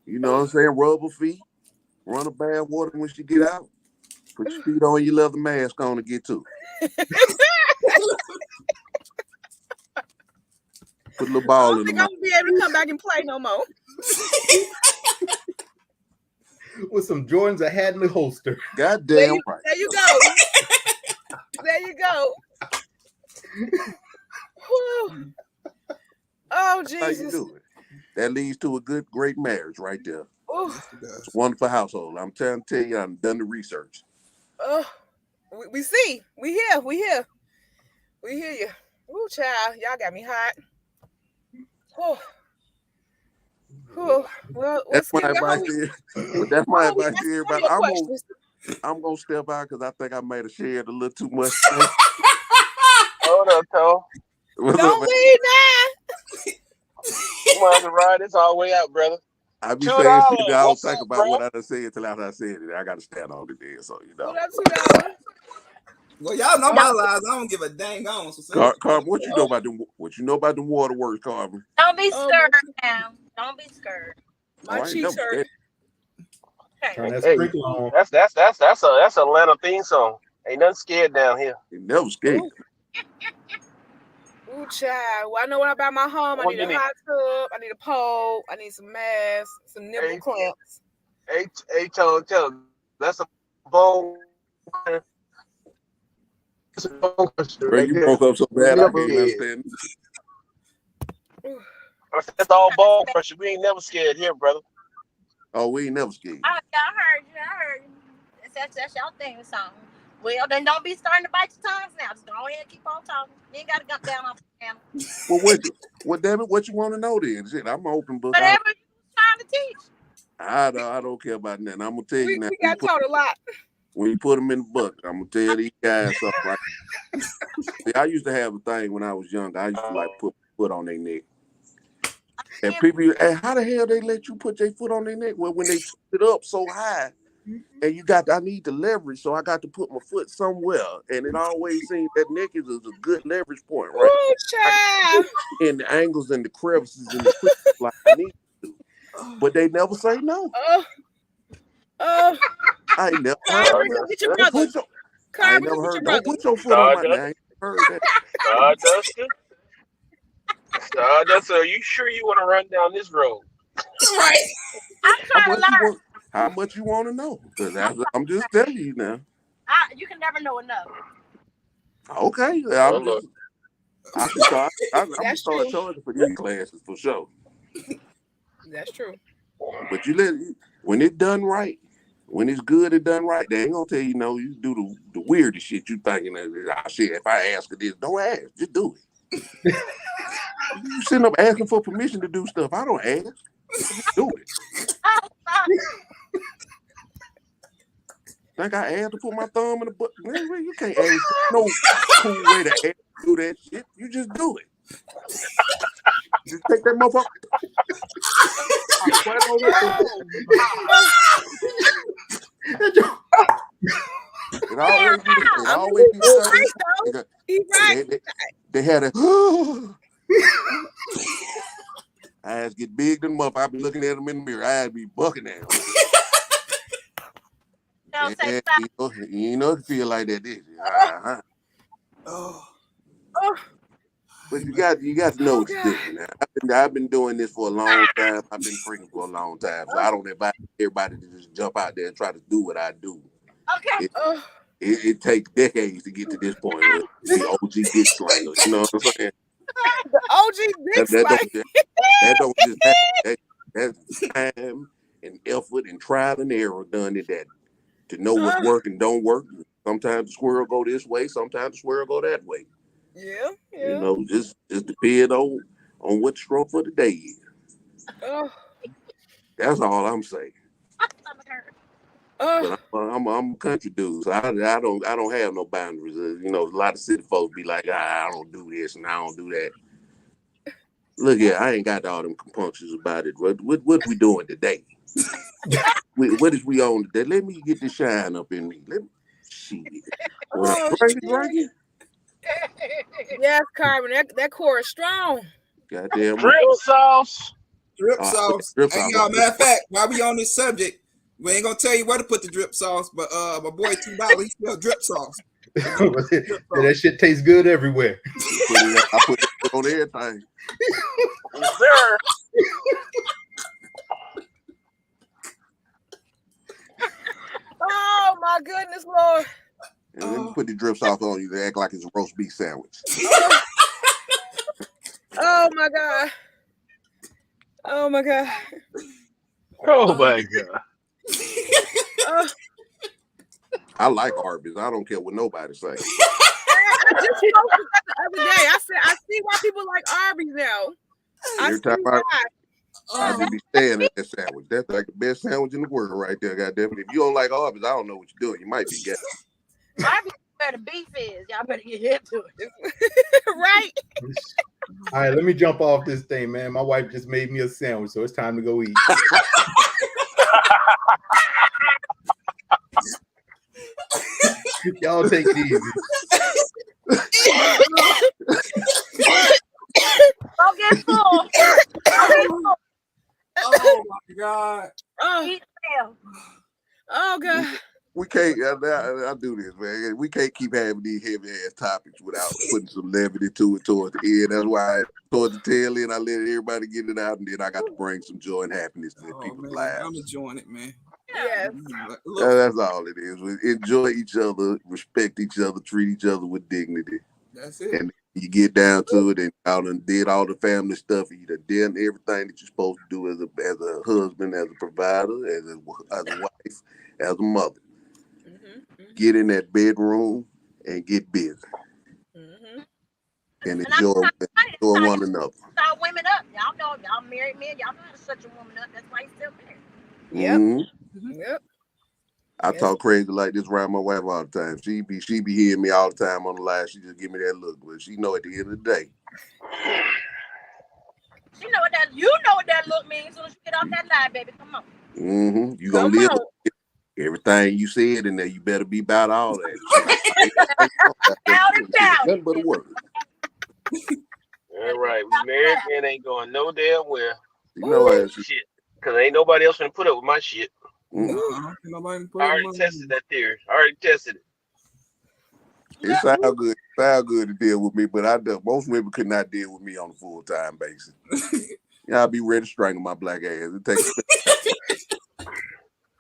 You know what I'm saying? Rub her feet. Run a bath water when she get out. Put your feet on your leather mask on to get to. Put a little ball in the mouth. I don't think I'm gonna be able to come back and play no more. With some Jordans I had in the holster. Goddamn right. There you go. There you go. Oh, Jesus. How you do it? That leads to a great marriage right there. It's a wonderful household. I'm trying to tell you, I've done the research. We see. We hear you. Ooh, child. Y'all got me hot. Well, that's my advice to you. That's my advice to everybody. I'm gonna step out because I think I might have shared a little too much. Hold up, Toe. Don't leave now. You might have to ride this all the way out, brother. I be saying shit that I don't think about what I done said till after I said it. I got to stand on it then, so you know. Well, y'all know my lies. I don't give a dang on. So Carmen, what you know about them? What you know about the waterworks, Carmen? Don't be scared now. Don't be scared. My cheeks hurt. Turn that sprinkler on. That's an Atlanta theme song. Ain't nothing scared down here. Ain't never scared. Ooh, child. Well, I know when I buy my home, I need a hot tub, I need a pole, I need some masks, some nipple clamps. Hey, tell them. That's a bone. Bro, you broke up so bad, I can't understand. That's all bone pressure. We ain't never scared here, brother. Oh, we ain't never scared. I heard you. That's your thing song. Well, then don't be starting to bite your tongues now. Just go ahead and keep on talking. You ain't got to jump down on the panel. Well, damn it, what you want to know then? Shit, I'm an open book. Whatever you're trying to teach. I don't care about nothing. I'm going to tell you now. We got taught a lot. When you put them in the bucket, I'm going to tell these guys something right. See, I used to have a thing when I was young. I used to like put my foot on their neck. And people, hey, how the hell they let you put their foot on their neck? Well, when they put it up so high, and I need the leverage, so I got to put my foot somewhere. And it always seems that neck is a good leverage point, right? Ooh, child. In the angles and the crevices and the creases like I need to. But they never say no. I ain't never heard that. I ain't never heard. Don't put your foot on my neck. I ain't heard that. Stardust, are you sure you want to run down this road? Right. I'm trying to learn. How much you want to know? Because I'm just telling you now. You can never know enough. Okay. I'm start charging for these classes for sure. That's true. But when it's done right, when it's good and done right, they ain't gonna tell you no. You do the weirdest shit. You thinking shit. If I ask her this, don't ask. Just do it. You sitting up asking for permission to do stuff. I don't ask. Just do it. Think I asked to put my thumb in the butt? You can't ask. No cool way to ask to do that shit. You just do it. Just take that motherfucker. It always be they had a Eyes get big than muff. I be looking at them in the mirror. Eyes be bucking at them. Yeah, you know it feel like that, did you? But you got to know what you're doing. Now, I've been doing this for a long time. I've been freaking for a long time, so I don't advise everybody to just jump out there and try to do what I do. Okay. It takes decades to get to this point. The OG dick slanger, you know what I'm saying? The OG dick slanger. That don't just happen. That's time and effort and trial and error done in that to know what work and don't work. Sometimes the squirrel go this way, sometimes the squirrel go that way. Yeah. You know, just depend on what the stroke for the day is. That's all I'm saying. But I'm a country dude, so I don't have no boundaries. You know, a lot of city folks be like, I don't do this and I don't do that. Look here, I ain't got all them compunctions about it. What we doing today? What is we on today? Let me get the shine up in me. Let me see. Drinking. Yes, Carmen, that core is strong. Goddamn drip sauce. Drip sauce. Hey, y'all, matter of fact, while we on this subject, we ain't gonna tell you where to put the drip sauce, but my boy $2, he spelled drip sauce. That shit tastes good everywhere. I put it on everything. Sir. Oh my goodness, Lord. And let me put the drip sauce on you to act like it's a roast beef sandwich. Oh my God. Oh my God. Oh my God. I like Arby's. I don't care what nobody say. I just spoke to that the other day. I said I see why people like Arby's now. Every time I just be staring at that sandwich. That's like the best sandwich in the world right there, goddamn it. If you don't like Arby's, I don't know what you're doing. You might be guessing. Arby's where the beef is. Y'all better get into it. Right? All right, let me jump off this thing, man. My wife just made me a sandwich, so it's time to go eat. Y'all take it easy. Don't get full. Oh my God. Oh God. We can't. I do this, man. We can't keep having these heavy ass topics without putting some levity to it towards the end. That's why towards the tail end, I let everybody get it out, and then I got to bring some joy and happiness to people's lives. I'm enjoying it, man. Yeah. That's all it is. We enjoy each other, respect each other, treat each other with dignity. That's it. And you get down to it, and y'all done did all the family stuff. You done did everything that you're supposed to do as a husband, as a provider, as a wife, as a mother. Get in that bedroom and get busy. And enjoy one another. Start women up. Y'all know, y'all married men. Y'all know how to shut your woman up. That's why he's still married. Yep. I talk crazy like this around my wife all the time. She be hearing me all the time on the line. She just give me that look, but she know at the end of the day. You know what that look means. As soon as you get off that line, baby, come on. You gonna live everything you said in there. You better be about all that. Nothing but a word. All right, we married men ain't going no damn where. You know shit, because ain't nobody else gonna put up with my shit. I already tested that theory. I already tested it. It sound good. To deal with me, but most women could not deal with me on a full-time basis. I'll be ready to strangle my black ass. It takes.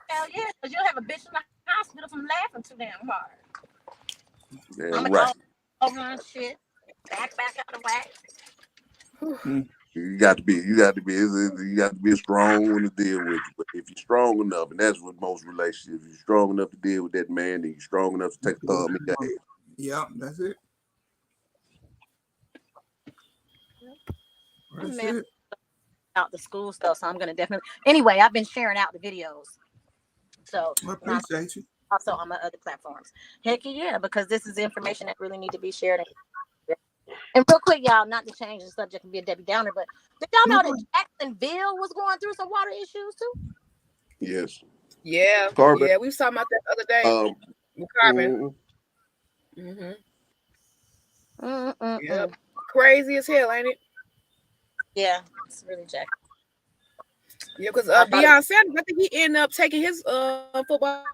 Hell yeah, because you'll have a bitch in the hospital from laughing too damn hard. Yeah, right. Over and shit. Back out of whack. You got to be a strong one to deal with you. But if you're strong enough, and that's what most relationships, you're strong enough to deal with that man, then you're strong enough to take a thumb in your head. Yeah, that's it. Out the school stuff, so I'm gonna definitely. Anyway, I've been sharing out the videos. So I appreciate you. Also on my other platforms. Heck yeah, because this is information that really need to be shared. And real quick, y'all, not to change the subject and be a Debbie Downer, but did y'all know that Jacksonville was going through some water issues too? Yes. Yeah. Carbon. Yeah, we were talking about that the other day. With Carbon. Yep. Crazy as hell, ain't it? Yeah, it's really jacked. Yeah, because Deion Sanders, I think he ended up taking his football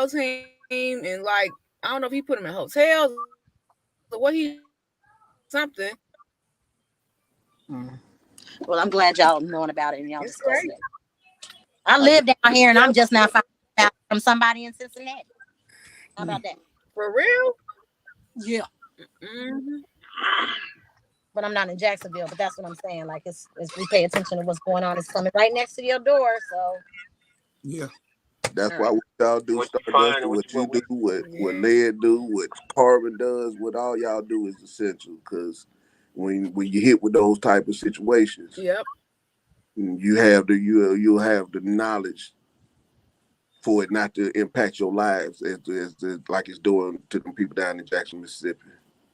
team and like I don't know if he put him in hotels or what he something. Well, I'm glad y'all knowing about it and y'all It's discussing great. it. I live down here and I'm just now finding out from somebody in Cincinnati. How about that? For real? Yeah. Mm-hmm. But I'm not in Jacksonville, but that's what I'm saying. Like it's we pay attention to what's going on. It's coming right next to your door. So Yeah. That's why what y'all do, Stardust, what you do, what Led do, what Carbon does, what all y'all do is essential. Because when you hit with those type of situations, yep, you have you'll have the knowledge for it not to impact your lives as like it's doing to them people down in Jackson, Mississippi.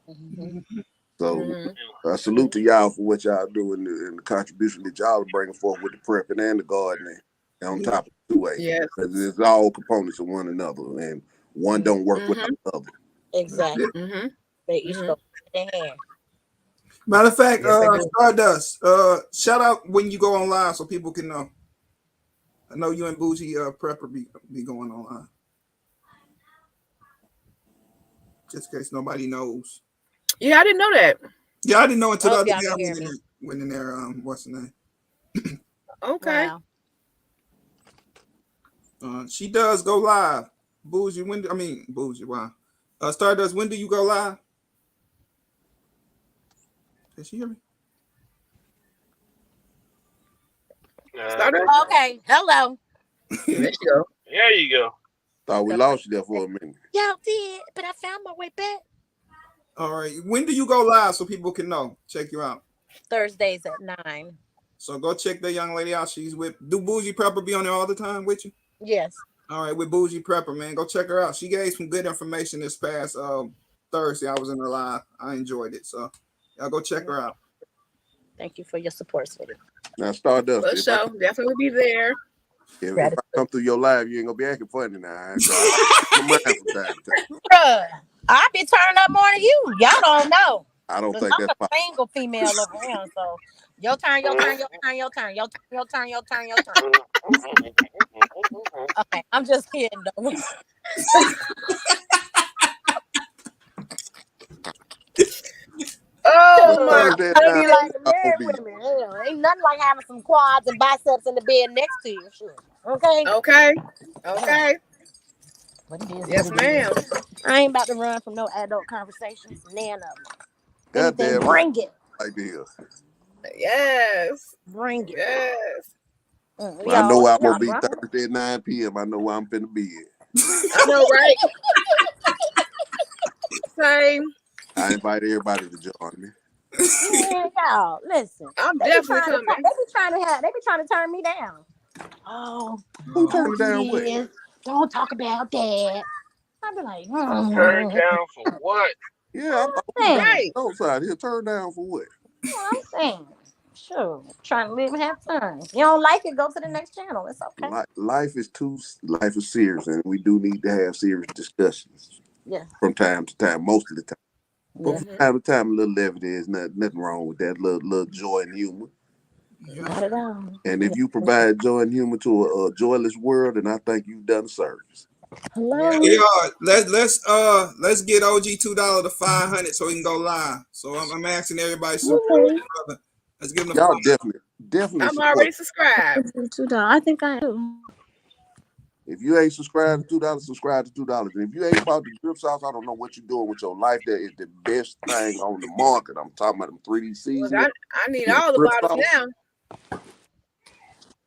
Mm-hmm. So I salute to y'all for what y'all do and the contribution that y'all are bringing forth with the prepping and the gardening on top of the way. Yes. Because it's all components of one another, and one don't work without the other. Exactly. They each go in hand. Matter of fact, Stardust, shout out when you go online so people can know. I know you and Bougie Prepper be going online. Just in case nobody knows. Yeah, I didn't know that. Yeah, I didn't know until the other day I went in there. What's the name? Okay. Wow. She does go live. Bougie, Bougie, wow. Stardust, when do you go live? Can she hear me? Stardust? Okay. Hello. There you go. There you go. Thought we lost you there for a minute. Y'all did, but I found my way back. All right. When do you go live so people can know? Check you out. Thursdays at 9. So go check that young lady out. She's with. Do Bougie Prepper be on there all the time with you? Yes. All right, with Bougie Prepper, man. Go check her out. She gave some good information this past Thursday. I was in her live. I enjoyed it. So y'all go check her out. Thank you for your support, sweetie. Now, Stardust. For sure. Definitely be there. If I come through your live, you ain't gonna be acting funny now. Bruh, I be turning up more than you. Y'all don't know. I don't think that's a single female over here. So your turn. Okay, I'm just kidding though. Oh my God. I be like married women. Hell, ain't nothing like having some quads and biceps in the bed next to you. Sure. Okay. What it is, yes, ma'am. I ain't about to run from no adult conversations. None of them. Goddamn, bring it. Like this. Yes. Bring it. Yes. Well, I know I'm gonna be Thursday at 9 p.m. I know where I'm finna be at. I know, right? Same. I invite everybody to join me. Yeah, y'all, listen. I'm definitely coming. They be trying to turn me down. Oh, who told you this? Don't talk about that. I be like, turn down for what? Yeah, I'm right. Outside here, turn down for what? I'm saying, sure, trying to live and have fun. You don't like it, go to the next channel. It's okay. Life is serious, and we do need to have serious discussions. Yeah. From time to time, most of the time. But from time to time, a little levity is nothing wrong with that. Little joy and humor. Not at all. And if you provide joy and humor to a joyless world, then I think you've done a service. Hello. Yeah, let's get OG $2 to 500 so he can go live. So I'm asking everybody to support him, brother. Let's give him y'all definitely. I'm already subscribed. $2. I think I am. If you ain't subscribed to $2, subscribe to $2. And if you ain't bought the drip sauce, I don't know what you're doing with your life. That is the best thing on the market. I'm talking about them 3D seasonings. Look, I need all the bottles now.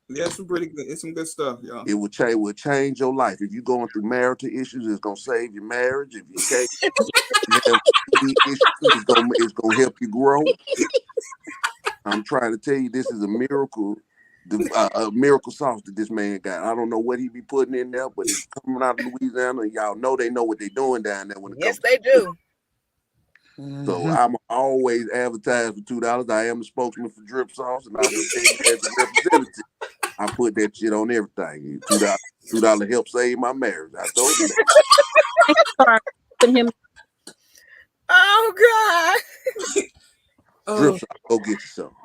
Yeah, some pretty good. It's some good stuff, y'all. It will change your life. If you're going through marital issues, it's gonna save your marriage. If you can't you have issues, it's gonna help you grow. I'm trying to tell you, this is a miracle. A miracle sauce that this man got. I don't know what he be putting in there, but it's coming out of Louisiana, and y'all know they know what they're doing down there when it comes. Yes, they do. So I'm always advertised for $2. I am the spokesman for drip sauce, and I will tell you as a representative, I put that shit on everything. $2 help save my marriage. I told you that. Oh God. Drip sauce, go get you some.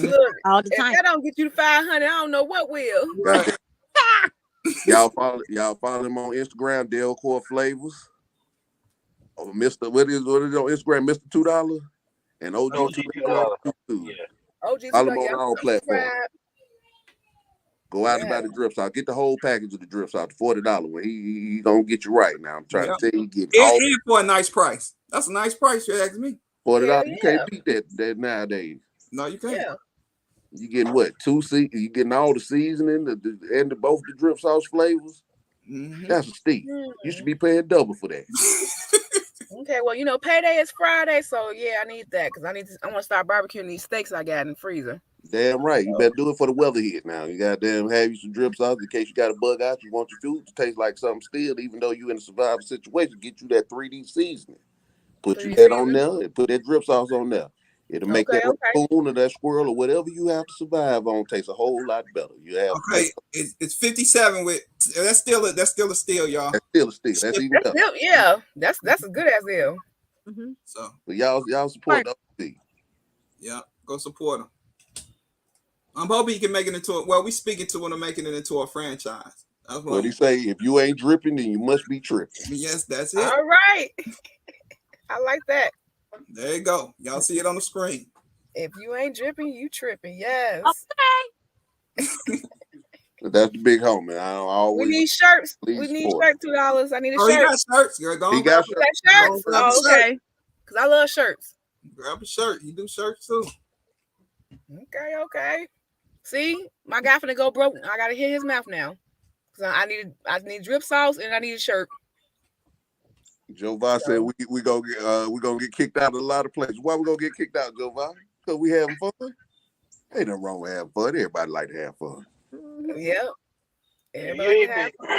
Look, all the if time. that don't get you to 500, I don't know what will. Goddamn. Y'all follow him on Instagram, Delcore Flavors. Or Mr. What is on Instagram, Mr. $2 and OG OG $2. $2. Yeah. Oh, Jesus, Follow him on all platforms. Go out and buy the drip sauce. Get the whole package of the drip sauce, $40. When he gonna get you right now. I'm trying to tell you, get all and for a nice price. That's a nice price. You ask me. $40. You can't beat that nowadays. No, you can't. Yeah. You getting what? You getting all the seasoning and both the drip sauce flavors. Mm-hmm. That's a steal. You should be paying double for that. Okay, well, payday is Friday, so yeah, I need that because I want to start barbecuing these steaks I got in the freezer. Damn right. You better do it for the weather hit now. You goddamn have you some drip sauce in case you got a bug out. You want your food to taste like something still, even though you in a survival situation. Get you that 3D seasoning. Put you that on there and put that drip sauce on there. It'll make that raccoon or that squirrel or whatever you have to survive on taste a whole lot better. You have it's 57 with that's still a steal, y'all. That's still a steal. That's even better. Yeah, that's a good ass deal. Mm-hmm. So but y'all support the OG. Yeah, go support them. I'm hoping you can make it into we speaking to them making it into a franchise. That's what he say. If you ain't dripping, then you must be tripping. Yes, that's it. All right. I like that. There you go. Y'all see it on the screen. If you ain't dripping, you tripping. Yes. Okay. That's the big homie. I always. We need shirts. We need shirts. $2. I need a shirt. He got shirts. He got shirts. Oh, okay. Because I love shirts. Grab a shirt. You do shirts too. Okay. See, my guy finna go broke. I gotta hit his mouth now. So I need drip sauce and I need a shirt. Joe Va said we gonna get kicked out of a lot of places. Why we gonna get kicked out, Joe Va? Because we having fun. Ain't nothing wrong with having fun. Everybody like to have fun. Yep. If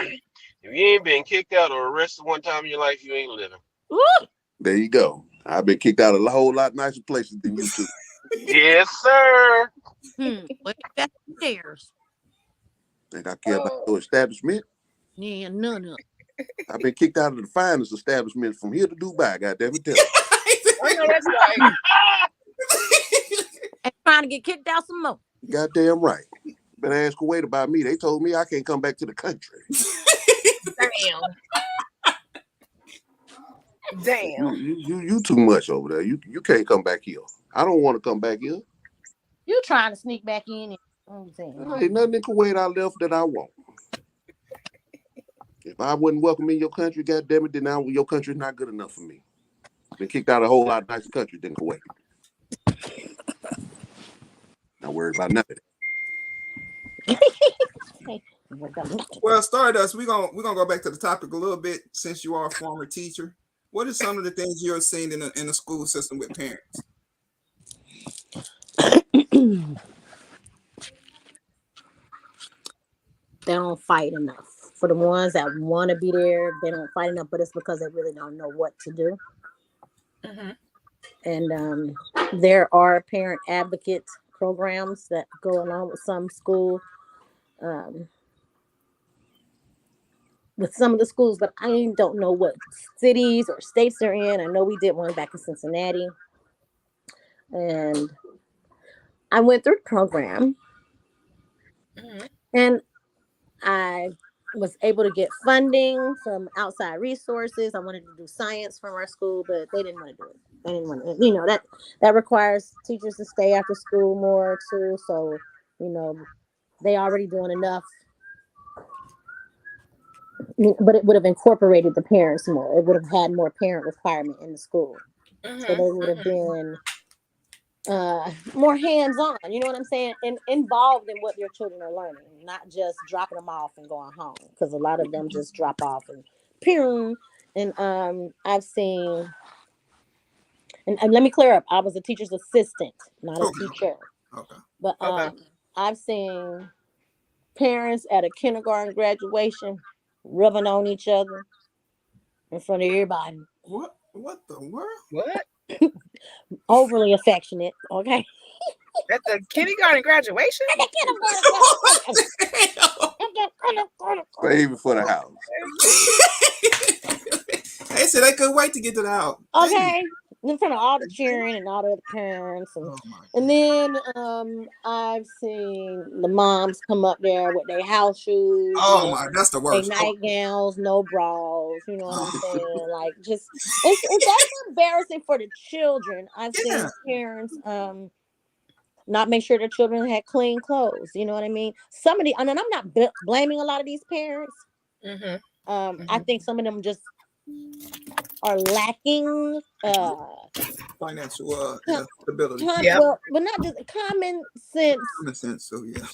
you ain't been kicked out or arrested one time in your life, you ain't living. Woo! There you go. I've been kicked out of a whole lot nicer places than you two. Yes, sir. What that stairs? Think I care about your establishment? Yeah, none of. I've been kicked out of the finest establishment from here to Dubai. Goddamn it, tell you. I know that's right. And trying to get kicked out some more. Goddamn right. Been asked Kuwait about me. They told me I can't come back to the country. Damn. You too much over there. You can't come back here. I don't want to come back here. You trying to sneak back in? Ain't nothing in Kuwait I left that I want. If I wasn't welcome in your country, goddamn it, then your country's not good enough for me. Been kicked out of a whole lot nicer country than Kuwait. Not worried about nothing. Well, Stardust, we're gonna go back to the topic a little bit since you are a former teacher. What are some of the things you're seeing in the school system with parents? They don't fight enough. For the ones that want to be there, they don't fight enough, but it's because they really don't know what to do. Mm-hmm. And there are parent advocate programs that go along with some school, with some of the schools, but I don't know what cities or states they're in. I know we did one back in Cincinnati, and I went through the program, and I was able to get funding from outside resources. I wanted to do science from our school, but they didn't want to do it. They didn't want to, that requires teachers to stay after school more too. So, they already doing enough, but it would have incorporated the parents more. It would have had more parent requirement in the school. So they would have been more hands-on, you know what I'm saying, and involved in what your children are learning, not just dropping them off and going home, because a lot of them just drop off and pew. And I've seen, and let me clear up, I was a teacher's assistant, not a teacher. Okay. But I've seen parents at a kindergarten graduation rubbing on each other in front of everybody. What the world? What? Overly affectionate, okay? At the kindergarten graduation? At the kindergarten graduation. Save it for the house. They said they couldn't wait to get to the house. Okay. in front of all the cheering and all the other parents, Oh and then I've seen the moms come up there with their house shoes, that's the they worst. nightgowns, no bras. You know what I'm saying? Like, just it's that's embarrassing for the children. I've seen parents not make sure their children had clean clothes. You know what I mean? Somebody, and I'm not blaming a lot of these parents. I think some of them just are lacking financial stability. Well, but not just common sense. Common sense. So yeah.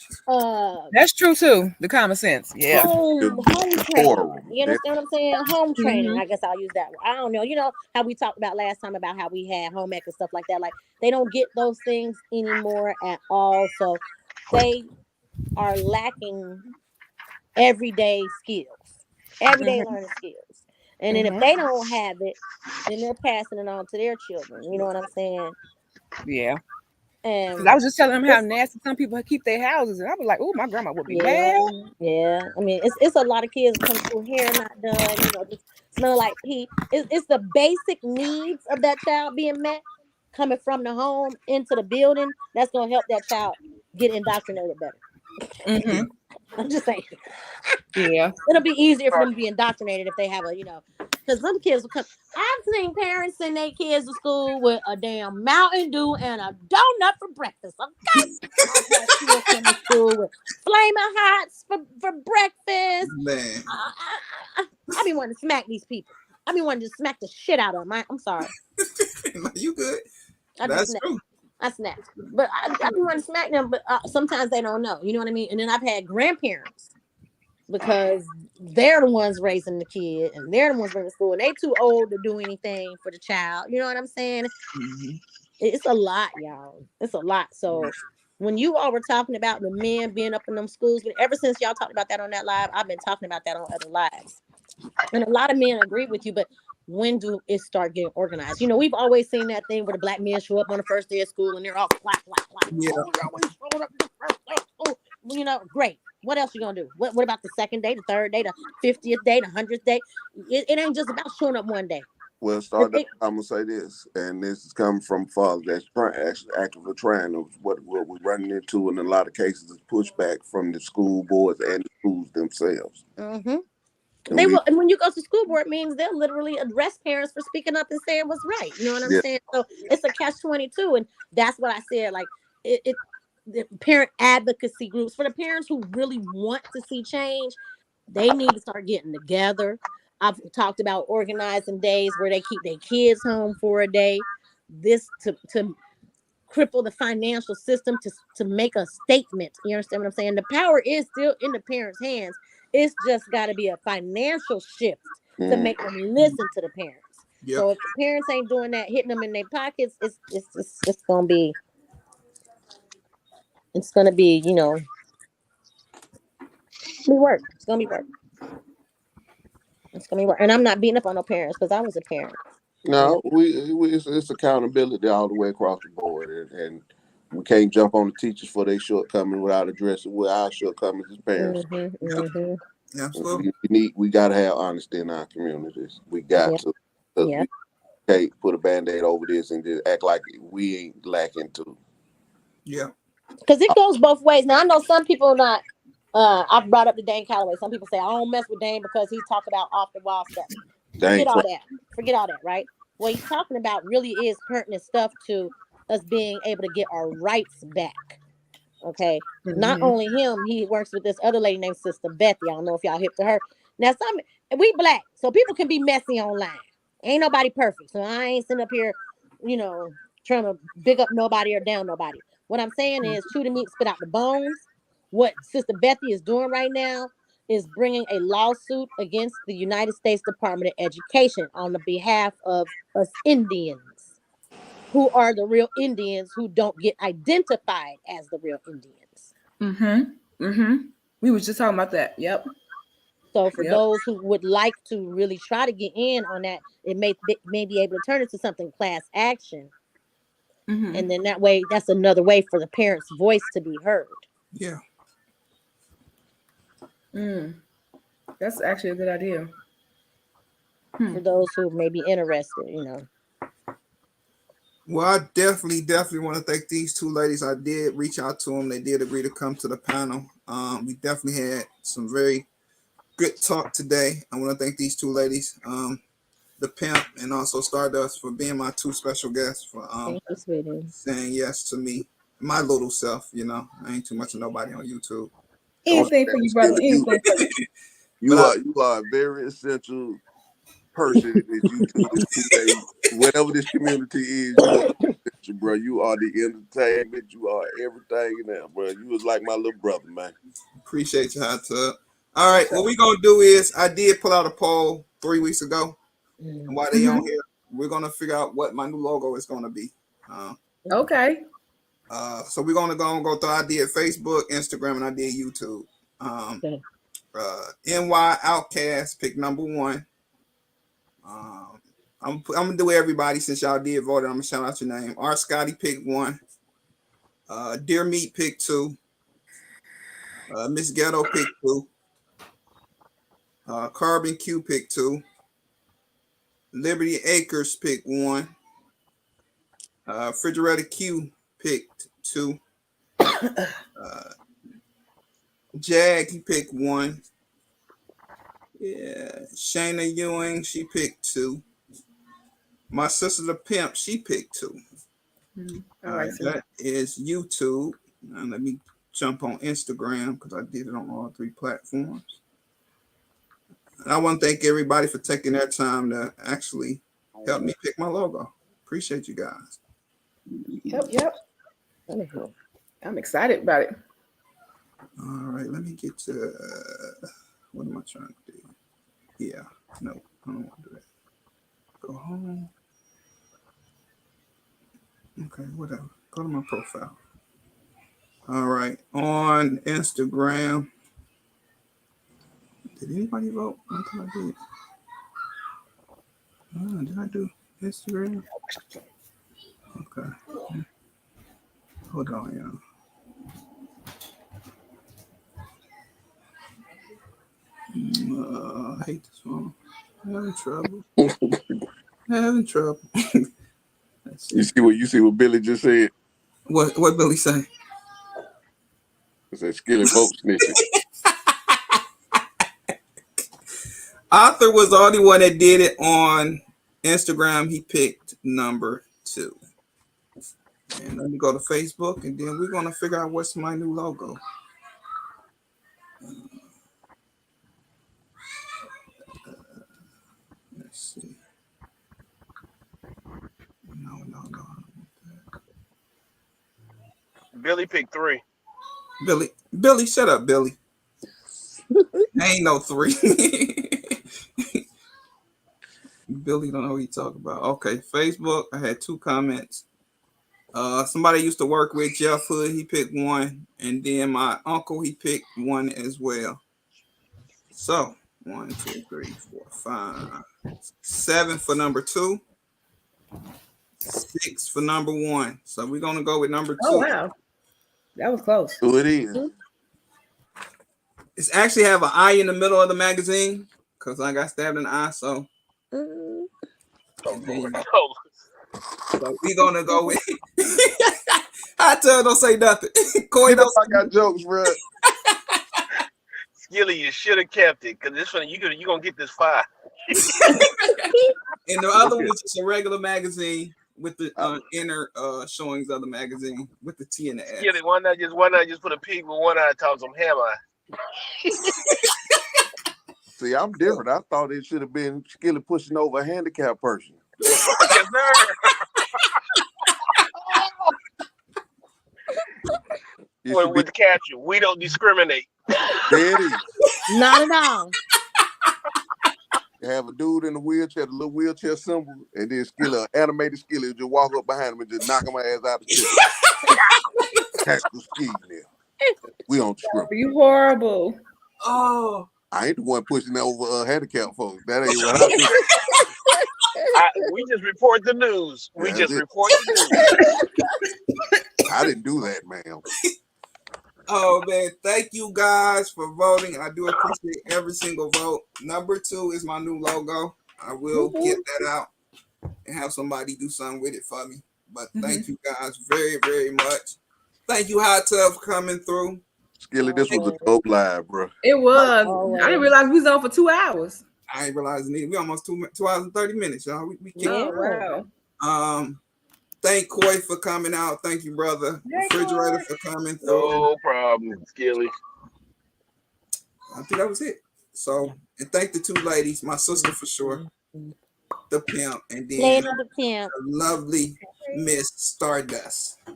That's true too. The common sense. Yeah. Home training. You understand what I'm saying? Home training. I guess I'll use that word. I don't know. You know how we talked about last time about how we had home ec and stuff like that. Like, they don't get those things anymore at all. So they are lacking everyday skills, everyday learning skills. And then if they don't have it, then they're passing it on to their children. You know what I'm saying? Yeah. And I was just telling them how nasty some people keep their houses, and I was like, "Oh, my grandma would be mad." Yeah. I mean, it's a lot of kids come through hair not done, you know, just smell like pee. It's the basic needs of that child being met, coming from the home into the building. That's gonna help that child get indoctrinated better. I'm just saying. Yeah. It'll be easier for them to be indoctrinated if they have a, because some kids will come. I've seen parents send their kids to school with a damn Mountain Dew and a donut for breakfast. Okay, I've had kids come to school with Flaming Hots for breakfast. Man, I be wanting to smack these people. I be wanting to smack the shit out of them. I'm sorry. You good? That's true. I snap, but I be wanting to smack them. But sometimes they don't know. You know what I mean? And then I've had grandparents, because they're the ones raising the kid and they're the ones bringing the school, and they too old to do anything for the child. You know what I'm saying? It's a lot, y'all. It's a lot. So when you all were talking about the men being up in them schools, but ever since y'all talked about that on that live, I've been talking about that on other lives. And a lot of men agree with you, but when do it start getting organized? You know, we've always seen that thing where the black men show up on the first day of school and they're all clap. Yeah. Oh, we showed up the first day of school. You know, great. What else you gonna do? What about the second day, the third day, the 50th day, the 100th day? It ain't just about showing up one day. Well, I'm gonna say this, and this is coming from fathers that's actually actively trying to what we're running into in a lot of cases is pushback from the school boards and the schools themselves. They will, and when you go to school board meetings, they'll literally address parents for speaking up and saying what's right. You know what I'm saying? So it's a catch-22, and that's what I said. Like, the parent advocacy groups for the parents who really want to see change, they need to start getting together. I've talked about organizing days where they keep their kids home for a day. This to cripple the financial system, to make a statement. You understand what I'm saying? The power is still in the parents' hands. It's just got to be a financial shift to make them listen to the parents. So if the parents ain't doing that, hitting them in their pockets, it's gonna be, you know, be work. It's gonna be work. It's gonna be work. And I'm not beating up on no parents, because I was a parent. No, it's accountability all the way across the board, and we can't jump on the teachers for their shortcomings without addressing what our shortcomings as parents. We gotta have honesty in our communities. We got to, because we can't put a Band-Aid over this and just act like we ain't lacking too. Yeah. Because it goes both ways. Now I know some people not. I've brought up the Dane Calloway. Some people say I don't mess with Dane because he talk about off the wall stuff. Forget all that, right? What he's talking about really is pertinent stuff to us being able to get our rights back. Okay. Not only him, he works with this other lady named Sister Beth. I don't know if y'all hip to her. Now, we black, so people can be messy online. Ain't nobody perfect. So I ain't sitting up here, you know, trying to big up nobody or down nobody. What I'm saying is, chew the meat, spit out the bones. What Sister Bethy is doing right now is bringing a lawsuit against the United States Department of Education on the behalf of us Indians, who are the real Indians who don't get identified as the real Indians. We was just talking about that. Yep. So for those who would like to really try to get in on that, it may be able to turn into something class action. And then that way, that's another way for the parents' voice to be heard. Yeah. That's actually a good idea. For those who may be interested, you know. Well, I definitely want to thank these two ladies. I did reach out to them. They did agree to come to the panel. We definitely had some very good talk today. I want to thank these two ladies, the Pimp and also Stardust, for being my two special guests, for Thank you, sweetie. saying yes to me, my little self. You know, I ain't too much of nobody on YouTube. Anything for you, brother. Anything for you. You are a very essential person that you do this today. Whatever this community is, you are essential, bro. You are the entertainment. You are everything in there, bro. You was like my little brother, man. Appreciate you, Hot Tub. All right, what we're gonna do is I did pull out a poll 3 weeks ago, and while they on here, we're gonna figure out what my new logo is gonna be. Okay. So we're gonna go through. I did Facebook, Instagram, and I did YouTube. NY Outcast picked number 1. I'm gonna do everybody since y'all did vote. I'm gonna shout out your name. R. Scotty picked 1. Dear Meat picked 2. Miss Ghetto picked 2. Carbon Q picked 2. Liberty Acres picked 1. Refrigerator Q picked 2. Jag, he picked 1. Yeah, Shayna Ewing, she picked 2. My sister the Pimp, she picked 2. All right, that is YouTube. Now let me jump on Instagram because I did it on all 3 platforms. And I want to thank everybody for taking their time to actually help me pick my logo. Appreciate you guys. Yep. I'm excited about it. All right, let me get to what am I trying to do? Yeah, no, I don't want to do that. Go home. Okay, whatever. Go to my profile. All right, on Instagram. Did anybody vote until I did? Did I do Instagram? Okay. Hold on, y'all. I hate this one. I'm having trouble. You see what Billy just said? What Billy say? It said Skillet vote snitching. Arthur was the only one that did it on Instagram. He picked number 2. And let me go to Facebook, and then we're going to figure out what's my new logo. Let's see. No. Billy picked 3. Billy, shut up, Billy. Ain't no 3. Billy don't know what he talking about. Okay, Facebook. I had 2 comments. Somebody I used to work with, Jeff Hood, he picked 1, and then my uncle, he picked 1 as well. So 1, 2, 3, 4, 5, 7 for number 2, 6 for number 1. So we're gonna go with number 2. Oh wow, that was close. Who it is? It's actually have an eye in the middle of the magazine because I got stabbed in the eye. So, Oh, so we gonna go with. I tell don't say nothing. Corey, don't. I got jokes, bro. Skilly, you should have kept it because this one you gonna get this 5. And the other one was just a regular magazine with the inner showings of the magazine with the T and the S. Skilly, why not just put a pig with one eye and talk some ham eye? See, I'm different. I thought it should have been Skilly pushing over a handicapped person. Yes, sir. With the caption, we don't discriminate. There it is. Not at all. You have a dude in a wheelchair, the little wheelchair symbol, and then Skilly, animated Skilly, just walk up behind him and just knock him ass out the chair. Tactical scheme there. We don't discriminate. You horrible. Oh, I ain't the one pushing over handicapped folks. That ain't what I do. We just report the news. Report the news. I didn't do that, ma'am. Oh man, thank you guys for voting. I do appreciate every single vote. Number 2 is my new logo. I will get that out and have somebody do something with it for me. But thank you guys very, very much. Thank you, Hot Tub, for coming through. Skilly, this was a dope live, bro. It was. I didn't realize we was on for 2 hours. I ain't realizing we almost 2 hours and 30 minutes, y'all. We wow. Thank Coy for coming out. Thank you, brother. Refrigerator for coming through. No problem, Skilly. I think that was it. So, and thank the two ladies, my sister for sure, the pimp, and then the lovely Miss Stardust. I'm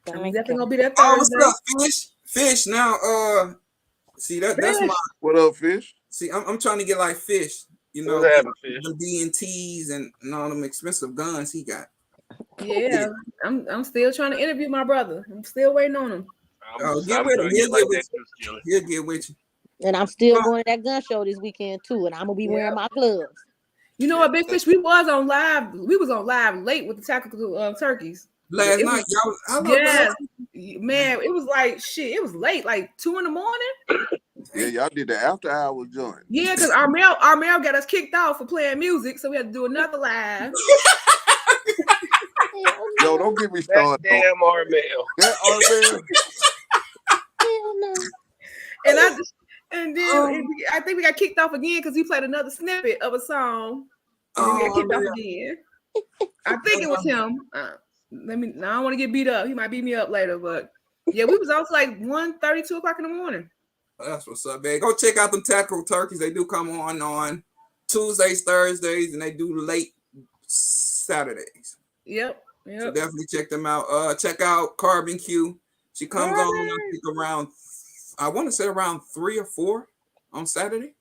definitely gonna be there Oh, Thursday. what's up, Fish? Now, see that's my. What up, Fish? See, I'm trying to get like Fish. You know, the D&Ts and all them expensive guns he got. Yeah, I'm still trying to interview my brother. I'm still waiting on him. Get with him. He'll get with you. And I'm still going to that gun show this weekend too, and I'm gonna be wearing my gloves. You know what, Big Fish? We was on live. We was on live late with the tactical turkeys last night. Yes, man, it was like shit. It was late, like 2 a.m. Yeah, y'all did the after hours joint. Yeah, because our mail got us kicked off for playing music, so we had to do another live. Yo, don't get me started. That damn Armel. That Armel. Hell no. And then I think we got kicked off again because he played another snippet of a song. And then we got kicked off again. I think it was him. I don't want to get beat up. He might beat me up later, but yeah, we was on like 1:30, 2 o'clock in the morning. That's what's up, man. Go check out them tactical turkeys. They do come on Tuesdays, Thursdays, and they do late Saturdays. Yep. So definitely check them out. Check out Carbon Q. She comes on, I think around, I want to say around 3 or 4 on Saturday.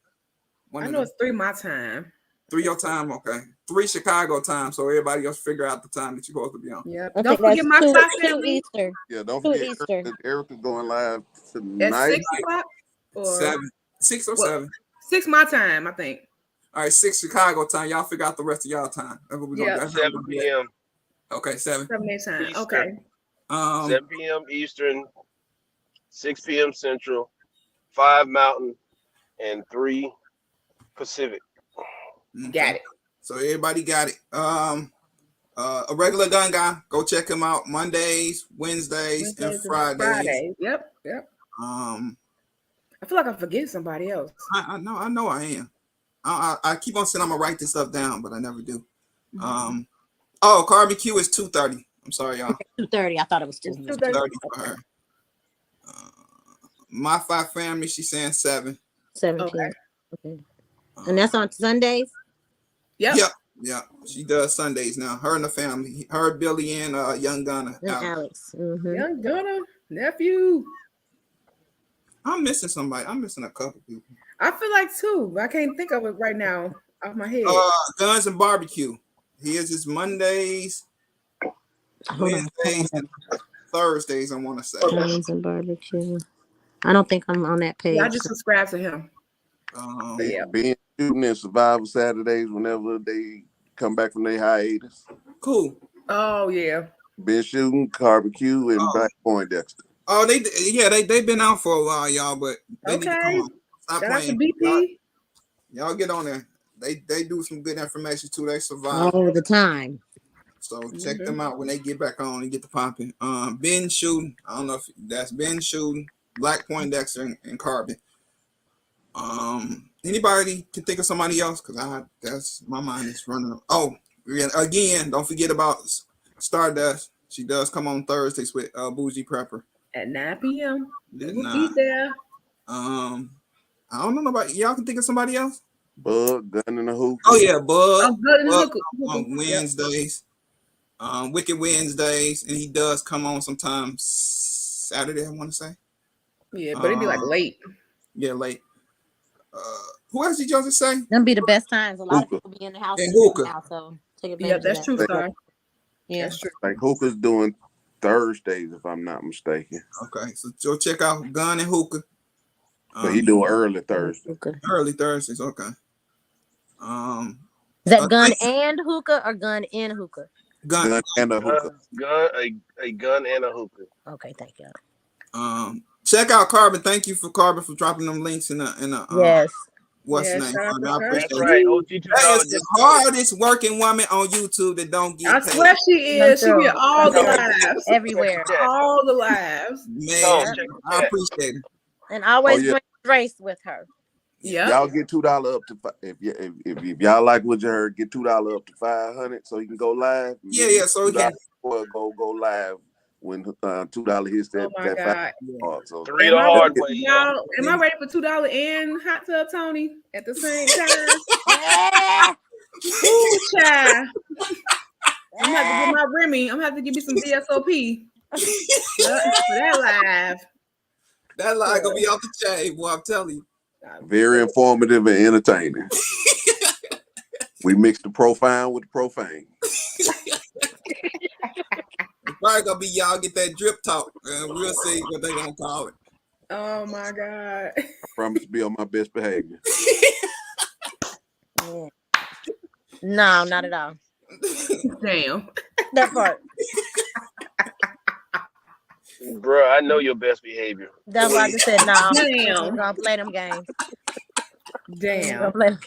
I know it's 3 my time. 3 your time, okay. 3 Chicago time, so everybody else figure out the time that you're supposed to be on. Yeah. Don't forget my time Easter. Yeah, don't forget Erica's going live tonight. At 6 o'clock? Or 7. 6 or 7. 6 my time, I think. All right, 6 Chicago time. Y'all figure out the rest of y'all time. That's what we're gonna do. 7 p.m. Okay, 7. 7 time. Eastern. Okay. 7 p.m. Eastern, 6 p.m. Central, 5 Mountain, and 3 Pacific. Okay. Got it. So everybody got it. A regular gun guy, go check him out Mondays, Wednesdays, and Fridays. Yep. I feel like I'm forgetting somebody else. I know I am. I keep on saying I'm gonna write this stuff down, but I never do. Carbon Q is 2:30. I'm sorry, y'all. 2:30. I thought it was 2:30 for her. My 5 family, she's saying 7. 7 p.m. Okay. And that's on Sundays? Yep. Yeah. She does Sundays now. Her and the family. Her, Billy, and Young Gunner. And Alex. Mm-hmm. Young Gunner, nephew. I'm missing somebody. I'm missing a couple people. I feel like 2. I can't think of it right now off my head. Guns and Barbecue. His is Mondays, Wednesdays, and Thursdays, I want to say. Guns and Barbecue. I don't think I'm on that page. Yeah, I just subscribe to him. Being shooting and Survival Saturdays whenever they come back from their hiatus. Cool. Oh yeah. Been shooting, Barbecue, and Black Poindexter. Oh, they've been out for a while, y'all, but they need to come on. Stop Shout playing. out to BP. Y'all get on there. They do some good information too. They survive all the time. So check them out when they get back on and get the popping. Ben shooting. I don't know if that's Ben shooting, Black Poindexter, and Carbon. Anybody can think of somebody else because that's my mind is running. Oh, again, don't forget about Stardust. She does come on Thursdays with Bougie Prepper at 9 p.m. We'll be there. I don't know nobody. Y'all can think of somebody else. Bug, Gun in the Hookah. Oh yeah, Bug. Bug on Wednesdays. Wicked Wednesdays, and he does come on sometimes Saturday, I want to say. Yeah, but it'd be like late. Yeah, late. Who else did y'all just say? Them be the best times. A lot of people be in the house. And hookah. Now, so take advantage. Yeah, that's true, Star. Yeah, that's true. Like Hookah's doing Thursdays, if I'm not mistaken. Okay, so go check out Gun and Hookah. But he doing early Thursday. Early Thursdays, okay. Is that Gun and Hookah or Gun in Hookah? Gun and a hookah. A gun and a hookah. Okay, thank you. Check out Carbon. Thank you for Carbon for dropping them links in the yes. What's Yeah, name? shout out to I her. appreciate That's right. it. OG That is $2. the hardest working woman on YouTube that don't I get paid. swear she is. She be all the Come on. lives. Everywhere. All the lives. Man, Check the I chat. appreciate it. And always yeah. bring Grace with her. Yeah. Y'all get $2 up to if y'all like what you heard, get $2 up to 500 so you can go live. Yeah, so we can go live when $2 hits that. Oh my that God. so Three the hard way, yo. Am I ready for $2 and hot tub Tony at the same time? Yeah. Ooh, child. I'm gonna have to get my Remy. I'm gonna have to give me some VSOP. For that live. That live gonna be off the chain, boy. I'm telling you. Very informative and entertaining. We mix the profile with the profane. It's probably gonna be y'all get that drip talk, and we'll see what they gonna call it. Oh my God. I promise to be on my best behavior. No, not at all. Damn. That part. Bro, I know your best behavior. That's why I just said no. Damn. I'm gonna play them games. Damn. Look,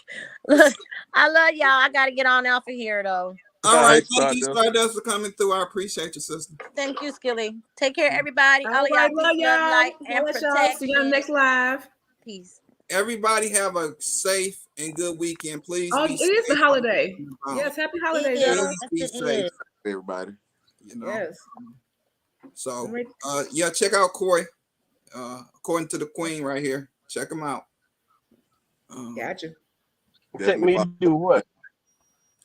I love y'all. I gotta get on off of here though. All right, thank you, Stardust, for coming through. I appreciate you, sister. Thank you, Skilly. Take care, everybody. All right, love y'all. Light and protect. See you on the next live. Peace. Everybody have a safe and good weekend, please. Oh, it is the holiday. Yes, happy holidays, y'all. Please be safe, everybody. You know. Yes. So, yeah, check out Corey. According to the Queen right here, check him out. Gotcha. Take me to do what?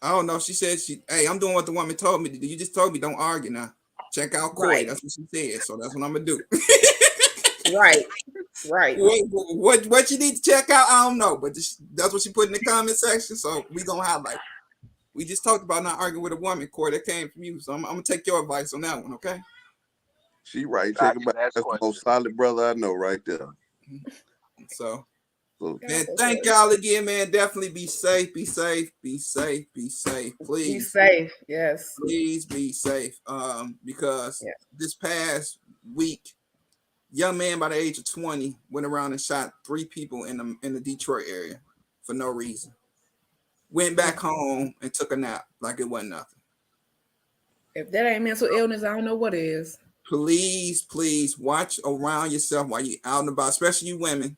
I don't know. She said hey, I'm doing what the woman told me to do. You just told me don't argue now. Check out Corey. Right. That's what she said. So that's what I'm gonna do. Right. What you need to check out, I don't know, but that's what she put in the comment section. So we gonna highlight. We just talked about not arguing with a woman, Corey. That came from you. So I'm gonna take your advice on that one, okay? She right. Check him out. That's the most solid brother I know right there. So man, thank y'all again, man. Definitely be safe, be safe, be safe, be safe. Please. Be safe, yes. Please be safe. Because this past week, young man by the age of 20 went around and shot 3 people in the Detroit area for no reason. Went back home and took a nap like it wasn't nothing. If that ain't mental illness, I don't know what is. Please watch around yourself while you're out and about, especially you women.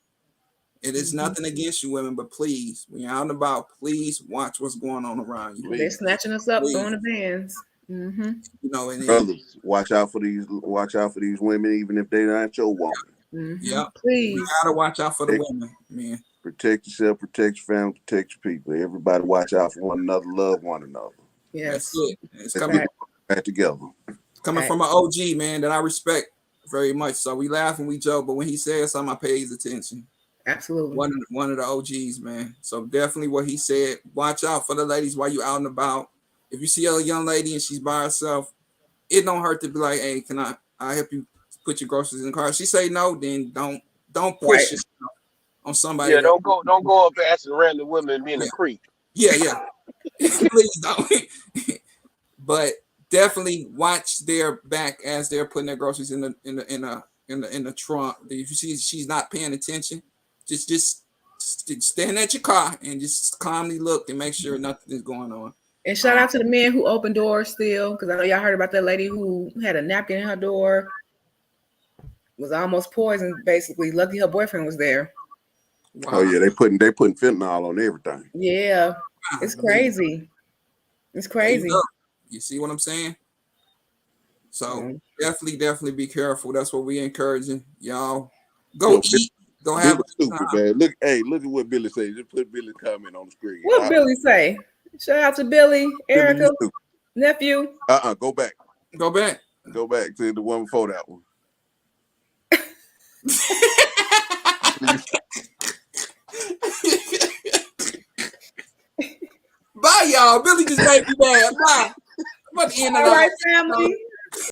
It is nothing against you women, but please, when you're out and about, please watch what's going on around you. They're snatching us up, throwing the bands. You know, and brothers, watch out for these women, even if they're not your woman. Yeah, please. You gotta watch out for the women, man. Protect yourself, protect your family, protect your people. Everybody watch out for one another, love one another. Yes. That's it. It's coming back together. Coming from an OG, man, that I respect very much. So we laugh and we joke, but when he says something, I pay his attention. Absolutely. One of the OGs, man. So definitely what he said. Watch out for the ladies while you out and about. If you see a young lady and she's by herself, it don't hurt to be like, hey, can I help you put your groceries in the car? If she say no, then don't push yourself on somebody. Yeah, don't go up asking random women and be in a creep. Yeah. Please don't. But definitely watch their back as they're putting their groceries in the trunk. If you see she's not paying attention, just stand at your car and just calmly look and make sure nothing is going on. And shout out to the men who open doors still, because I know y'all heard about that lady who had a napkin in her door, was almost poisoned. Basically, lucky her boyfriend was there. Wow. Oh yeah, they putting fentanyl on everything. Yeah, it's crazy. It's crazy. You see what I'm saying? So definitely be careful. That's what we encouraging y'all. Go eat. Go have a stupid man. Look at what Billy said. Just put Billy's comment on the screen. What Billy say? Shout out to Billy, Erica, nephew. Go back. Go back to the one before that one. Bye, y'all. Billy just made me mad. Bye. I'm about to end it. All right, family.